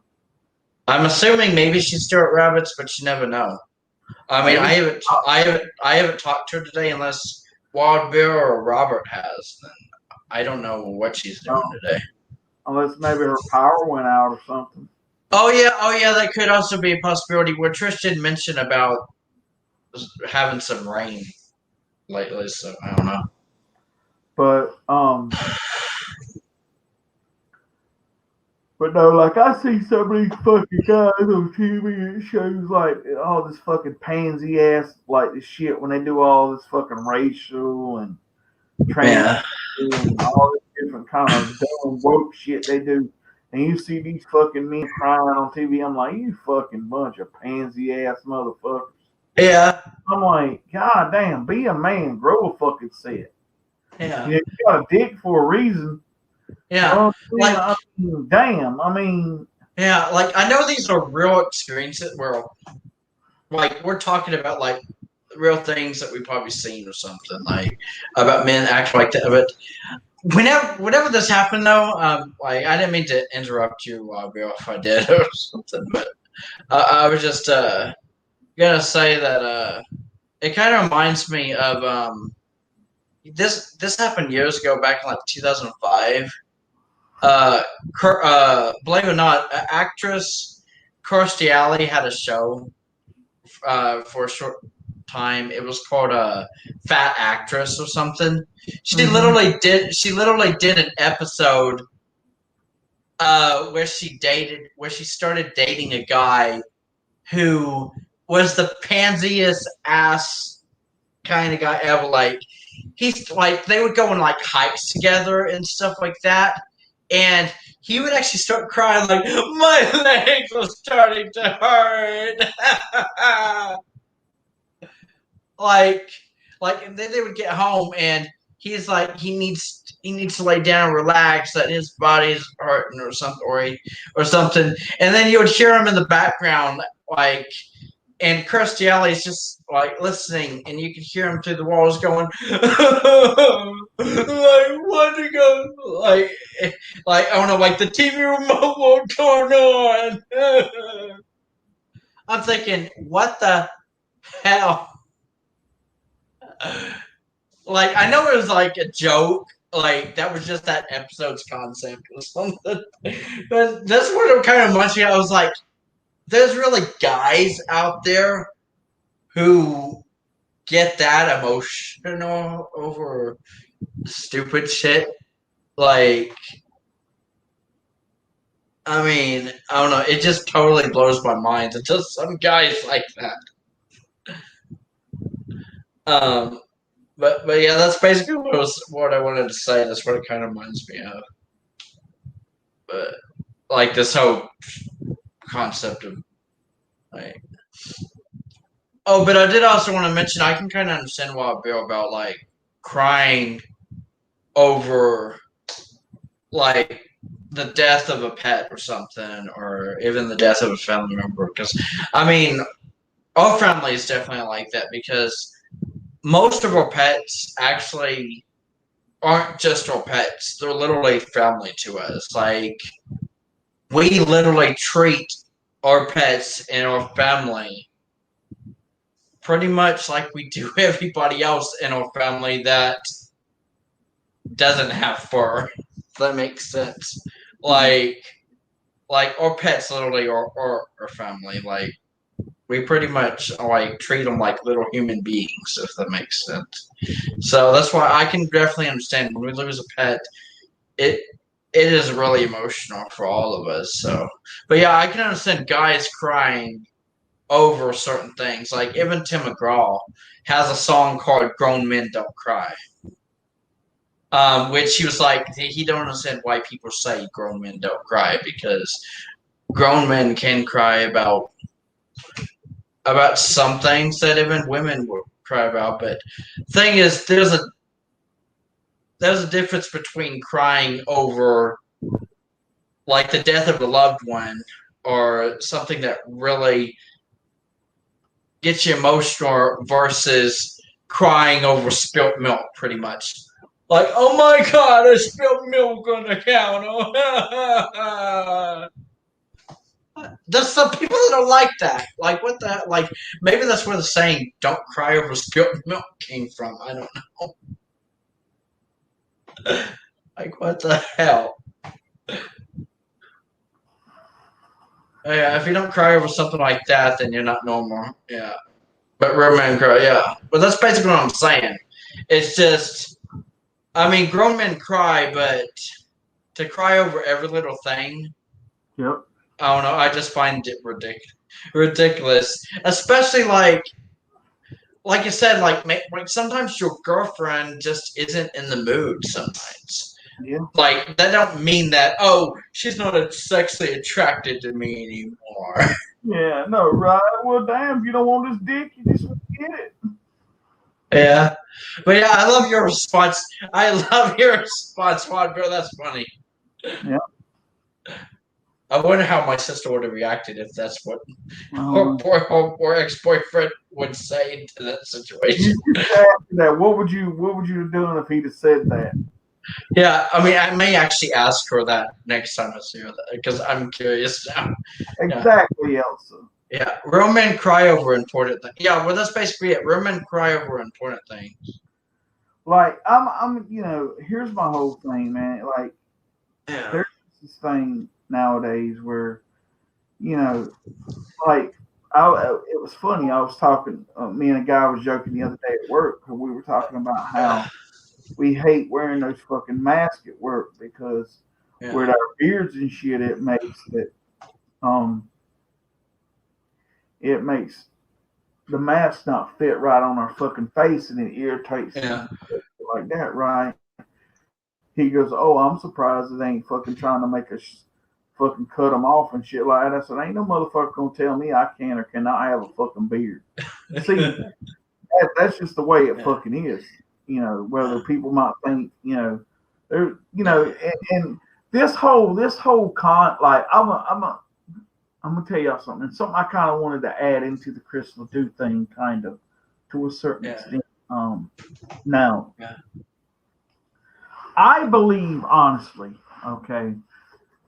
I'm assuming maybe she's still at Rabbits, but you never know. I mean, I haven't talked to her today unless Wild Bill or Robert has. I don't know what she's doing today. Unless maybe her power went out or something. Oh yeah, that could also be a possibility. What Trish did mention about having some rain lately, so I don't know. But no, like I see some of these fucking guys on TV and shows like all this fucking pansy ass like this shit when they do all this fucking racial and trans and all this different kind of dumb woke shit they do. And you see these fucking men crying on TV. I'm like, you fucking bunch of pansy ass motherfuckers. Yeah. I'm like, God damn, be a man, grow a fucking set. Yeah. You got a dick for a reason. Yeah. Like, I mean, damn. I mean, yeah. Like I know these are real experiences where, like, we're talking about like real things that we've probably seen or something, like about men acting like that. But whenever this happened, though, like I didn't mean to interrupt you, Bill, if I did or something, but I was just gonna say that it kind of reminds me of this happened years ago, back in like 2005. Believe it or not, actress Kirstie Alley had a show for a short time. It was called Fat Actress or something. She literally did an episode where she started dating a guy who was the pansiest ass kind of guy ever. Like he's like they would go on like hikes together and stuff like that, and he would actually start crying like my legs are starting to hurt. like and then they would get home and he's like he needs to lay down and relax, that his body's hurting or something, and then you would hear him in the background like, and Kirstie Alley's just like listening, and you could hear him through the walls going, like what to go, like I don't know, like the TV remote won't turn on. I'm thinking, what the hell? Like I know it was like a joke, like that was just that episode's concept or something. But that's what it kind of reminds me. I was like, there's really guys out there who get that emotional over stupid shit. Like, I mean, I don't know. It just totally blows my mind. It's just some guys like that. But yeah, that's basically what I wanted to say. That's what it kind of reminds me of. But like this whole concept of like. Oh, but I did also want to mention I can kind of understand why Bill about like crying over like the death of a pet or something, or even the death of a family member. Because I mean, our family is definitely like that because most of our pets actually aren't just our pets; they're literally family to us. Like we literally treat our pets and our family pretty much like we do everybody else in our family that doesn't have fur. If that makes sense. Like our pets literally are our family. Like we pretty much like treat them like little human beings, if that makes sense. So that's why I can definitely understand when we lose a pet, it it is really emotional for all of us. So, but yeah, I can understand guys crying over certain things. Like even Tim McGraw has a song called "Grown Men Don't Cry." Which he was like, he don't understand why people say grown men don't cry because grown men can cry about some things that even women will cry about. But thing is, there's a difference between crying over like the death of a loved one or something that really gets you emotional versus crying over spilt milk, pretty much. Like, oh my god, I spilled milk on the counter. There's some people that don't like that. Like, what the? Like, maybe that's where the saying "don't cry over spilled milk" came from. I don't know. Like, what the hell? Yeah, if you don't cry over something like that, then you're not normal. Yeah. But real men cry, yeah. But that's basically what I'm saying. It's just, I mean, grown men cry, but to cry over every little thing, Yep. I don't know. I just find it ridiculous. Especially like you said, like sometimes your girlfriend just isn't in the mood. Sometimes, Yeah. like that don't mean that she's not sexually attracted to me anymore. Yeah. No. Right. Well, damn. If you don't want this dick, you just get it. Yeah, but yeah, I love your response. I love your response, Juan, bro. That's funny. Yeah. I wonder how my sister would have reacted if that's what Um, her ex-boyfriend would say to that situation. you just ask that. What would you have done if he'd have said that? Yeah, I mean, I may actually ask her that next time I see her because I'm curious now. Exactly, Elsa. Yeah, real men cry over important things. Yeah, well, that's basically it. Real men cry over important things. Like here's my whole thing, man. Like, there's this thing nowadays where, like, it was funny. I was talking. Me and a guy was joking the other day at work because we were talking about how we hate wearing those fucking masks at work because with our beards and shit, it makes the mask not fit right on our fucking face and it irritates like that, right? He goes, "Oh, I'm surprised it ain't fucking trying to make us fucking cut them off and shit like that." I said, "Ain't no motherfucker gonna tell me I can or cannot have a fucking beard." See, that's just the way it fucking is. Whether people might think, there, and this whole like I'm gonna tell y'all something. And something I kind of wanted to add into the Crystal Do thing, kind of to a certain extent. Now, I believe honestly, okay,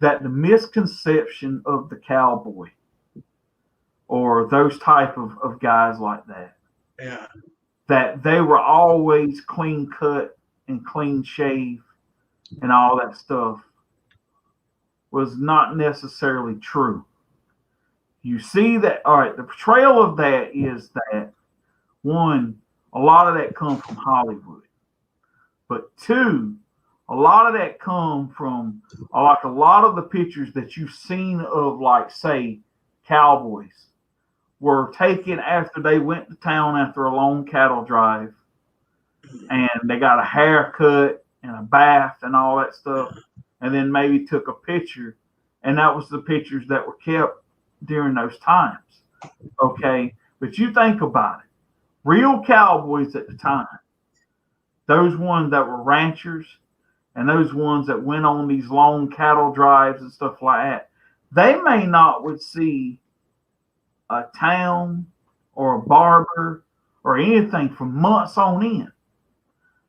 that the misconception of the cowboy or those type of guys like that, that they were always clean cut and clean shaved and all that stuff was not necessarily true. You see that, all right, the portrayal of that is that, one, a lot of that comes from Hollywood. But two, a lot of that come from like a lot of the pictures that you've seen of, like, say, cowboys were taken after they went to town after a long cattle drive, and they got a haircut and a bath and all that stuff, and then maybe took a picture, and that was the pictures that were kept during those times. Okay, but you think about it, real cowboys at the time, those ones that were ranchers and those ones that went on these long cattle drives and stuff like that, they may not would see a town or a barber or anything for months on end.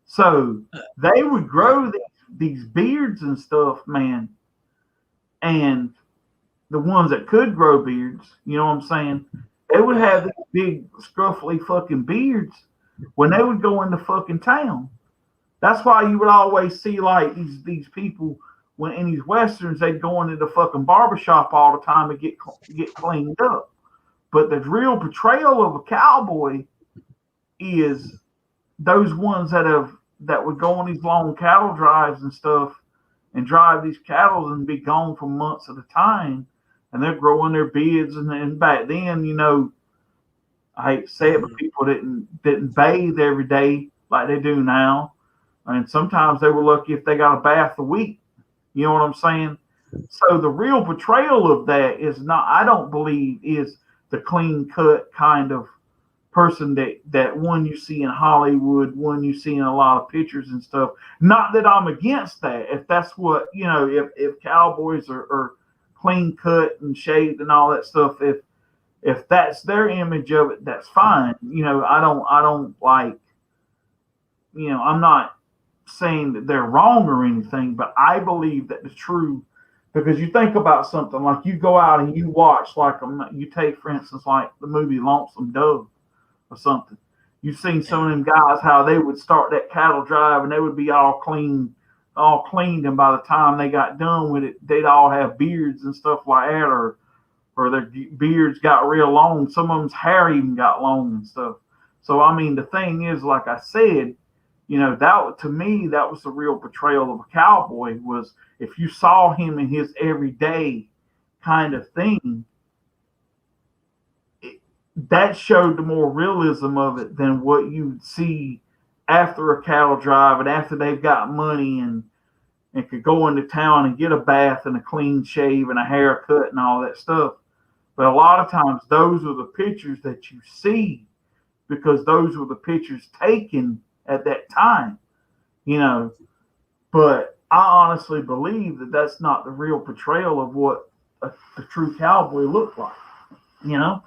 So they would grow these beards and stuff, man. And the ones that could grow beards, you know what I'm saying? They would have these big, scruffy fucking beards when they would go into fucking town. That's why you would always see, like, these people when in these westerns, they'd go into the fucking barbershop all the time and get cleaned up. But the real portrayal of a cowboy is those ones that would go on these long cattle drives and stuff and drive these cattle and be gone for months at a time, and they're growing their beards. And back then, you know, I hate to say it, but people didn't bathe every day like they do now. And sometimes they were lucky if they got a bath a week. You know what I'm saying? So the real portrayal of that is not, I don't believe, is the clean cut kind of person that one you see in Hollywood, one you see in a lot of pictures and stuff. Not that I'm against that. If that's what, you know, if cowboys are clean cut and shaved and all that stuff, if that's their image of it, that's fine. You know, I don't like, you know, I'm not saying that they're wrong or anything, but I believe that the true, because you think about something like you go out and you watch, like, you take, for instance, like the movie Lonesome Dove or something. You've seen some of them guys, how they would start that cattle drive and they would be all cleaned, and by the time they got done with it, they'd all have beards and stuff like that, or their beards got real long. Some of them's hair even got long and stuff. So, I mean, the thing is, like I said, you know, that to me, that was the real portrayal of a cowboy, was if you saw him in his everyday kind of thing, that showed the more realism of it than what you would see after a cattle drive and after they've got money and could go into town and get a bath and a clean shave and a haircut and all that stuff. But a lot of times those are the pictures that you see because those were the pictures taken at that time, you know. But I honestly believe that that's not the real portrayal of what the true cowboy looked like, you know.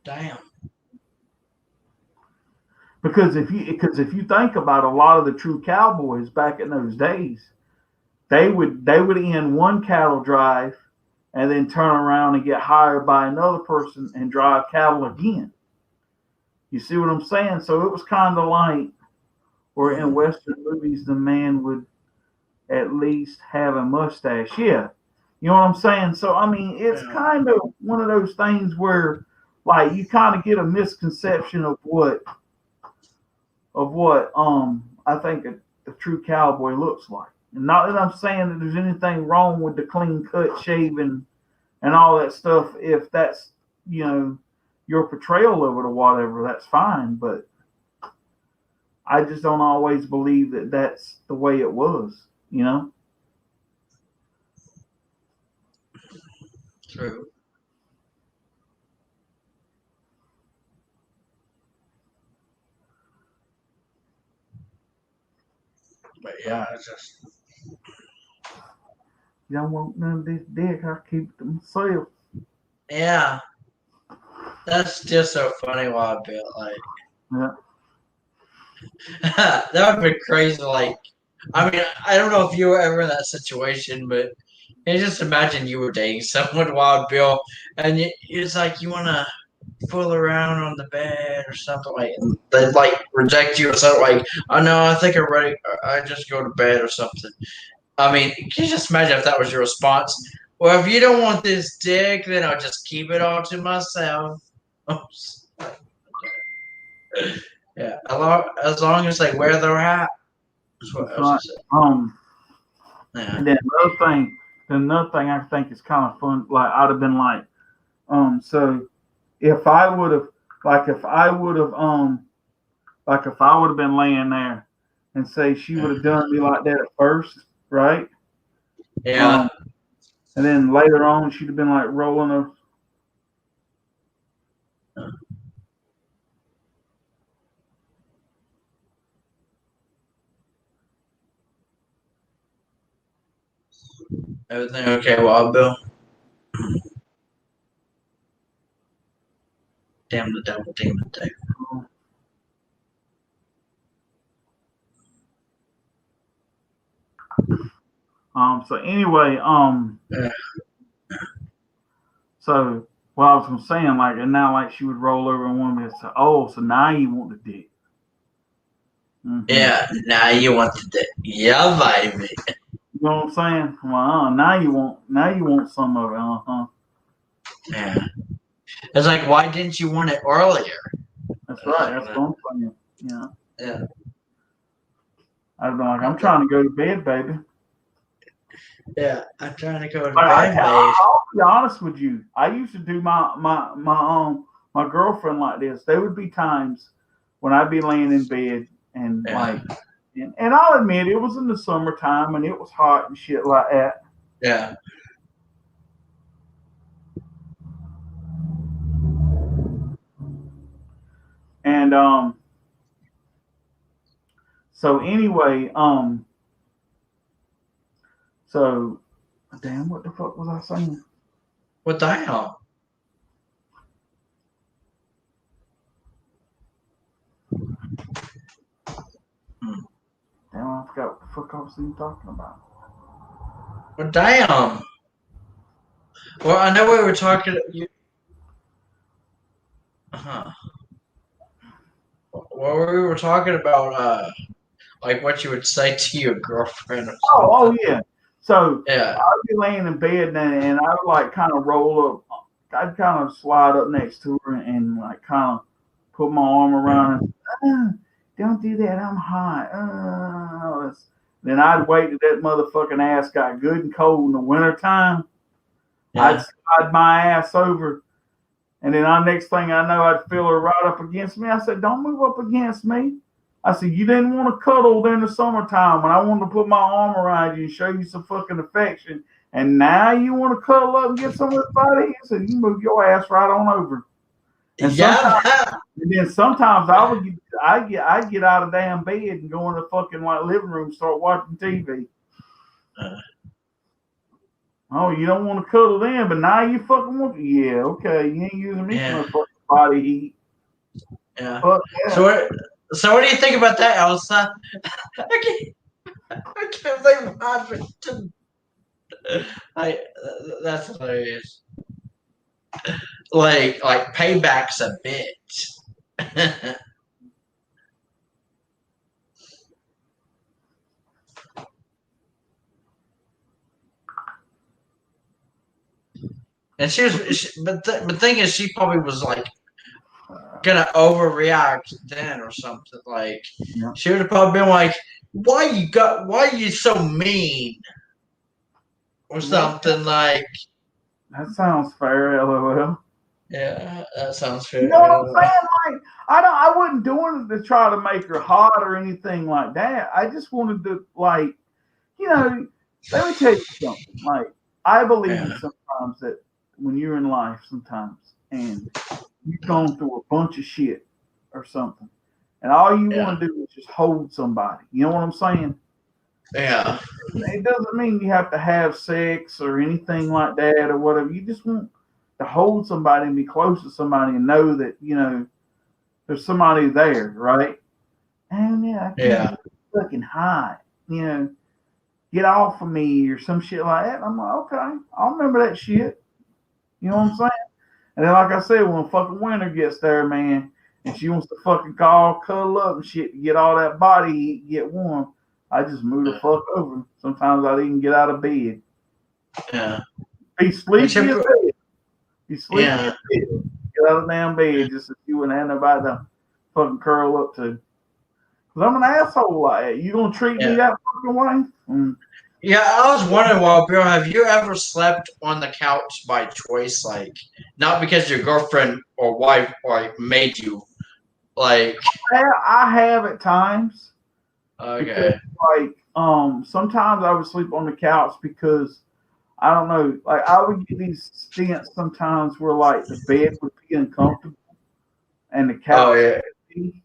Damn. Because if you think about a lot of the true cowboys back in those days, they would end one cattle drive and then turn around and get hired by another person and drive cattle again. You see what I'm saying? So it was kind of like, or in Western movies, the man would at least have a mustache. Yeah. You know what I'm saying? So, I mean, it's kind of one of those things where, like, you kind of get a misconception of what I think a true cowboy looks like. And not that I'm saying that there's anything wrong with the clean cut, shaving, and all that stuff. If that's, you know, your portrayal of it or whatever, that's fine. But I just don't always believe that that's the way it was, you know? True. But yeah, it's just, You don't want none of this dick. I keep it to myself. yeah, that's just so funny. Why I feel like, Yeah. that would be crazy. Like, I mean, I don't know if you were ever in that situation, but you just imagine you were dating someone, Wild Bill, and it's like you want to fool around on the bed or something like they like reject you or something like, oh no, I think I'm ready. I just go to bed or something. I mean, can you just imagine if that was your response? Well, if you don't want this dick, then I'll just keep it all to myself. Yeah, as long as they wear their hat. That's what I was right. Yeah. And then another thing I think is kind of fun. Like I'd have been like, so if I would have, like if I would have been laying there, and say she would have done me like that at first, right? Yeah. And then later on, she'd have been like rolling her. Everything okay, Wild Bill? Damn the devil, demon thing. So anyway, Yeah. so what I was saying, like, and now like she would roll over and want me to say, oh, so now you want the dick. Mm-hmm. Yeah, now you want the dick. Yeah, baby. You know what I'm saying? Well, now you want some of it, Yeah. It's like, why didn't you want it earlier? That's right. That's what I'm saying. Yeah. Yeah. I'd be like, I'm trying to go to bed, baby. Yeah, I'm trying to go to bed, baby. I'll be honest with you. I used to do my girlfriend like this. There would be times when I'd be laying in bed and and I'll admit it was in the summertime and it was hot and shit like that. Yeah. And so anyway, so damn, what the fuck was I saying? What the hell? Damn, I forgot what the fuck I was even talking about. Well, damn. Well, I know we were talking. Well, we were talking about like what you would say to your girlfriend. Or oh yeah. So yeah, I'd be laying in bed and I would like kind of roll up. I'd kind of slide up next to her and like kind of put my arm around her. Don't do that. I'm hot. Then I'd wait till that motherfucking ass got good and cold in the wintertime. yeah. I'd slide my ass over. And then next thing I know, I'd feel her right up against me. I said, don't move up against me. I said, you didn't want to cuddle during the summertime when I wanted to put my arm around you and show you some fucking affection. And now you want to cuddle up and get some of this body? I said, you move your ass right on over. And then sometimes I'd get out of damn bed and go in the fucking like living room, start watching TV. Oh, you don't want to cuddle then, but now you fucking want to. Yeah, okay. You ain't using me for no fucking body heat. Yeah. But, yeah. So what do you think about that, Elsa? I can't believe that's hilarious. Like payback's a bitch. And but the thing is, she probably was like gonna overreact then or something. Like she would have probably been like, why are you so mean? Or something like. That sounds fair, LOL. Yeah, that sounds fair. You know what I'm saying? Like, I wasn't doing it to try to make her hot or anything like that. I just wanted to, like, let me tell you something. Like, I believe sometimes that when you're in life sometimes and you've gone through a bunch of shit or something, and all you want to do is just hold somebody. You know what I'm saying? Yeah. It doesn't mean you have to have sex or anything like that or whatever. You just want to hold somebody and be close to somebody and know that, there's somebody there, right? And I can't be fucking hot. Get off of me or some shit like that. I'm like, okay, I'll remember that shit. You know what I'm saying? And then, like I said, when fucking winter gets there, man, and she wants to fucking call, cuddle up and shit to get all that body heat, get warm, I just move the fuck over. Sometimes I even get out of bed. Yeah. Be sleepy as hell. Be sleepy as hell. Get out of the damn bed just so you wouldn't have nobody to fucking curl up to. Because I'm an asshole like that. You gonna treat me that fucking way? Mm. Yeah, I was wondering, Wild Bill, have you ever slept on the couch by choice? Like, not because your girlfriend or wife like made you. Like, I have at times. okay. Because, like, sometimes I would sleep on the couch because I don't know, like I would get these stints sometimes where like the bed would be uncomfortable and the couch would be,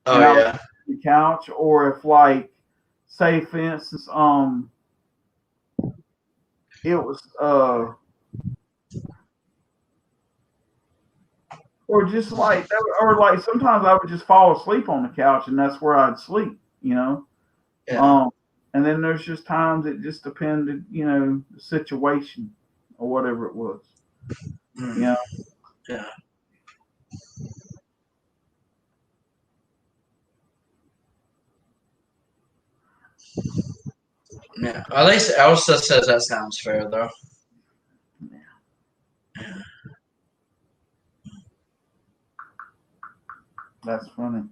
and I would sleep on the couch, or if like, say for instance, it was or just like, or like sometimes I would just fall asleep on the couch and that's where I'd sleep, you know. Yeah. And then there's just times it just depended, you know, the situation or whatever it was. You know? Yeah. Yeah. At least Elsa says that sounds fair, though. Yeah. That's funny.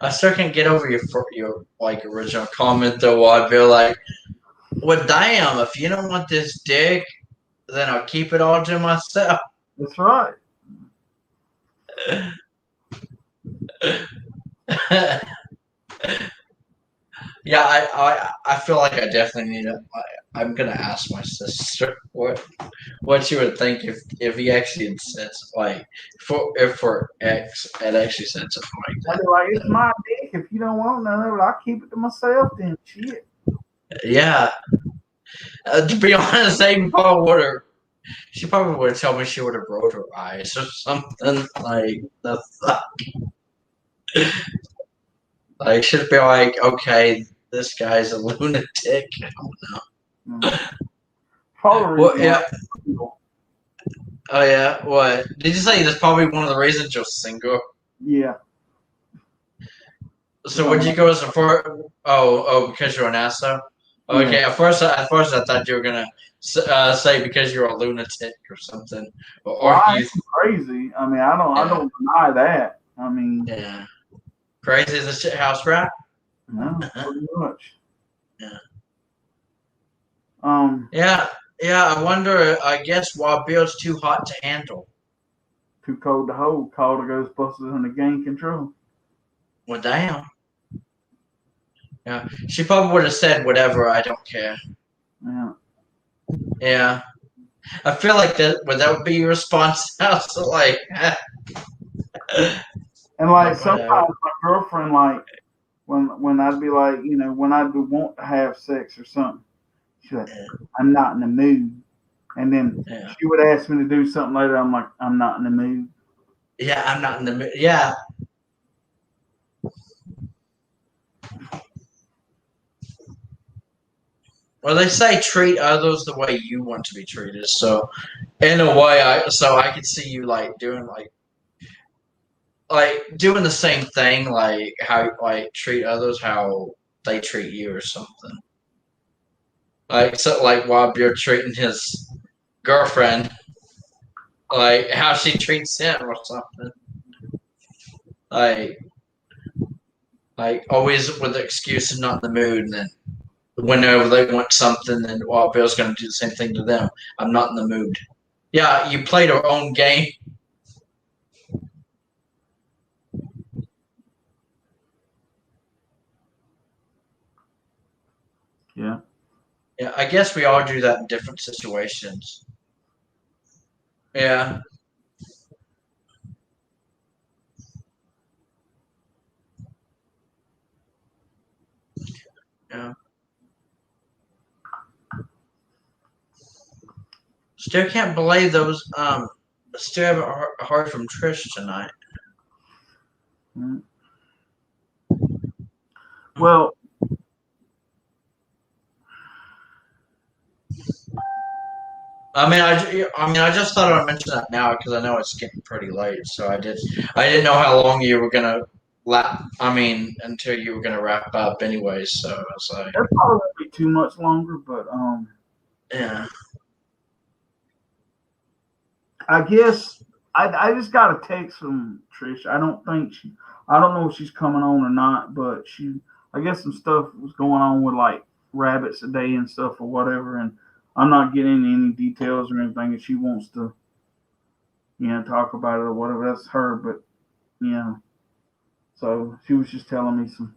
I still can't get over your like original comment though. I'd be like, "Well, damn! If you don't want this dick, then I'll keep it all to myself." That's right. Yeah, I feel like I definitely need to. I'm gonna ask my sister what she would think if he actually had said like if her ex had actually said something like I'd that. be like, it's my dick. If you don't want none of it, I'll keep it to myself then. Shit. Yeah. To be honest, she probably would have told me she would have rolled her eyes or something like the fuck. Like she'd be like, okay, this guy's a lunatic. I don't know. Probably. Well, yeah. Oh yeah. What did you say? That's probably one of the reasons you're single. Yeah. So would you go as a because you're an asshole? Okay. Yeah. At first I thought you were gonna say because you're a lunatic or something, or I you. am crazy. I mean, I don't deny that. I mean, Yeah. Crazy as a shit house rat. no, pretty much. Yeah. Yeah. Yeah. I wonder. I guess Wild Bill's too hot to handle. Too cold to hold. Call the Ghostbusters and the gain control. Well, damn. Yeah. She probably would have said whatever. I don't care. Yeah. Yeah. I feel like that would be your response. Also, like. And like sometimes my girlfriend, like when I'd be like, you know, when I'd want to have sex or something, she's like, I'm not in the mood. And then she would ask me to do something later. I'm like, I'm not in the mood. Yeah, I'm not in the mood. Yeah. Well, they say treat others the way you want to be treated. So, in a way, I could see you like doing doing the same thing, like how like treat others how they treat you or something. Like Bob, you're treating his girlfriend like how she treats him or something. Like always with the excuse of not in the mood, and then whenever they want something, then Wild Bill's going to do the same thing to them. I'm not in the mood. Yeah, you played our own game. Yeah. Yeah, I guess we all do that in different situations. Yeah. Yeah. Still can't believe those. Still haven't heard from Trish tonight. Mm. Well, I just thought I'd mention that now because I know it's getting pretty late. So I didn't know how long you were gonna until you were gonna wrap up, anyways. So I was like, That probably won't be too much longer, but yeah, I guess I just got a text from Trish. I don't know if she's coming on or not, but I guess some stuff was going on with like rabbits a day and stuff or whatever, and I'm not getting any details or anything. If she wants to, talk about it or whatever, that's her. But yeah, so she was just telling me some.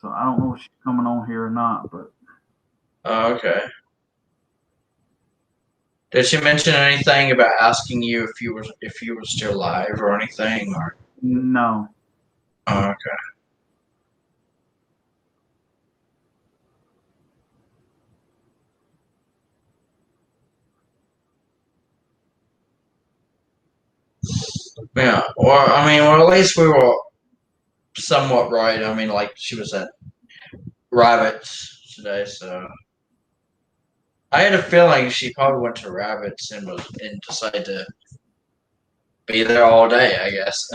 So I don't know if she's coming on here or not, but oh, okay. Did she mention anything about asking you if you were still alive or anything? Or no. oh, okay. Yeah, or at least we were somewhat right. I mean, like she was at Rabbits today, so I had a feeling she probably went to Rabbits and decided to be there all day, I guess.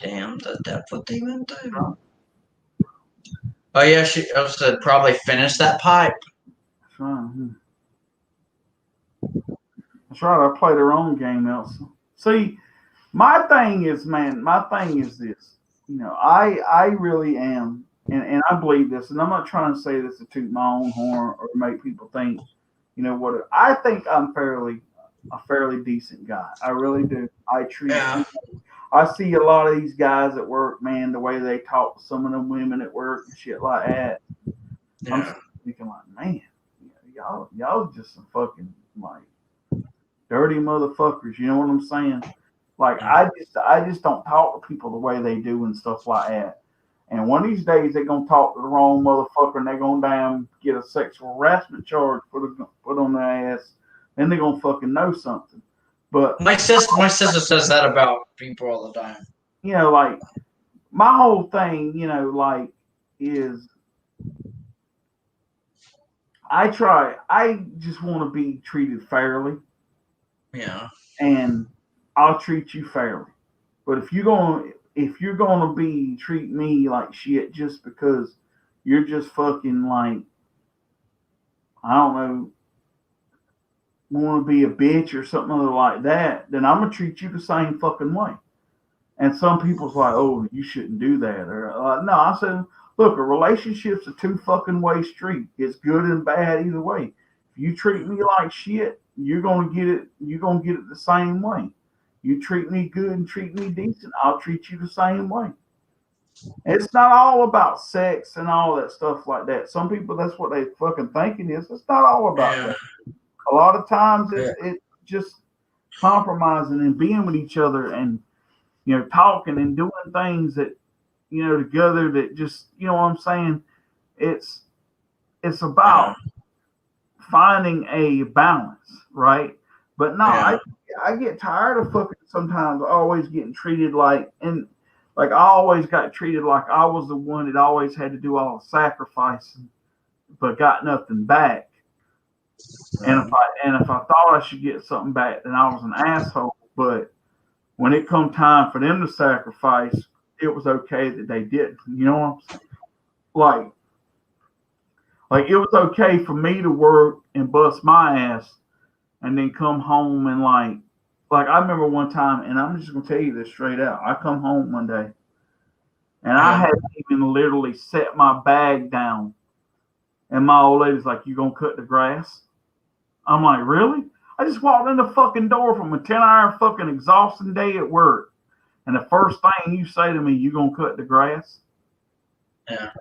Damn, the depth of demon too. Oh yeah, she also said probably finish that pipe. That's right. That's right. I played her own game, Elsa. See, my thing is this. I really am, and I believe this, and I'm not trying to say this to toot my own horn or make people think, what I think I'm a fairly decent guy. I really do. I treat. Yeah. I see a lot of these guys at work, man, the way they talk to some of them women at work and shit like that. I'm Yeah. thinking like, man, y'all just some fucking like dirty motherfuckers. You know what I'm saying? Like I just don't talk to people the way they do and stuff like that. And one of these days they're gonna talk to the wrong motherfucker and they're gonna damn get a sexual harassment charge put on their ass. Then they're gonna fucking know something. But My sister says that about people all the time. like my whole thing, like is I just want to be treated fairly. Yeah. And I'll treat you fairly. But if you're gonna be treat me like shit just because you're just fucking like I don't know want to be a bitch or something other like that, then I'm gonna treat you the same fucking way. And some people's like, oh, you shouldn't do that. Or no, I said, look, a relationship's a two fucking way street. It's good and bad either way. If you treat me like shit, you're gonna get it. You're gonna get it the same way. You treat me good and treat me decent, I'll treat you the same way. It's not all about sex and all that stuff like that. Some people, that's what they fucking thinking is. It's not all about Yeah. that. A lot of times Yeah. it's just compromising and being with each other and talking and doing things that together that just what I'm saying. It's about finding a balance, right? But no, I get tired of fucking sometimes always getting treated like I always got treated like I was the one that always had to do all the sacrificing, but got nothing back. And if I thought I should get something back, then I was an asshole. But when it come time for them to sacrifice, it was okay that they didn't. You know what I'm saying? Like it was okay for me to work and bust my ass and then come home and like I remember one time, and I'm just gonna tell you this straight out. I come home one day and I hadn't even literally set my bag down. And my old lady's like, you gonna cut the grass? I'm like, really? I just walked in the fucking door from a 10-hour fucking exhausting day at work. And the first thing you say to me, you gonna cut the grass? Yeah.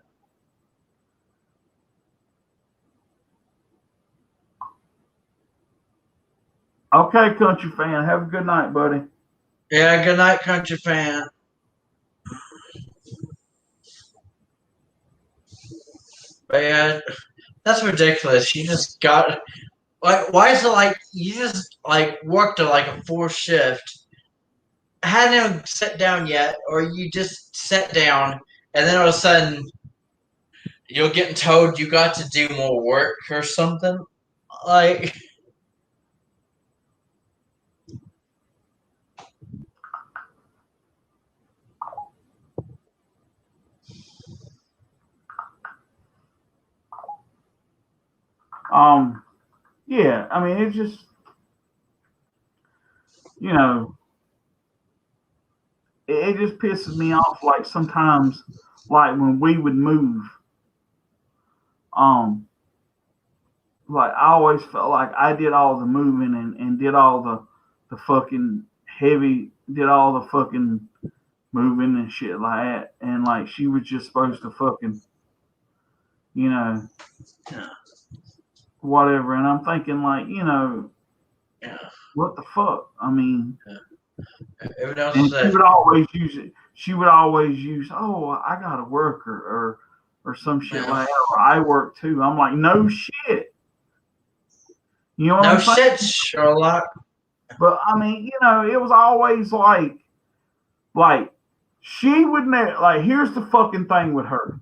Okay, country fan. Have a good night, buddy. Yeah, good night, country fan. But yeah, that's ridiculous. You just got like, why is it like you just like worked like a 4 shift, hadn't even sat down yet, or you just sat down and then all of a sudden you're getting told you got to do more work or something? Like, Yeah, I mean, it's just, you know, it just pisses me off. Like sometimes, like when we would move, um, like I always felt like I did all the moving and did all the fucking did all the fucking moving and shit like that. And like she was just supposed to fucking, you know, yeah, whatever. And I'm thinking like, yeah. what the fuck? I mean, Everyone else and she said, would always use it. She would always use, oh, I got to work or some shit yeah. like that. Or I work too. I'm like, no shit. You know what No I'm saying? shit, Sherlock. But I mean, it was always like she would never, like, here's the fucking thing with her.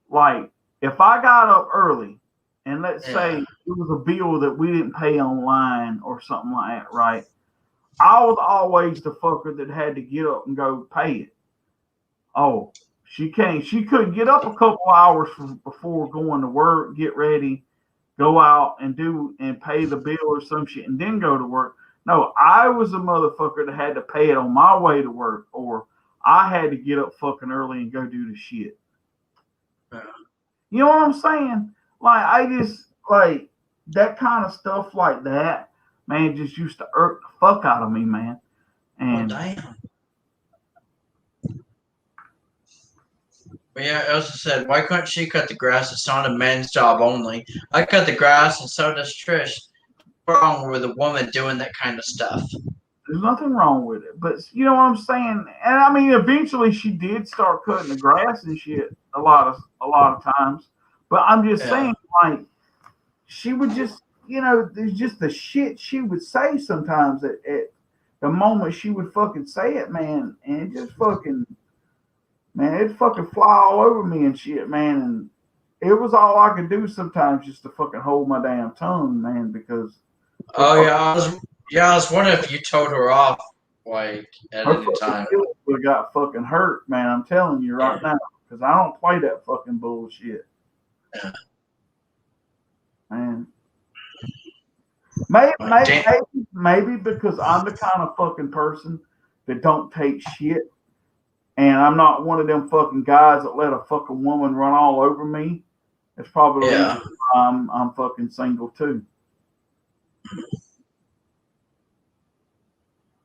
Like, if I got up early and let's say it was a bill that we didn't pay online or something like that, right? I was always the fucker that had to get up and go pay it. Oh, she couldn't get up a couple hours before going to work, get ready, go out and pay the bill or some shit and then go to work. No, I was a motherfucker that had to pay it on my way to work, or I had to get up fucking early and go do the shit. You know what I'm saying? Like, I just, like, that kind of stuff like that, man, just used to irk the fuck out of me, man. And damn. But yeah, Elsa said, why couldn't she cut the grass? It's not a man's job only. I cut the grass and so does Trish. What's wrong with a woman doing that kind of stuff? there's nothing wrong with it. But you know what I'm saying? And I mean, eventually she did start cutting the grass and shit a lot of times. But I'm just saying, like, she would just, there's just the shit she would say sometimes at the moment she would fucking say it, man, and it just fucking, man, it'd fucking fly all over me and shit, man. And it was all I could do sometimes just to fucking hold my damn tongue, man, because. Oh yeah, I was wondering if you told her off, like, at any time. Would have got fucking hurt, man. I'm telling you right now, because I don't play that fucking bullshit. Yeah. Man. Maybe because I'm the kind of fucking person that don't take shit, and I'm not one of them fucking guys that let a fucking woman run all over me. It's probably the reason why I'm fucking single too.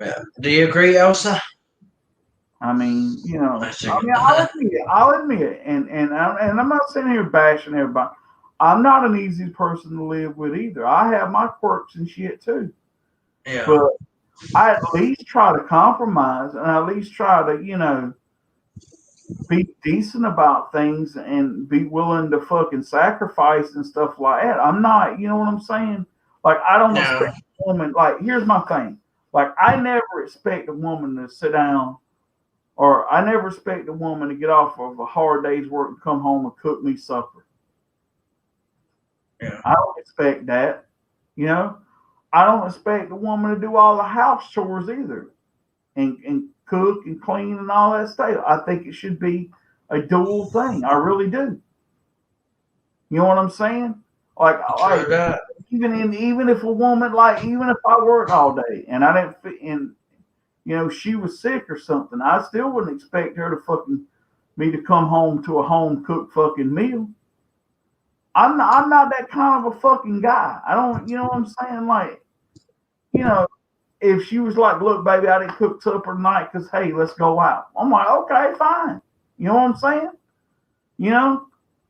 Yeah. Do you agree, Elsa? I mean, I'll admit it, and I'm not sitting here bashing everybody. I'm not an easy person to live with either. I have my quirks and shit too. Yeah. But I at least try to compromise, and I at least try to, be decent about things and be willing to fucking sacrifice and stuff like that. I'm not, you know what I'm saying? Like, I don't expect a woman, like, here's my thing. Like, I never expect a woman to sit down, or I never expect a woman to get off of a hard day's work and come home and cook me supper. Yeah. I don't expect that. I don't expect a woman to do all the house chores either, and cook and clean and all that stuff. I think it should be a dual thing. I really do. You know what I'm saying? Like even if a woman, like, even if I worked all day and I didn't fit in, she was sick or something, I still wouldn't expect her to fucking me to come home to a home cooked fucking meal. I'm not that kind of a fucking guy. I don't, you know what I'm saying? Like, if she was like, look, baby, I didn't cook supper tonight because, hey, let's go out. I'm like, okay, fine. You know what I'm saying?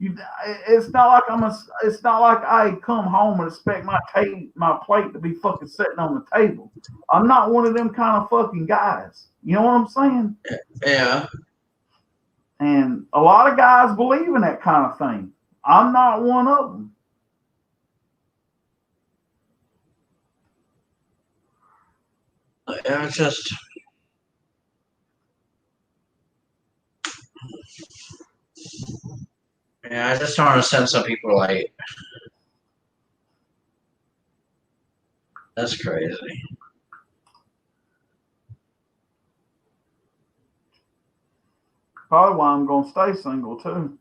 It's not like It's not like I come home and expect my plate to be fucking sitting on the table. I'm not one of them kind of fucking guys. You know what I'm saying? Yeah. And a lot of guys believe in that kind of thing. I'm not one of them. Yeah, it's just. Yeah, I just don't understand some people like. That's crazy. Probably why I'm gonna stay single too.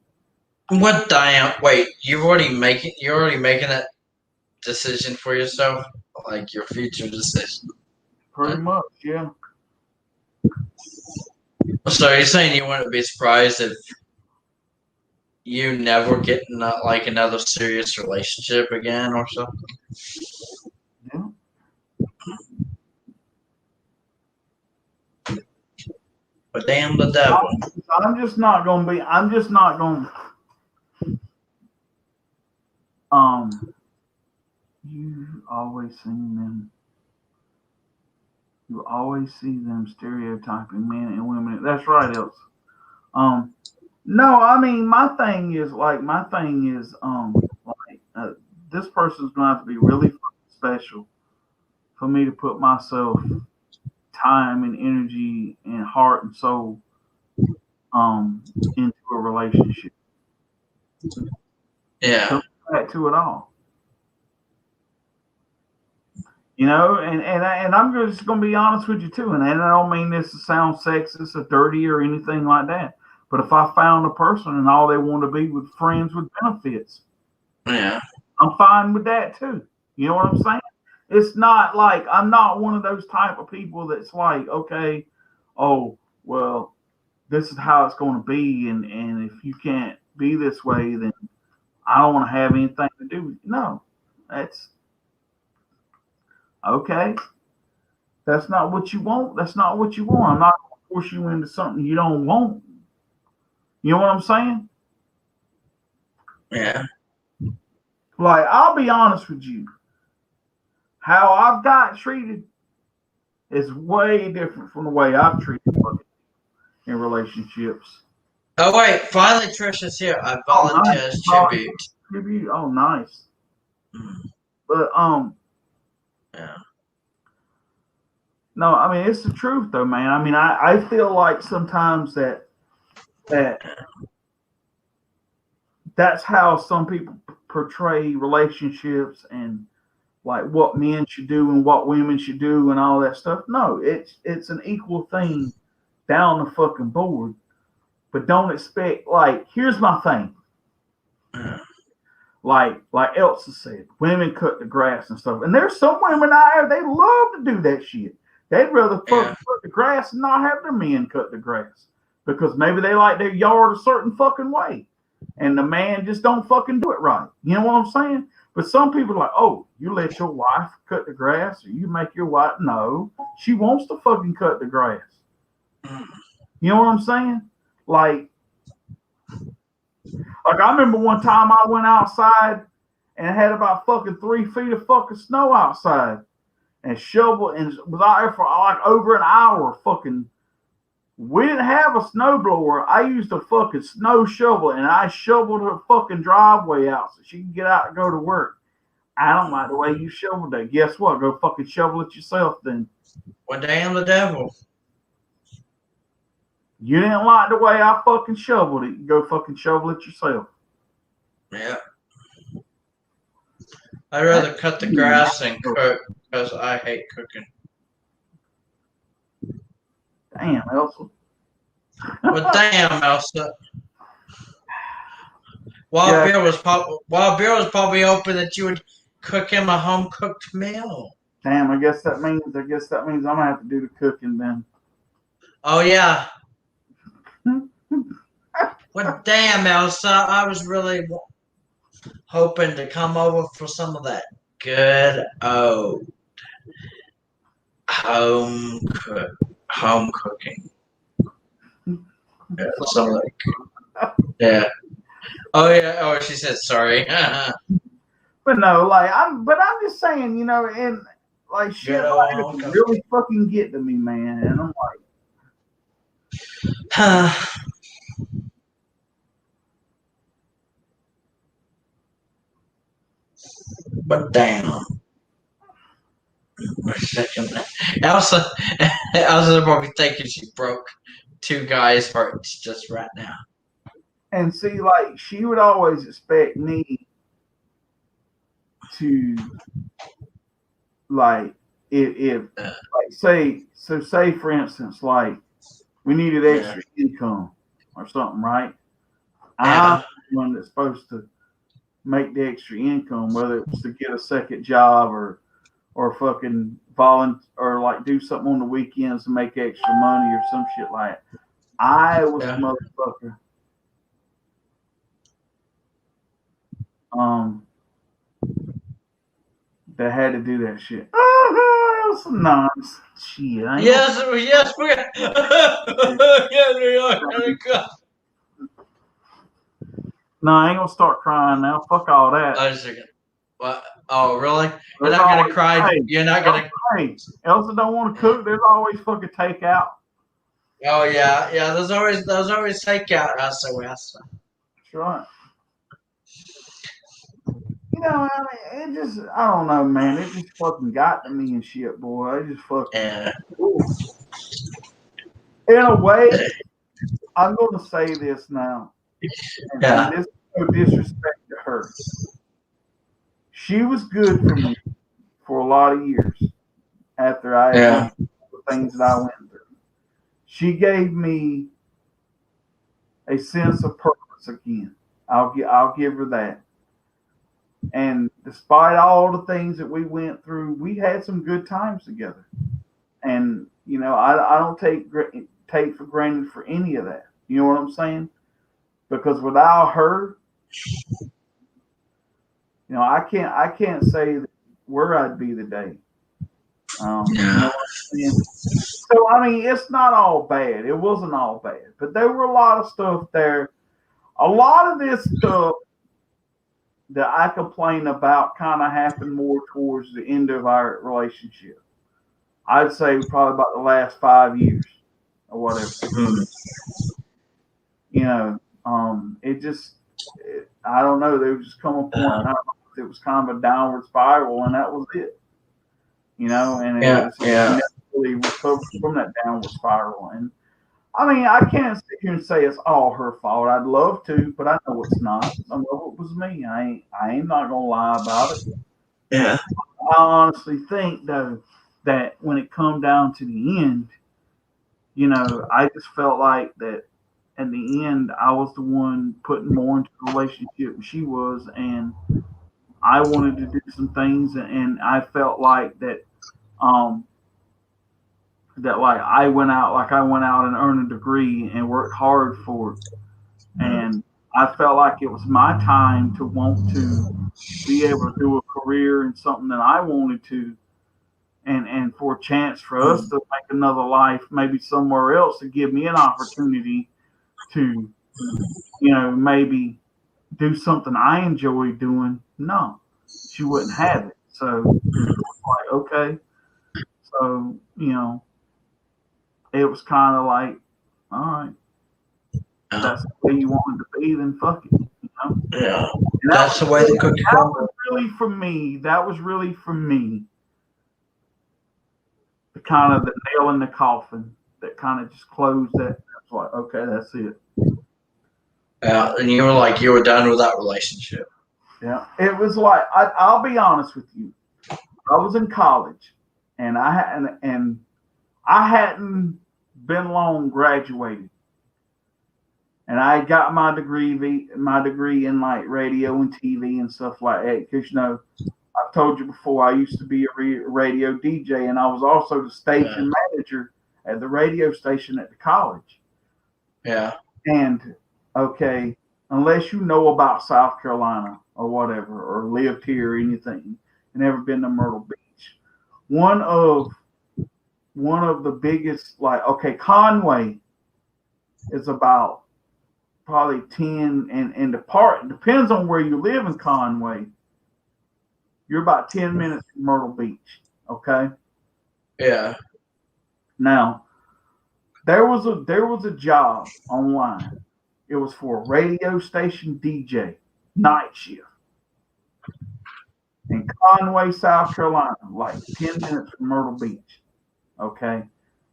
What damn? Wait, you're already making that decision for yourself, like your future decision. Pretty much, yeah. So you're saying you wouldn't be surprised if you never get in like another serious relationship again or something? Yeah. But damn the devil. I'm just not gonna be. I'm just not gonna. You always seen them. You always see them stereotyping men and women. That's right, Elsa. No, I mean my thing is this person's gonna have to be really special for me to put myself time and energy and heart and soul into a relationship. Yeah. Don't add to it all. You know, and I'm just gonna be honest with you too, and I don't mean this to sound sexist or dirty or anything like that. But if I found a person and all they want to be with friends with benefits, Yeah. I'm fine with that too. You know what I'm saying? It's not like I'm not one of those type of people that's like, okay, oh, well, this is how it's going to be, and if you can't be this way, then I don't want to have anything to do with you. No, that's okay. That's not what you want. That's not what you want. I'm not going to force you into something you don't want. You know what I'm saying? Yeah. Like, I'll be honest with you. How I've got treated is way different from the way I've treated women in relationships. Oh wait, finally Trish is here. I volunteer as tribute. Tribute. Oh, nice. Mm. But Yeah. no, I mean it's the truth though, man. I mean, I feel like sometimes that's how some people portray relationships and like what men should do and what women should do and all that stuff. No, it's an equal thing down the fucking board. But don't expect like here's my thing. Yeah. Like Elsa said, women cut the grass and stuff. And there's some women out there, they love to do that shit. They'd rather cut the grass and not have their men cut the grass. Because maybe they like their yard a certain fucking way. And the man just don't fucking do it right. You know what I'm saying? But some people are like, oh, you let your wife cut the grass or you make your wife. No, she wants to fucking cut the grass. You know what I'm saying? Like I remember one time I went outside and had about fucking 3 feet of fucking snow outside and shoveled and was out there for like over an hour fucking. We didn't have a snowblower. I used a fucking snow shovel and I shoveled her fucking driveway out so she can get out and go to work. I don't like the way you shoveled that. Guess what? Go fucking shovel it yourself then. Well, damn the devil. You didn't like the way I fucking shoveled it. You go fucking shovel it yourself. Yeah. I'd rather cut the grass than cook because I hate cooking. Damn, Elsa. Well, damn, Elsa. Bill was probably hoping that you would cook him a home cooked meal. Damn, I guess that means I'm gonna have to do the cooking then. Oh yeah. Well, damn, Elsa, I was really hoping to come over for some of that good old home cooking. Yeah, some of that. Yeah. Oh yeah. Oh, she said sorry. But no, like I'm just saying, you know, and like shit Good like old this really fucking get to me, man. And I'm like, But damn. Elsa, Elsa's probably thinking she broke two guys' hearts just right now. and see, like she would always expect me to like if like say for instance, like we needed extra income or something, right? I'm Yeah. the one that's supposed to make the extra income, whether it's to get a second job or fucking volunteer or like do something on the weekends to make extra money or some shit like that. I was the Yeah. motherfucker. Um, that had to do that shit. Oh, that's some nonsense. Shit. Yes, we got. Yes, we are. No, I ain't gonna start crying now. Fuck all that. I was thinking, what? Oh, really? You're There's not gonna always, cry? hey, You're not gonna? Elsa don't want to cook. There's always fucking takeout. Oh yeah, yeah. There's always takeout SOS. That's right. You know, I mean, it just, I don't know, man. It just fucking got to me and shit, boy. It just fucking. Yeah. In a way, I'm gonna say this now, and this is no disrespect to her. She was good for me for a lot of years after I had went through the things that I went through. She gave me a sense of purpose again. I'll give her that. And despite all the things that we went through, we had some good times together. And you know, I don't take for granted for any of that. You know what I'm saying? Because without her, you know, I can't say where I'd be today. You know what I'm saying? So I mean, it's not all bad. It wasn't all bad, but there were a lot of stuff there. A lot of this stuff that I complain about kind of happened more towards the end of our relationship. I'd say probably about the last 5 years or whatever. You know, I don't know. There was just come a point in time it was kind of a downward spiral, and that was it. You know, and it was never really recovered from that downward spiral. And I mean, I can't sit here and say it's all her fault. I'd love to, but I know it's not. I know it was me. I ain't not gonna lie about it. Yeah. I honestly think though that when it come down to the end, you know, I just felt like that at the end I was the one putting more into the relationship than she was, and I wanted to do some things, and I felt like that um that like I went out and earned a degree and worked hard for it, and I felt like it was my time to want to be able to do a career in something that I wanted to, and for a chance for us to make another life maybe somewhere else, to give me an opportunity to, you know, maybe do something I enjoy doing. No, she wouldn't have it. So it was like, okay. So, you know, it was kind of like, all right, if that's the way you wanted to be, then fuck it. You know? Yeah. That's the way the cookie crumbles. That was really for me. That was really for me. The kind of the nail in the coffin that kind of just closed that. That's like, okay, that's it. Yeah, and you were done with that relationship. Yeah, it was like I'll be honest with you. I was in college, and I hadn't been long graduated, and I got my degree in like radio and TV and stuff like that. Because you know, I've told you before, I used to be a radio DJ, and I was also the station manager at the radio station at the college. Yeah. And okay, unless you know about South Carolina or whatever, or lived here or anything, and never been to Myrtle Beach, one of the biggest, like, okay, Conway is about probably 10, and the part depends on where you live in Conway. You're about 10 minutes from Myrtle Beach. Okay. Yeah. Now, there was a job online. It was for a radio station DJ, night shift in Conway, South Carolina, like 10 minutes from Myrtle Beach. Okay.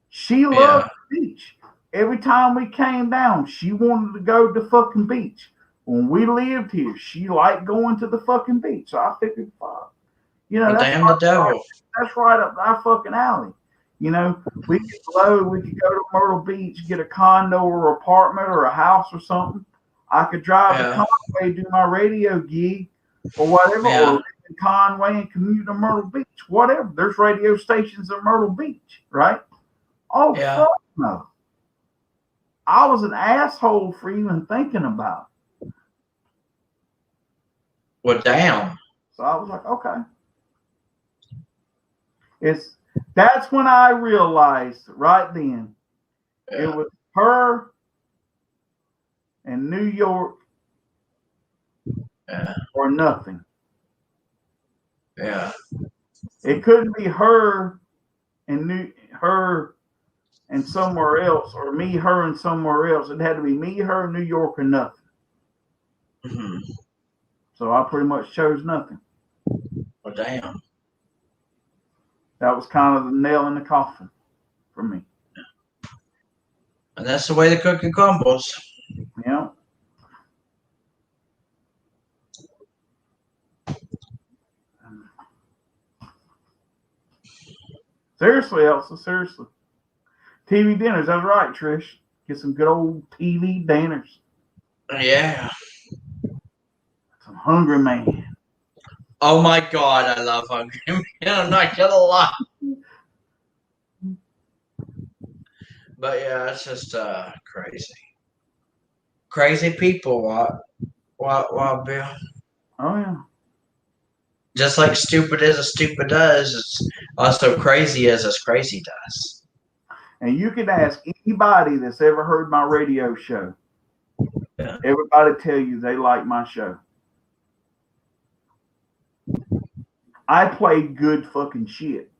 She loved the beach. Every time we came down, she wanted to go to the fucking beach. When we lived here, she liked going to the fucking beach. So I figured, fuck. You know, Damn the devil. That's right up our fucking alley. You know, we could go to Myrtle Beach, get a condo or apartment or a house or something. I could drive to Conway, do my radio gig or whatever, or live in Conway and commute to Myrtle Beach, whatever. There's radio stations in Myrtle Beach, right? Oh, fuck no. I was an asshole for even thinking about it. Well, damn. So I was like, okay. That's when I realized right then it was her and New York or nothing. Yeah. It couldn't be her and somewhere else, or me, her, and somewhere else. It had to be me, her, New York, or nothing. Mm-hmm. So I pretty much chose nothing. Well, damn. That was kind of the nail in the coffin for me. And that's the way the cookie crumbles. Yeah. Seriously, Elsa, seriously. TV dinners, that's right, Trish. Get some good old TV dinners. Yeah. Some Hungry Man. Oh my God, I love Hungry Man. I'm not gonna lie. But yeah, it's just crazy. Crazy people, what, Bill? Oh yeah. Just like stupid as a stupid does, it's also crazy as a crazy does. And you can ask anybody that's ever heard my radio show. Yeah. Everybody tell you they like my show. I play good fucking shit.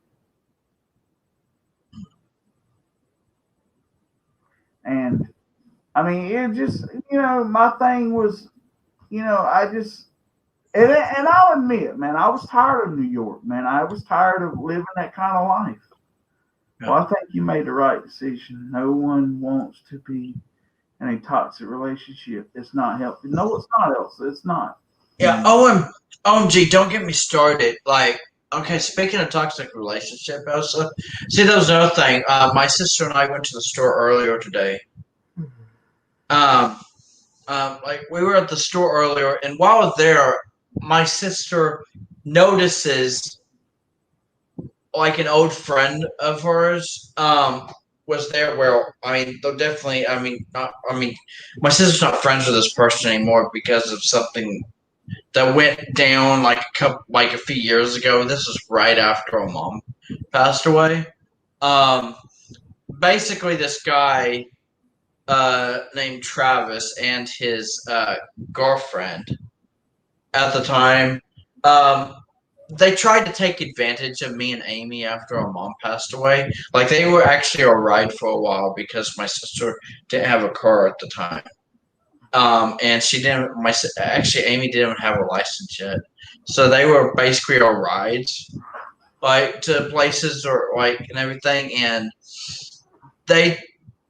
And I mean, it just, my thing was, and I'll admit, man, I was tired of New York, man. I was tired of living that kind of life. Yeah. Well, I think you made the right decision. No one wants to be in a toxic relationship. It's not healthy. No, it's not, Elsa. It's not. Yeah, OMG, don't get me started. Like, okay, speaking of toxic relationship, Elsa, see, that was another thing. My sister and I went to the store earlier today. Like, we were at the store earlier, and while there, my sister notices, like, an old friend of hers was there. Where, I mean, though definitely, my sister's not friends with this person anymore because of something that went down like a few years ago. This was right after her mom passed away. Basically, this guy named Travis and his girlfriend at the time, they tried to take advantage of me and Amy after our mom passed away. Like, they were actually a ride for a while because my sister didn't have a car at the time. And she didn't. Amy didn't have a license yet, so they were basically our rides, like, to places or like and everything. And they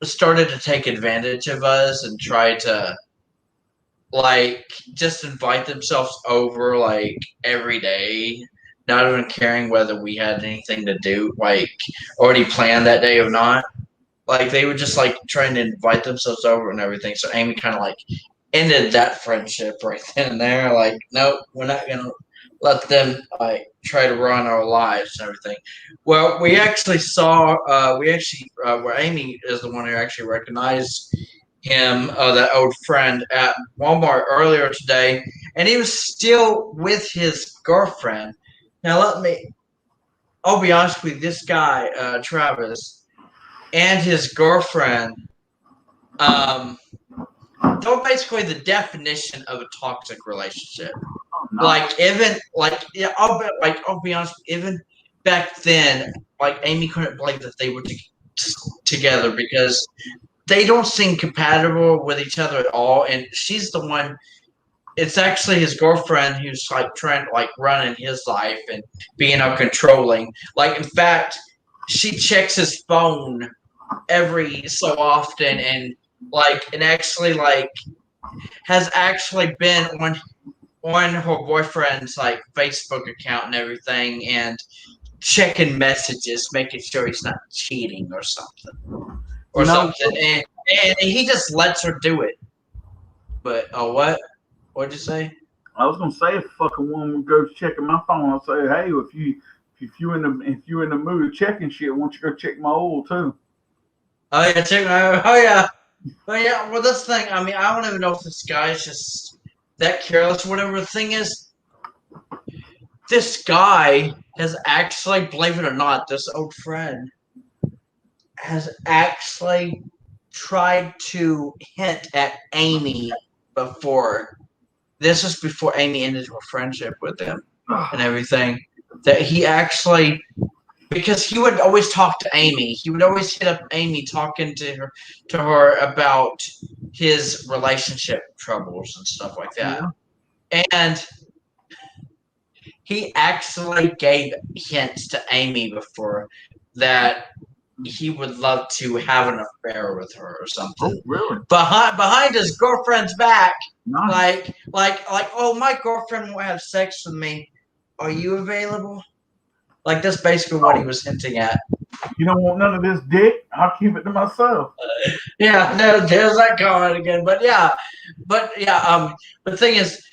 started to take advantage of us and try to, like, just invite themselves over, like, every day, not even caring whether we had anything to do, like, already planned that day or not. Like, they were just, like, trying to invite themselves over and everything. So Amy kind of, like, ended that friendship right then and there. Like, nope, we're not going to let them, like, try to run our lives and everything. Well, we actually saw, where Amy is the one who actually recognized him, that old friend, at Walmart earlier today. And he was still with his girlfriend. Now, I'll be honest with you, this guy, Travis, and his girlfriend, they're basically the definition of a toxic relationship. Oh, no. Like even yeah, I'll be honest. Even back then, like Amy couldn't believe that they were together because they don't seem compatible with each other at all. And she's the one. It's actually his girlfriend who's like trying to like running his life and being controlling. Like in fact, she checks his phone every so often and actually like has actually been on her boyfriend's like Facebook account and everything and checking messages, making sure he's not cheating or something. Or something. And he just lets her do it. But what? What'd you say? I was gonna say if a fucking woman goes checking my phone, I'll say, hey, if you in the mood of checking shit, why don't you go check my oil too? Oh yeah, oh yeah. But yeah, well that's the thing. I mean, I don't even know if this guy's just that careless or whatever. The thing is, this guy has actually, believe it or not, this old friend has actually tried to hint at Amy before. This was before Amy ended her friendship with him and everything. That he actually, because he would always talk to Amy. He would always hit up Amy talking to her about his relationship troubles and stuff like that. Yeah. And he actually gave hints to Amy before that he would love to have an affair with her or something. Oh, really? Behind his girlfriend's back. Nice. Like, oh, my girlfriend will have sex with me. Are you available? Like, that's basically what he was hinting at. You don't want none of this dick? I'll keep it to myself. Yeah, there's that comment again. But yeah. The thing is,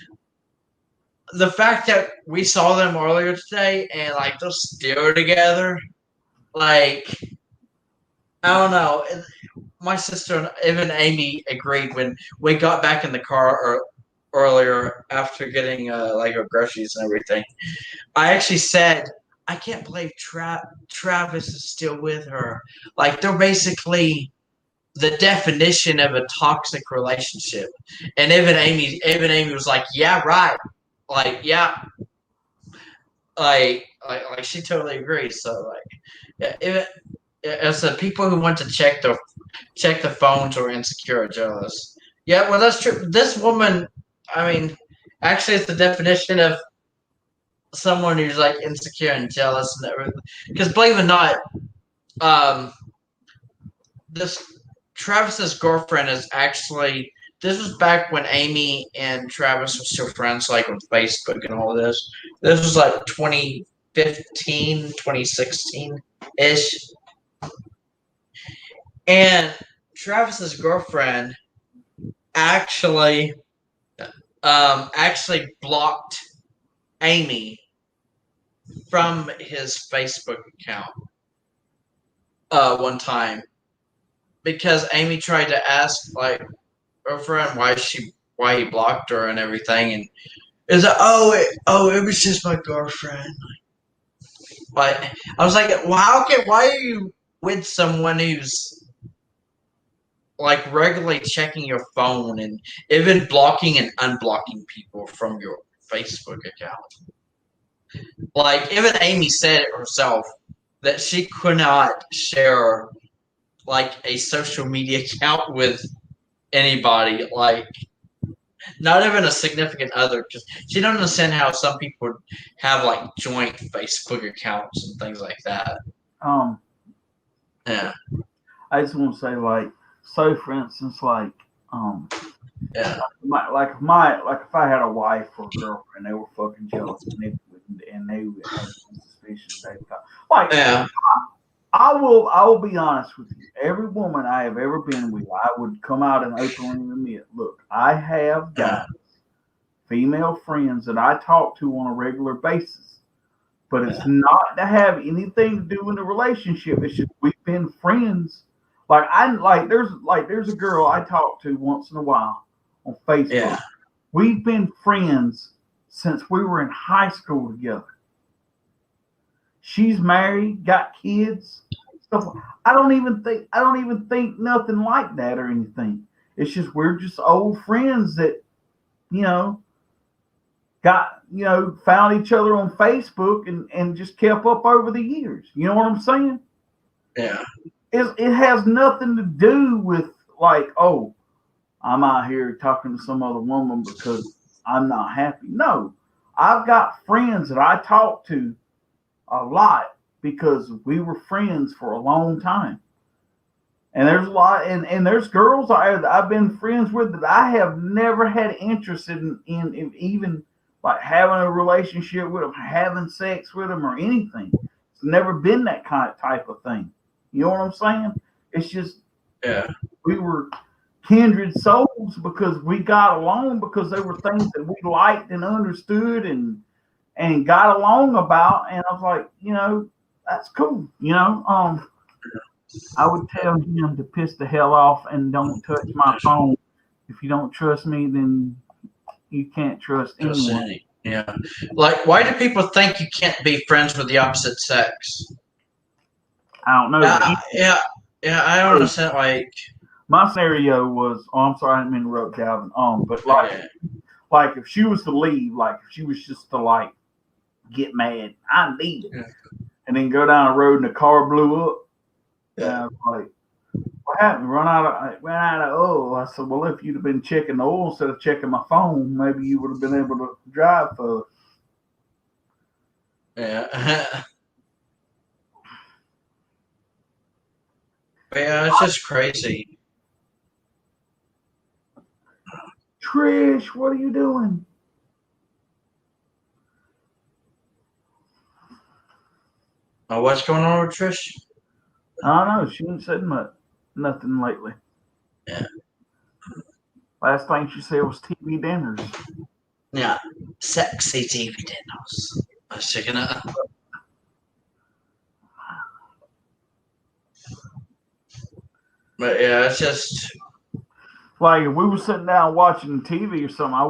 the fact that we saw them earlier today and like they're still together, like, I don't know. My sister and even Amy agreed when we got back in the car earlier after getting like our groceries and everything. I actually said, I can't believe Travis is still with her. Like they're basically the definition of a toxic relationship. And even Amy was like, yeah, right. Like, yeah. Like she totally agrees. So like, yeah, it's the people who want to check the phones or insecure or jealous. Yeah, well, that's true. This woman, I mean, actually, it's the definition of someone who's like insecure and jealous and everything. Because believe it or not, this Travis's girlfriend is actually. This was back when Amy and Travis were still friends, like on Facebook and all this. This was like 2015, 2016 ish. And Travis's girlfriend actually blocked Amy from his Facebook account one time because Amy tried to ask like her friend why he blocked her and everything, and it was like, it was just my girlfriend. But I was like, well, why are you with someone who's like regularly checking your phone and even blocking and unblocking people from your Facebook account? Like even Amy said it herself that she could not share like a social media account with anybody, like not even a significant other, because she don't understand how some people have like joint Facebook accounts and things like that. Yeah. I just want to say, like, so for instance, like, yeah, like if I had a wife or a girlfriend, they were fucking jealous, and they had suspicions. They thought, like, yeah. I will be honest with you. Every woman I have ever been with, I would come out and openly admit, look, I have got female friends that I talk to on a regular basis, but it's not to have anything to do with a relationship. It's just we've been friends. There's a girl I talk to once in a while on Facebook. Yeah. We've been friends since we were in high school together. She's married, got kids, stuff. I don't even think nothing like that or anything. It's just we're just old friends that, you know, found each other on Facebook and just kept up over the years. You know what I'm saying? Yeah. It has nothing to do with like, oh, I'm out here talking to some other woman because I'm not happy. No, I've got friends that I talk to a lot because we were friends for a long time. And there's a lot, and there's girls I've been friends with that I have never had interest in even like having a relationship with them, having sex with them, or anything. It's never been that kind of type of thing. You know what I'm saying? It's just we were kindred souls because we got along because there were things that we liked and understood and got along about. And I was like, that's cool. I would tell him to piss the hell off and don't touch my phone. If you don't trust me, then you can't trust anyone. Yeah. Like, why do people think you can't be friends with the opposite sex? I don't know. Yeah, I don't understand. Like, my scenario was, I'm sorry, I didn't interrupt Calvin. But like if she was to leave, like if she was just to like get mad, I leave, and then go down the road and the car blew up. And I was like, what happened? Ran out of oil. I said, well, if you'd have been checking the oil instead of checking my phone, maybe you would have been able to drive further. Yeah. Yeah, it's just crazy. Trish, what are you doing? Oh, what's going on with Trish? I don't know. She ain't said nothing lately. Yeah. Last thing she said was TV dinners. Yeah. Sexy TV dinners. I was checking it. But yeah, it's just like if we were sitting down watching TV or something, I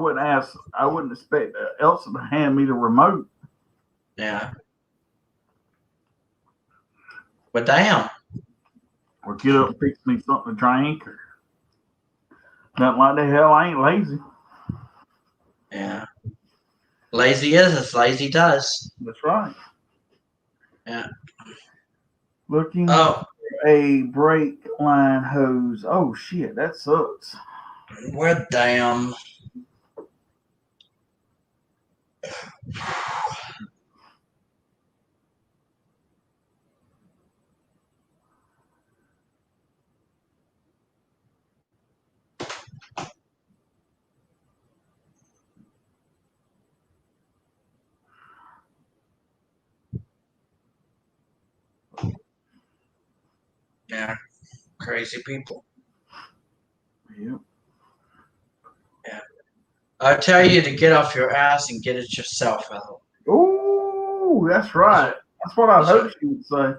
wouldn't expect Elsa to hand me the remote. Yeah. But damn. Or get up and fix me something to drink or nothing like the hell. I ain't lazy. Yeah. Lazy is as lazy does. That's right. Yeah. Looking for a brake line hose. Oh shit, that sucks. We're damn. Yeah. Crazy people. Yep. Yeah. I tell you to get off your ass and get it yourself, Ethel. Oh, that's right. That's what I hoped she would say.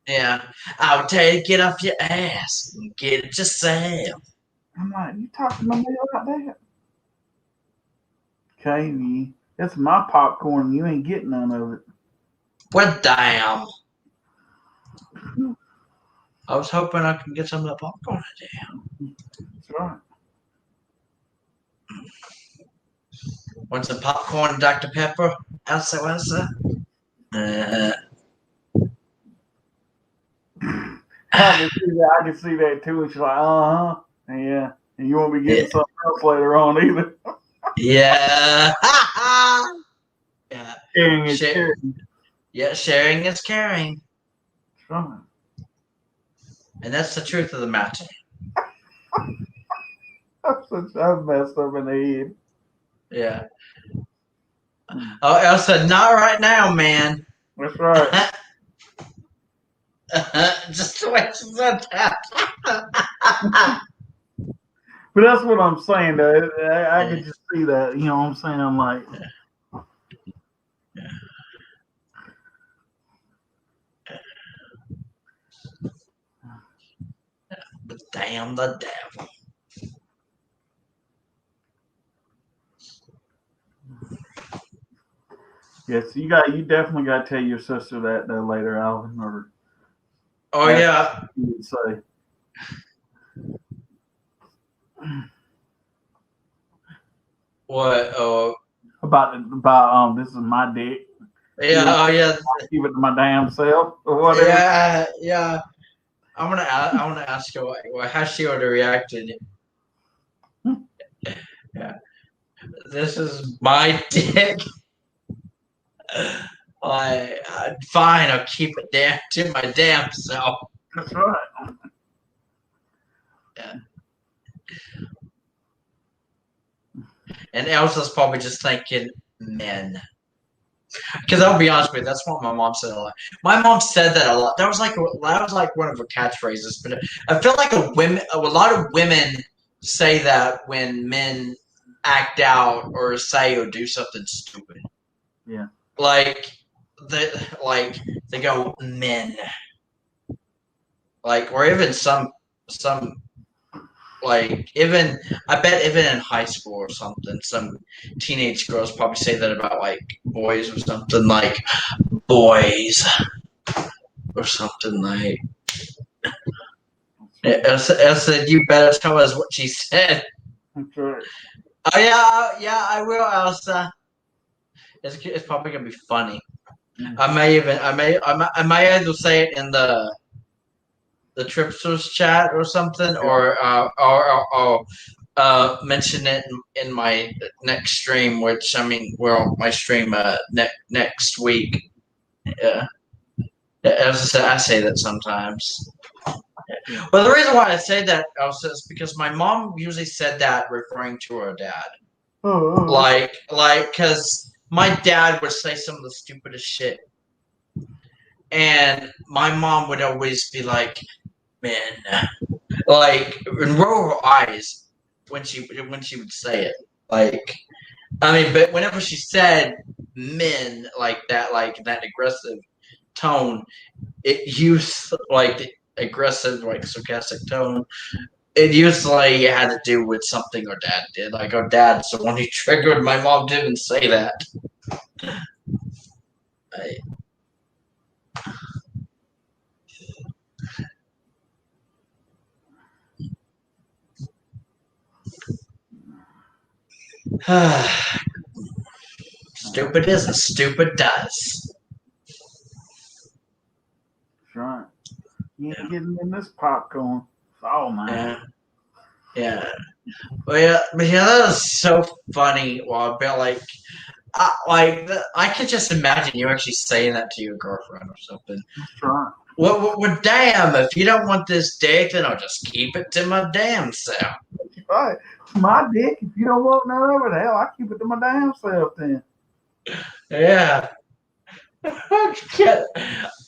Yeah. I'll tell you to get off your ass and get it yourself. I'm like, you talking to me like that? Okay, that's my popcorn. You ain't getting none of it. Well, damn. I was hoping I could get some of that popcorn. Damn. That's right. Want some popcorn and Dr. Pepper? Elsa? I can see that too. And she's like, yeah. And you won't be getting something else later on either. Yeah. Yeah. Sharing is caring. Yeah, sharing is caring. That's right. And that's the truth of the matter. I'm messed up in the head. Yeah. Oh, Elsa, not right now, man. That's right. Just the way she said that. But that's what I'm saying, though. I can just see that. You know what I'm saying? I'm like, But damn the devil. yes, you definitely got to tell your sister that though later, Alvin. Or yeah, you would say. What? Oh, about this is my dick. yeah. Oh, yeah. Keep it to my damn self or whatever. Yeah, yeah. I want to ask her how she would have reacted. Yeah, this is my dick. Fine. I'll keep it to my damn self. That's right. Yeah. And Elsa's probably just thinking, men. Because I'll be honest with you, that's what my mom said a lot. My mom said that a lot. That was like one of her catchphrases. But I feel like a lot of women say that when men act out or say or do something stupid. Yeah. Like they go men. Like, or even some like even I bet even in high school or something, some teenage girls probably say that about like boys or something, like boys or something like. Elsa, you better tell us what she said. That's right. Oh yeah, I will, Elsa. It's probably gonna be funny. I may either say it in the Tripsters chat or something, or mention it in my next stream, which my stream next week. Yeah, as I said, I say that sometimes. Well, the reason why I say that also is because my mom usually said that referring to her dad. Like, because my dad would say some of the stupidest shit, and my mom would always be like, "Man," like, and roll her eyes when she would say it. Like, but whenever she said "men" like that aggressive tone, it used like the aggressive, like sarcastic tone. It usually had to do with something our dad did. Like our dad's the one who triggered. My mom didn't say that. Stupid is as stupid does. That's right. You ain't getting in this popcorn. It's all mine. Yeah. Well, yeah, but yeah, that was so funny. Well, but I could just imagine you actually saying that to your girlfriend or something. That's right. Well, damn, if you don't want this dick, then I'll just keep it to my damn self. That's right. It's my dick. If you don't want none of it, hell, I keep it to my damn self then. Yeah.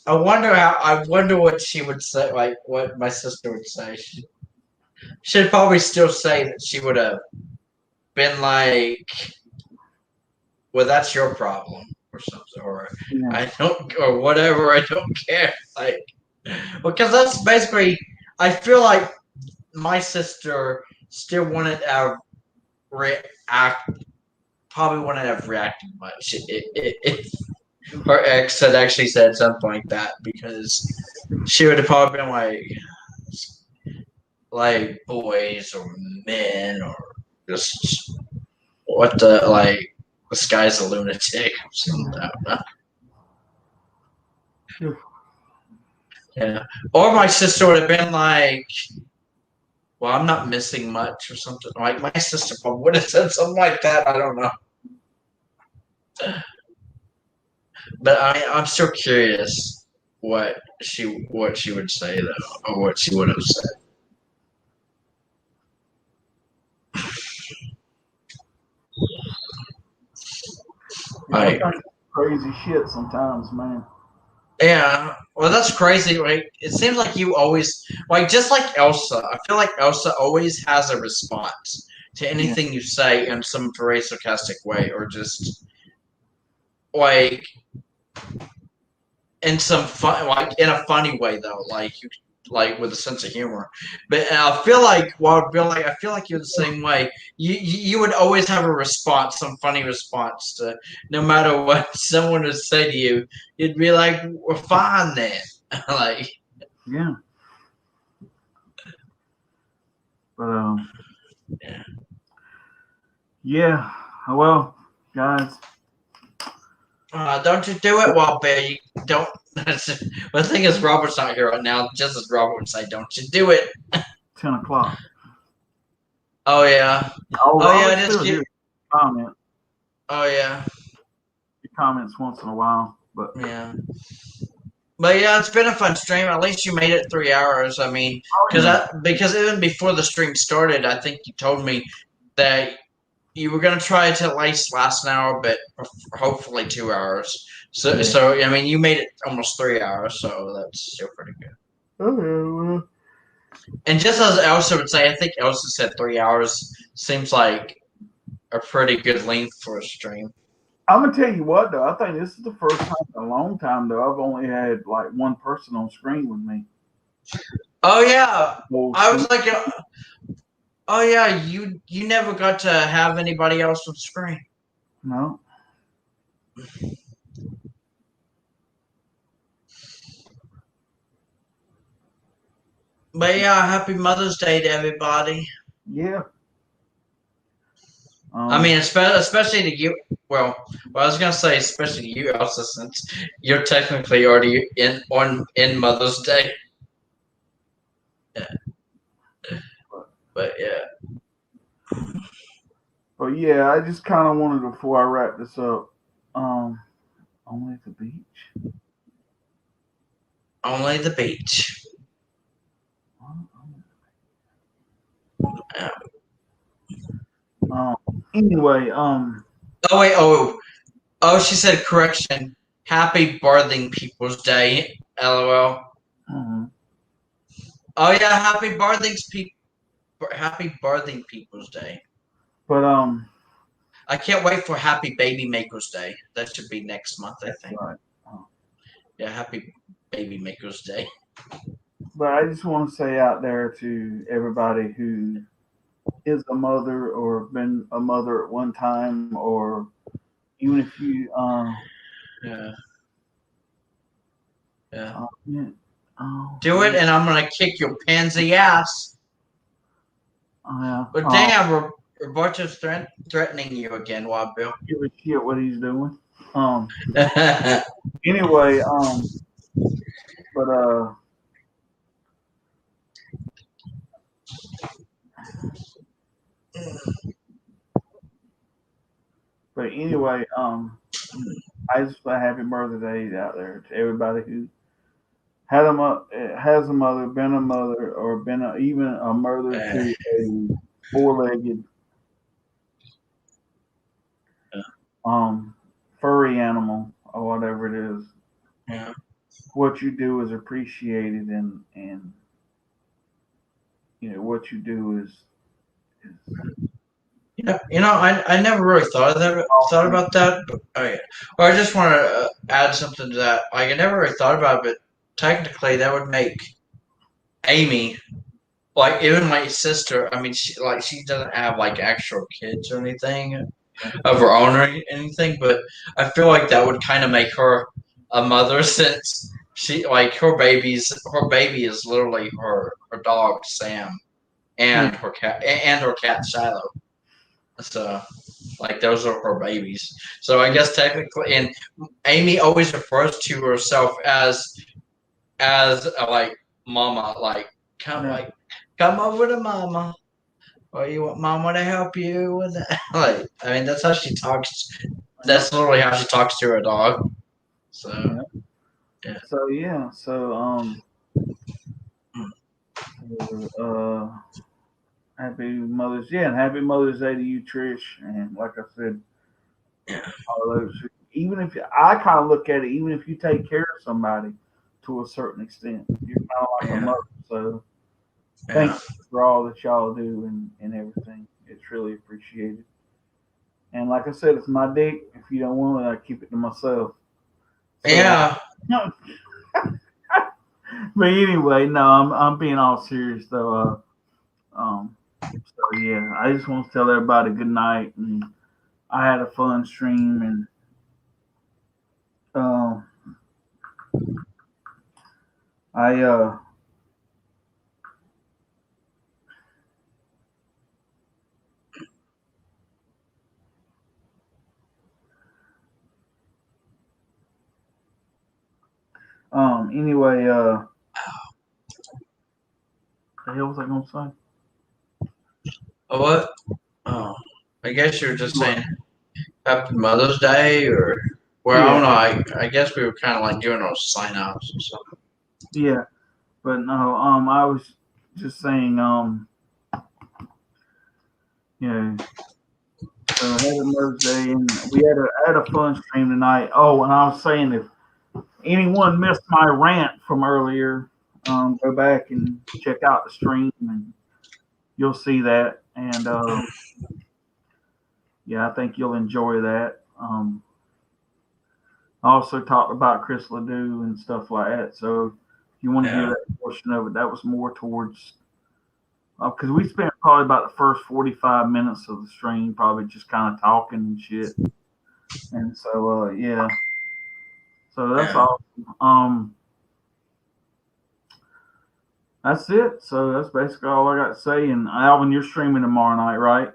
I wonder what she would say, like what my sister would say. She'd probably still say that she would have been like, well, that's your problem or something, or I don't, or whatever, I don't care. Like, because that's basically, I feel like my sister still wouldn't have probably wouldn't have reacted much if her ex had actually said something like that, because she would have probably been like boys or men or just what the this guy's a lunatic or something. I don't know. Yeah. Or my sister would have been like, well, I'm not missing much or something. Like my sister probably would have said something like that. I don't know. But I'm still curious what she would say though, or what she would have said. Like, crazy shit sometimes, man. Yeah, well, that's crazy. Like, it seems like you always just like Elsa. I feel like Elsa always has a response to anything you say in some very sarcastic way, or just like in some fun, in a funny way though, with a sense of humor. But I feel like, you're the same way. You would always have a response, some funny response to no matter what someone would say to you. You'd be like, "We're fine then." Yeah. But Yeah. Well, guys. Don't you do it, Wildbear. You don't. The thing is, Robert's not here right now. Just as Robert would say, don't you do it. 10 o'clock. Oh, yeah. Oh, Oh, yeah, Robert's it is still cute. here. Comment. Oh, yeah. He comments once in a while, but Yeah. But yeah, it's been a fun stream. At least you made it 3 hours. I mean, because even before the stream started, I think you told me that you were gonna try to at least last an hour, but hopefully 2 hours. So I mean, you made it almost 3 hours, so that's still pretty good. Okay. And just as Elsa would say, I think Elsa said 3 hours seems like a pretty good length for a stream. I'm gonna tell you what though. I think this is the first time in a long time though I've only had like one person on screen with me. Oh yeah, I was stream. like, oh yeah, you never got to have anybody else on screen. No. But yeah, happy Mother's Day to everybody. Yeah. I mean, especially to you. Well, I was gonna say especially to you, Elsa, since you're technically already in Mother's Day. Yeah. But yeah. But yeah, I just kind of wanted before I wrap this up. Only the beach. Only the beach. Yeah. Anyway, Oh wait, she said correction. Happy Birthing People's Day. LOL. mhm. Oh yeah, happy Birthing People's Day. But I can't wait for Happy Baby Maker's Day. That should be next month, I think. Right. Yeah, Happy Baby Maker's Day. But I just want to say out there to everybody who is a mother or been a mother at one time, or even if you Yeah. do it, and I'm gonna kick your pansy ass. Yeah. But damn, Roberto's threatening you again, Wild Bill. Give a shit what he's doing. Anyway, but But anyway, I just say happy Mother's Day out there to everybody who has a mother, been a mother, or been even a mother to a four-legged furry animal or whatever it is. Yeah. What you do is appreciated, and what you do is I never really thought about that. But, Or I just want to add something to that. Like, I never really thought about it, but technically that would make Amy, like, even my sister. I mean, she doesn't have like actual kids or anything of her own or anything, but I feel like that would kind of make her a mother since her baby is literally her dog Sam and her cat Shiloh. So, like, those are her babies. So I guess technically, and Amy always refers to herself as like mama, like come over to mama, or you want mama to help you with that. Like, I mean, that's how she talks. That's literally how she talks to her dog. So yeah. So yeah. Happy Mother's and happy Mother's Day to you, Trish. And like I said, all those. Even if I kind of look at it, even if you take care of somebody to a certain extent, you're kind of like a mother. So thank you for all that y'all do and everything. It's really appreciated. And like I said, it's my dick. If you don't want it, I keep it to myself. So, yeah. But anyway, no, I'm being all serious though. So yeah, I just want to tell everybody good night, and I had a fun stream, and I Anyway, the hell was I gonna say? Oh, what? Oh, I guess you were just saying Happy Mother's Day, or well, I don't know. I guess we were kind of like doing those sign offs and stuff. Yeah, but no, I was just saying, you know, so Happy Mother's Day, and we had a fun stream tonight. Oh, and I was saying if anyone missed my rant from earlier, go back and check out the stream, and you'll see that. And yeah, I think you'll enjoy that. I also talked about Chris Ledoux and stuff like that. So if you want to hear that portion of it, that was more towards because we spent probably about the first 45 minutes of the stream probably just kind of talking and shit. And so yeah. So that's awesome. That's it. So that's basically all I got to say. And Alvin, you're streaming tomorrow night, right?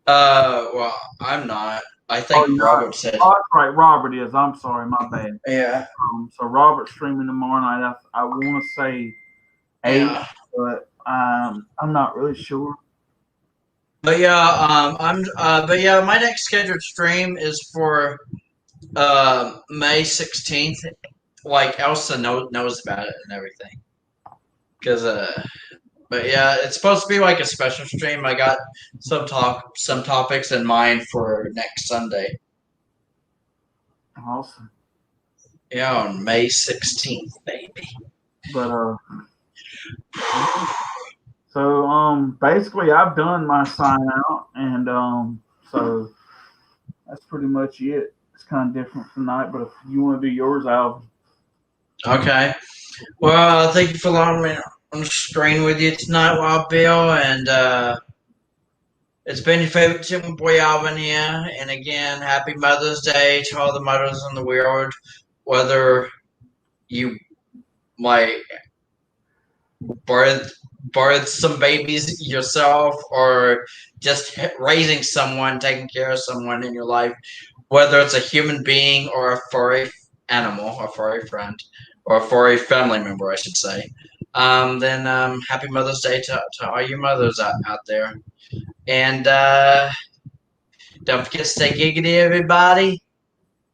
Well, I'm not. I think Robert said. Oh, that's right. Robert is. I'm sorry, my bad. Yeah. So Robert's streaming tomorrow night. I want to say 8, but I'm not really sure. But yeah, but yeah, my next scheduled stream is for May 16th. Like Elsa knows about it and everything. Because but yeah, it's supposed to be like a special stream. I got some topics in mind for next Sunday. Awesome. Yeah, on May 16th, baby. But so basically I've done my sign out, and so that's pretty much it. It's kind of different tonight, but if you want to do yours, Alvin. Okay. Well, thank you for allowing me on the screen with you tonight, Wild Bill, and it's been your favorite Tim Boy Alvin here. And again, happy Mother's Day to all the mothers in the world, whether you like birth some babies yourself or just raising someone, taking care of someone in your life, whether it's a human being or a furry animal, a furry friend, or a furry family member, I should say. Then happy Mother's Day to all you mothers out there. And don't forget to stay giggity, everybody.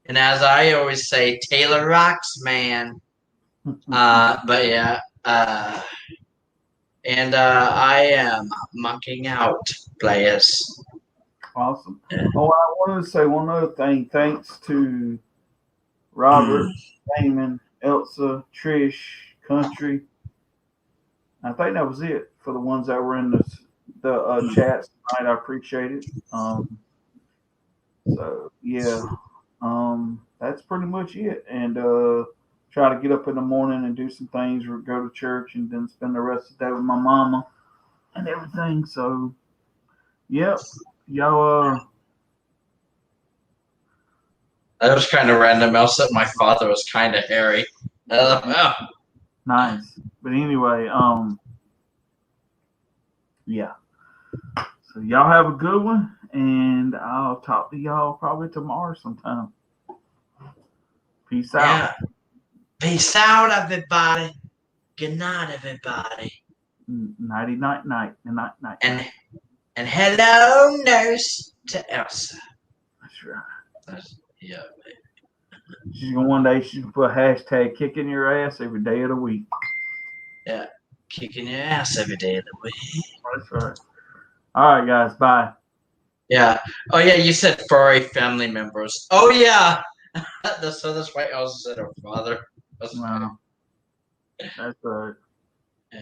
And as I always say, Taylor rocks, man. But yeah, and I am mucking out, players. Awesome. Oh, I wanted to say one other thing. Thanks to Robert, Damon, Elsa, Trish, Country. I think that was it for the ones that were in the chats tonight. I appreciate it. So yeah, that's pretty much it. And try to get up in the morning and do some things, or go to church, and then spend the rest of the day with my mama and everything. So, yep, y'all. That was kind of random. Also, my father was kind of hairy. Nice. But anyway, yeah. So y'all have a good one, and I'll talk to y'all probably tomorrow sometime. Peace out. Yeah. Peace out, everybody. Good night, everybody. Nighty night night and night night. And hello, nurse to Elsa. That's right. Yeah. She's gonna one day she's gonna put hashtag kicking your ass every day of the week. Yeah. Kicking your ass every day of the week. That's right. All right, guys. Bye. Yeah. Oh, yeah. You said furry family members. Oh, yeah. That's why I also said her father. Wow. That's right. Yeah.